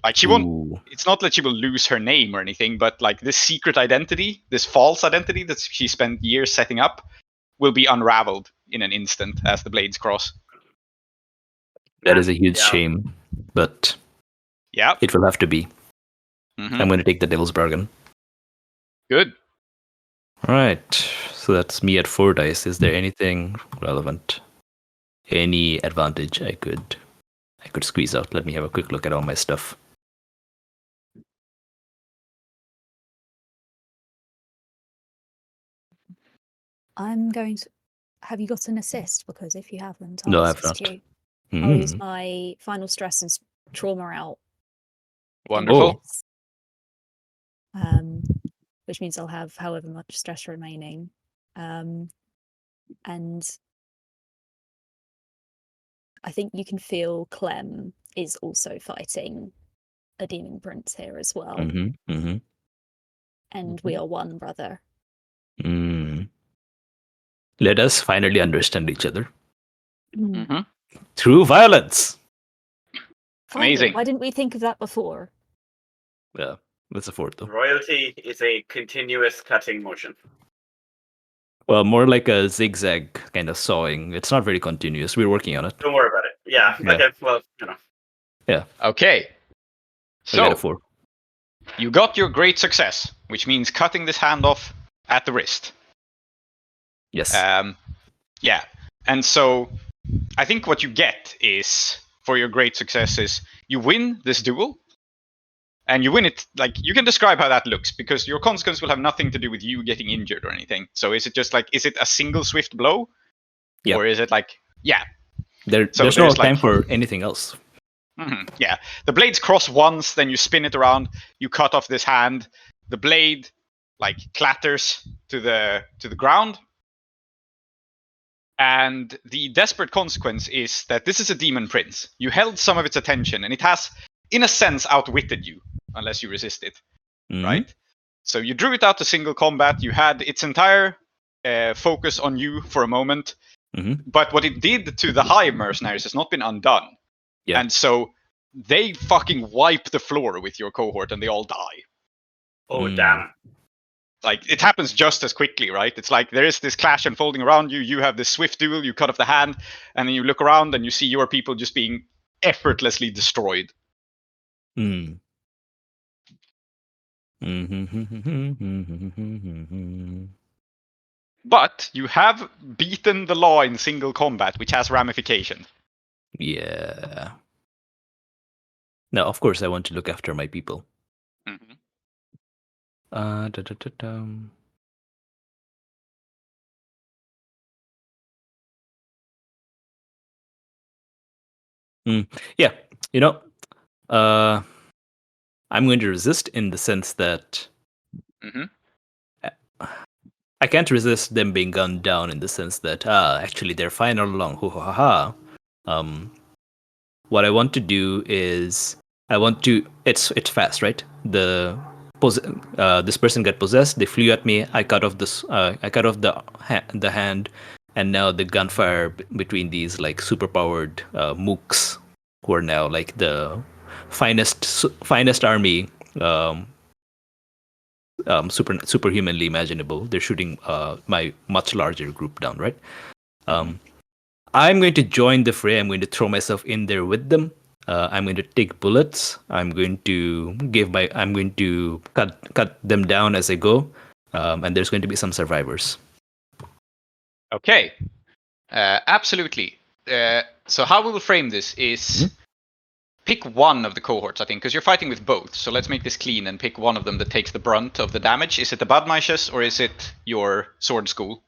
Like, she won't. It's not that she will lose her name or anything, but like this secret identity, this false identity that she spent years setting up, will be unraveled in an instant as the blades cross. That is a huge shame, but it will have to be. I'm going to take the Devil's Bargain. Good. All right, so that's me at 4 dice. Is there anything relevant? Any advantage I could I could squeeze out. Let me have a quick look at all my stuff. I'm going to. Have you got an assist? Because if you haven't, I'll No, I've assist not. you. I'll use my final stress and trauma out. Wonderful. Which means I'll have however much stress remaining. And I think you can feel Clem is also fighting a demon prince here as well. And we are one, brother. Let us finally understand each other. Through violence. Amazing. Why didn't we think of that before? Yeah, that's a fort though. Royalty is a continuous cutting motion. Well, more like a zigzag kind of sawing. It's not very continuous. We're working on it. Don't worry about it. Yeah. Okay. Well, Yeah. Okay. I got a So 4. you got your great success, which means cutting this hand off at the wrist. Yes. Yeah. And so I think what you get is, for your great success, is you win this duel. And you win it, like, you can describe how that looks, because your consequence will have nothing to do with you getting injured or anything. So is it just like, is it a single swift blow? Yeah. Or is it like, yeah. There's no time for anything else. Yeah. The blades cross once, then you spin it around, you cut off this hand, the blade like clatters to the ground. And the desperate consequence is that this is a demon prince. You held some of its attention, and it has, in a sense, outwitted you, unless you resist it, right? So you drew it out to single combat. You had its entire focus on you for a moment, but what it did to the hive mercenaries has not been undone. Yeah. And so they fucking wipe the floor with your cohort, and they all die. Oh, damn. Like, it happens just as quickly, right? It's like there is this clash unfolding around you. You have this swift duel, you cut off the hand, and then you look around and you see your people just being effortlessly destroyed. But you have beaten the law in single combat, which has ramifications. Yeah. Now, of course, I want to look after my people. Yeah, you know, I'm going to resist in the sense that I can't resist them being gunned down in the sense that actually they're fine all along. What I want to do is it's fast, right? This person got possessed. They flew at me. I cut off the hand, and now the gunfire between these like superpowered mooks, who are now like the finest army, superhumanly imaginable. They're shooting my much larger group down, right? I'm going to join the fray. I'm going to throw myself in there with them. I'm going to take bullets. I'm going to cut them down as I go, and there's going to be some survivors. Okay, absolutely. So how we will frame this is pick one of the cohorts, I think, because you're fighting with both. So let's make this clean and pick one of them that takes the brunt of the damage. Is it the Badmaishes or is it your sword school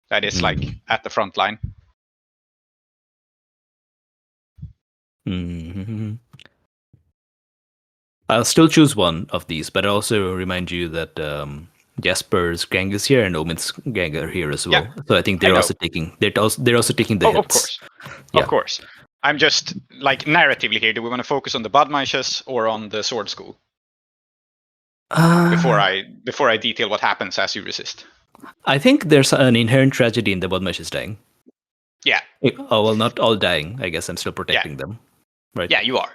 that is like at the front line? I'll still choose one of these, but I'll also remind you that Jasper's gang is here and Omen's gang are here as well. Yeah, so I think they're also taking the hits. Of course. Of course. I'm just like narratively here. Do we want to focus on the Badmaishes or on the sword school? Before I detail what happens as you resist. I think there's an inherent tragedy in the Badmaishes dying. Yeah. Oh well, not all dying. I guess I'm still protecting them. Right. Yeah, you are.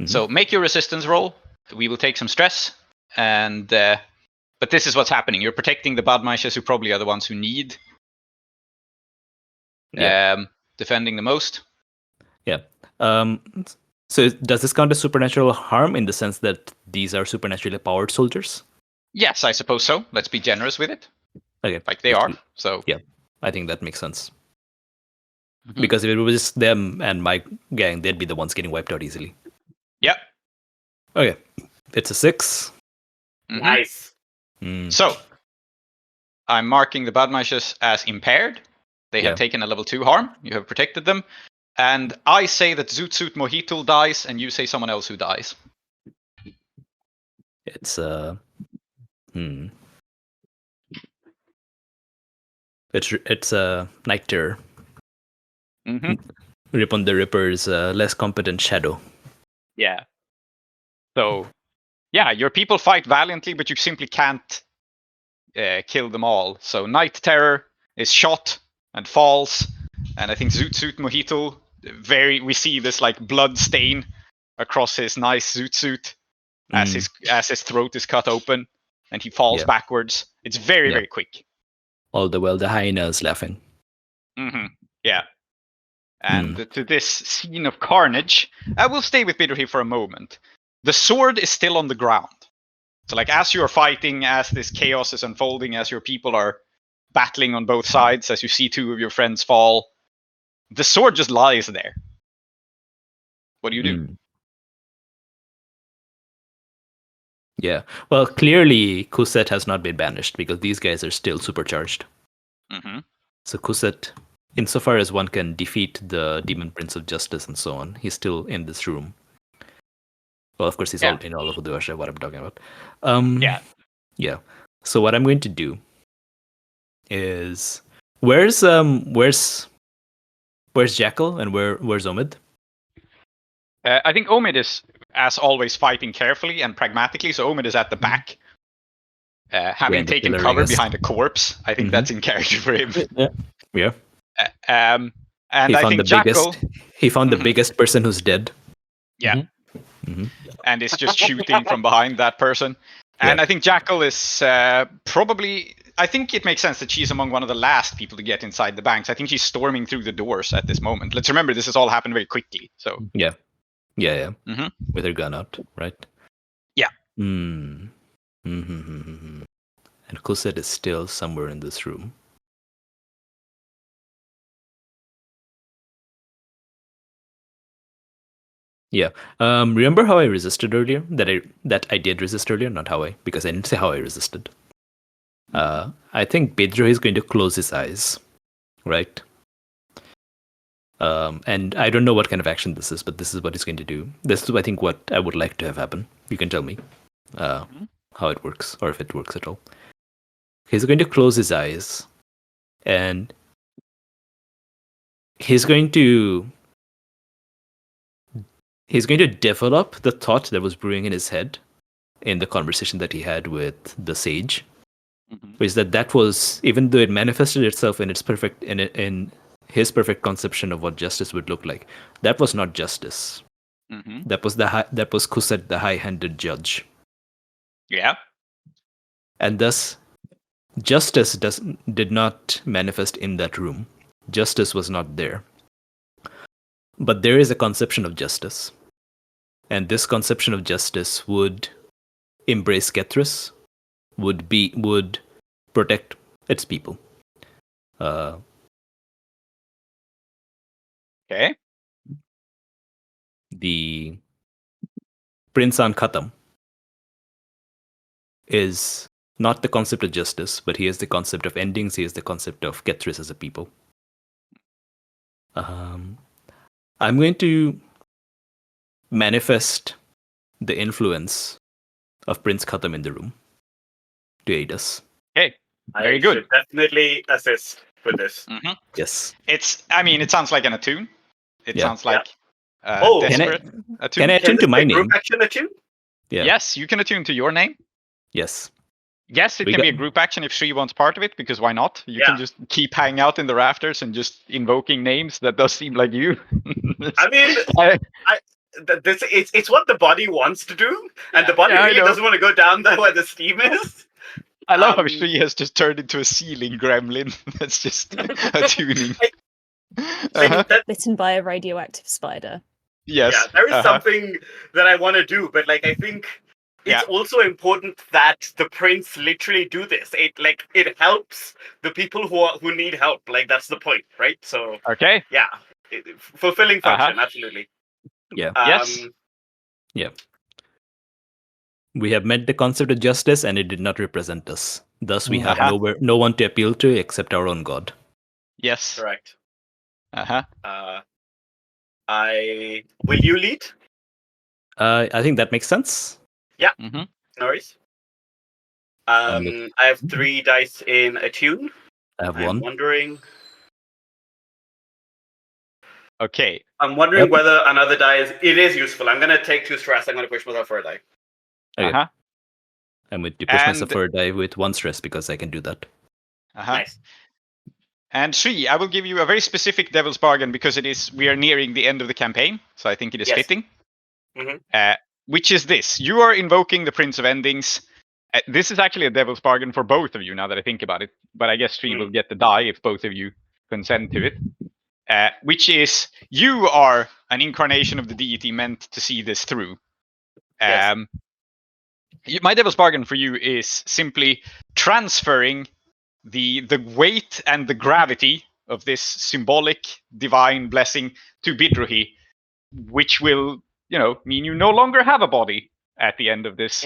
So make your resistance roll. We will take some stress, and but this is what's happening. You're protecting the Badmaishes, who probably are the ones who need defending the most. Yeah. So does this count as supernatural harm in the sense that these are supernaturally powered soldiers? Yes, I suppose so. Let's be generous with it. Okay. Like they are. So yeah, I think that makes sense. Because if it was just them and my gang, they'd be the ones getting wiped out easily. Yep. Okay. It's a 6. Nice. So, I'm marking the Badmaishes as impaired. They have taken a level 2 harm. You have protected them. And I say that Zoot Mohitul dies, and you say someone else who dies. It's It's a Night Terror. Ripon the Ripper's less competent shadow. Yeah. So, yeah, your people fight valiantly, but you simply can't kill them all. So Night Terror is shot and falls, and I think Zoot Mohitul, we see this like blood stain across his nice zoot suit as his throat is cut open, and he falls backwards. It's very quick. All the while the hyena is laughing. Yeah. And to this scene of carnage, I will stay with Bidruhi for a moment. The sword is still on the ground. So like as you're fighting, as this chaos is unfolding, as your people are battling on both sides, as you see 2 of your friends fall, the sword just lies there. What do you do? Yeah. Well, clearly Kuset has not been banished because these guys are still supercharged. So Kuset, insofar as one can defeat the Demon Prince of Justice and so on, he's still in this room. Well, of course, he's all in all of Udasha, what I'm talking about. Yeah. So what I'm going to do is where's Jackal and where's Omid? I think Omid is, as always, fighting carefully and pragmatically. So Omid is at the back, having taken cover behind a corpse. I think that's in character for him. Yeah. And I think Jackal. He found the biggest person who's dead. Yeah. And is just shooting from behind that person. And I think Jackal is probably... I think it makes sense that she's among one of the last people to get inside the banks. I think she's storming through the doors at this moment. Let's remember, this has all happened very quickly. So Yeah. With her gun out, right? Yeah. And Kuset is still somewhere in this room. Yeah. Remember how I resisted earlier? That I did resist earlier, not how because I didn't say how I resisted. I think Pedro is going to close his eyes, right? And I don't know what kind of action this is, but this is what he's going to do. This is, I think, what I would like to have happen. You can tell me how it works, or if it works at all. He's going to close his eyes, and he's going to develop the thought that was brewing in his head in the conversation that he had with the sage, which is that was, even though it manifested itself in in his perfect conception of what justice would look like, that was not justice. That was Kuset, the high-handed judge. Yeah. And thus, justice did not manifest in that room. Justice was not there. But there is a conception of justice. And this conception of justice would embrace Kethrys, would protect its people. Okay. The Prince An Khatam is not the concept of justice, but he is the concept of endings. He is the concept of Kethrys as a people. I'm going to manifest the influence of Prince Khatam in the room to aid us. Okay, very good. Should definitely assist with this. Yes. It sounds like an Attune. It sounds like desperate Attune. Can I attune to my name? Group action Attune? Yeah. Yes, you can attune to your name. Yes. Yes, it can be a group action if Sri wants part of it, because why not? You can just keep hanging out in the rafters and just invoking names. That does seem like you. I mean, it's what the body wants to do, and the body really doesn't want to go down there where the steam is. I love how Sri has just turned into a ceiling gremlin. That's just attuning. Bitten by a radioactive spider. Yes. Yeah, there is something that I want to do, but I think it's also important that the prince literally do this. It helps the people who need help. Like, that's the point, right? So okay, yeah, fulfilling function, absolutely. Yeah. Yes. Yeah. We have met the concept of justice, and it did not represent us. Thus, we have no one to appeal to except our own god. Yes. Correct. Will you lead? I think that makes sense. Yeah. Mm-hmm. No worries. I have 3 dice in Attune. I have 1. I'm wondering. Okay. I'm wondering whether another die it is useful. I'm gonna take 2 stress. I'm gonna push myself for a die. Okay. I'm going to push myself for a die with 1 stress because I can do that. Nice. And Sri, I will give you a very specific devil's bargain because we are nearing the end of the campaign, so I think it is fitting. Mm-hmm. Which is this: you are invoking the Prince of Endings. This is actually a devil's bargain for both of you, now that I think about it. But I guess Sri will get the die if both of you consent to it. Which is, you are an incarnation of the deity meant to see this through. My devil's bargain for you is simply transferring the weight and the gravity of this symbolic divine blessing to Bidruhi, which will, mean you no longer have a body at the end of this,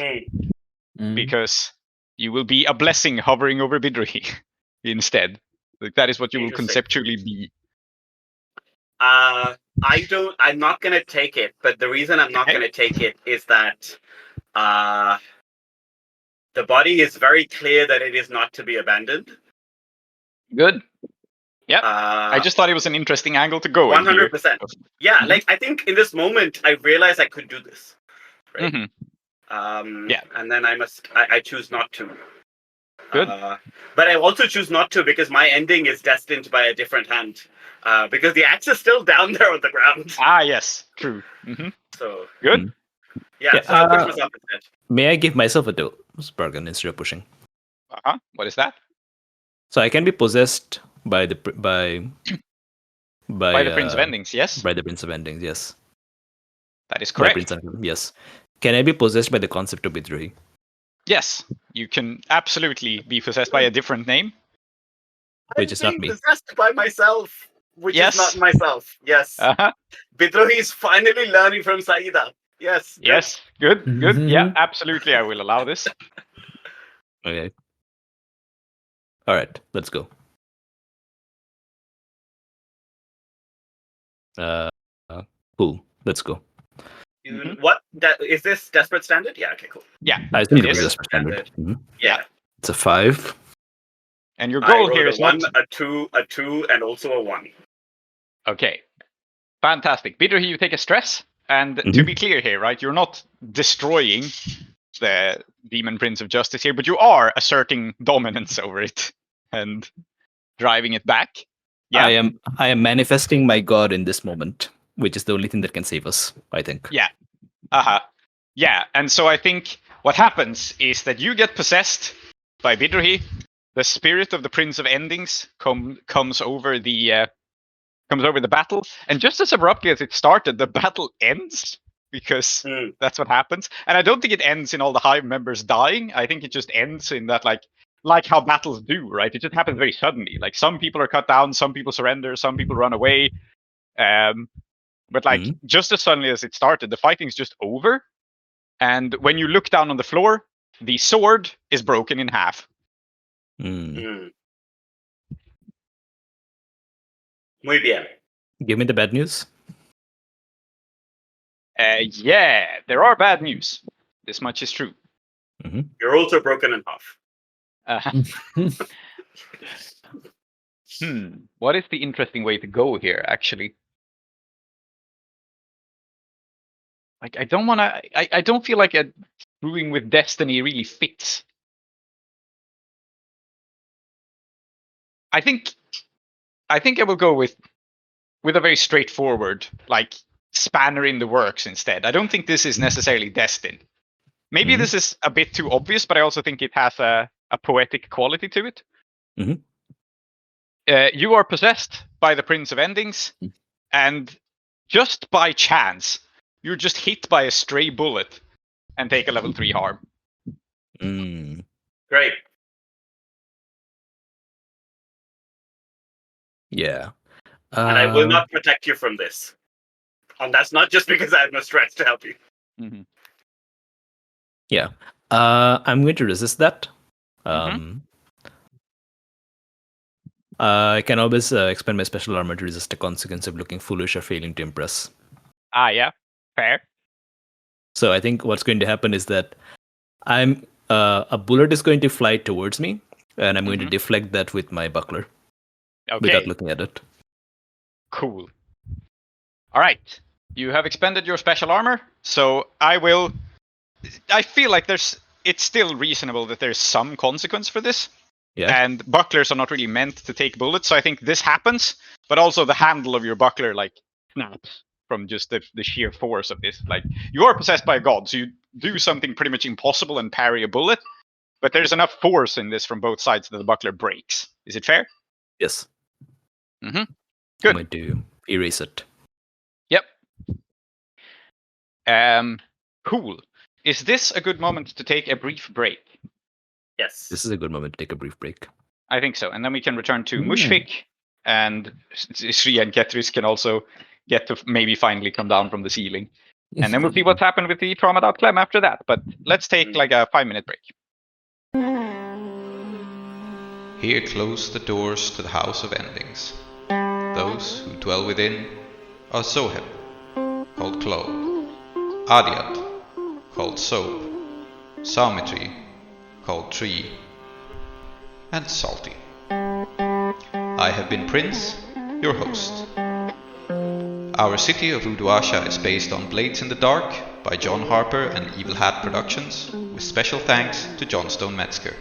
because you will be a blessing hovering over Bidruhi instead. Like, that is what you will conceptually be. I'm not gonna take it, but the reason I'm not gonna take it is that the body is very clear that it is not to be abandoned. Good. Yeah. I just thought it was an interesting angle to go 100%. Yeah, like, I think in this moment I realized I could do this. Right? And then I choose not to. Good. But I also choose not to because my ending is destined by a different hand. Because the axe is still down there on the ground. Yes. True. So good. Yeah, so I'll push myself instead. May I give myself a devil's bargain instead of pushing? What is that? So I can be possessed by the Prince of Endings, yes? By the Prince of Endings, yes. That is correct. Yes. Can I be possessed by the concept of Bidruhi? Yes, you can absolutely be possessed by a different name. Which is not me. Possessed by myself, which is not myself. Yes. Bidruhi is finally learning from Saida. Yes. Yes. Good. Yeah, absolutely. I will allow this. Okay. All right. Let's go. Cool. Let's go. What? Is this desperate standard? Yeah. Okay. Cool. Yeah. I think it is desperate standard. Yeah. It's a 5. And your goal here is 1, a 2, and also a 1. Okay. Fantastic. Bidruhi, you take a stress. And to be clear here, right, you're not destroying the Demon Prince of Justice here, but you are asserting dominance over it and driving it back. Yeah. I am manifesting my god in this moment, which is the only thing that can save us, I think. Yeah. Yeah, and so I think what happens is that you get possessed by Bidruhi. The spirit of the Prince of Endings comes over the battle, and just as abruptly as it started, the battle ends, because that's what happens. And I don't think it ends in all the Hive members dying. I think it just ends in that, like how battles do, right? It just happens very suddenly. Like, some people are cut down, some people surrender, some people run away. But just as suddenly as it started, the fighting's just over. And when you look down on the floor, the sword is broken in half. Muy bien. Give me the bad news. Yeah, there are bad news. This much is true. You're also broken in half. What is the interesting way to go here, actually? Like, I don't feel like a brewing with destiny really fits. I think I will go with a very straightforward, like, spanner in the works instead. I don't think this is necessarily destined. Maybe this is a bit too obvious, but I also think it has a poetic quality to it. You are possessed by the Prince of Endings, and just by chance, you're just hit by a stray bullet and take a level 3 harm. Great. Yeah. And I will not protect you from this. And that's not just because I have no strength to help you. Mm-hmm. Yeah. I'm going to resist that. I can always expend my special armor to resist the consequence of looking foolish or failing to impress. Yeah. Fair. So I think what's going to happen is that a bullet is going to fly towards me, and I'm going to deflect that with my buckler. Okay. Without looking at it. Cool. All right. You have expended your special armor, so I feel like it's still reasonable that there's some consequence for this. Yeah. And bucklers are not really meant to take bullets, so I think this happens, but also the handle of your buckler snaps from just the sheer force of this. You are possessed by a god, so you do something pretty much impossible and parry a bullet, but there's enough force in this from both sides that the buckler breaks. Is it fair? Yes. Good. I'm going to erase it. Yep. Cool. Is this a good moment to take a brief break? Yes. This is a good moment to take a brief break. I think so. And then we can return to Mushfik, and Sri and Kethrys can also get to maybe finally come down from the ceiling. And then we'll see what's happened with the traumatized out Clem after that. But let's take a 5-minute break. Here close the doors to the House of Endings. Those who dwell within are Zoheb, called Klow, Aadiyat, called Zoheb, Symmetry, called Tree, and Salty. I have been Prince, your host. Our city of Uduasha is based on Blades in the Dark by John Harper and Evil Hat Productions, with special thanks to Johnstone Metzger.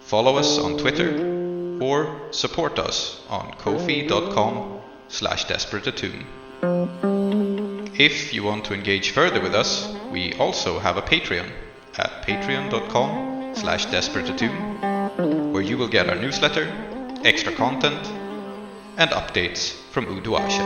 Follow us on Twitter or support us on kofi.com/desperateattune. If you want to engage further with us, we also have a Patreon at patreon.com/desperateattune, where you will get our newsletter, extra content, and updates from Uduasha.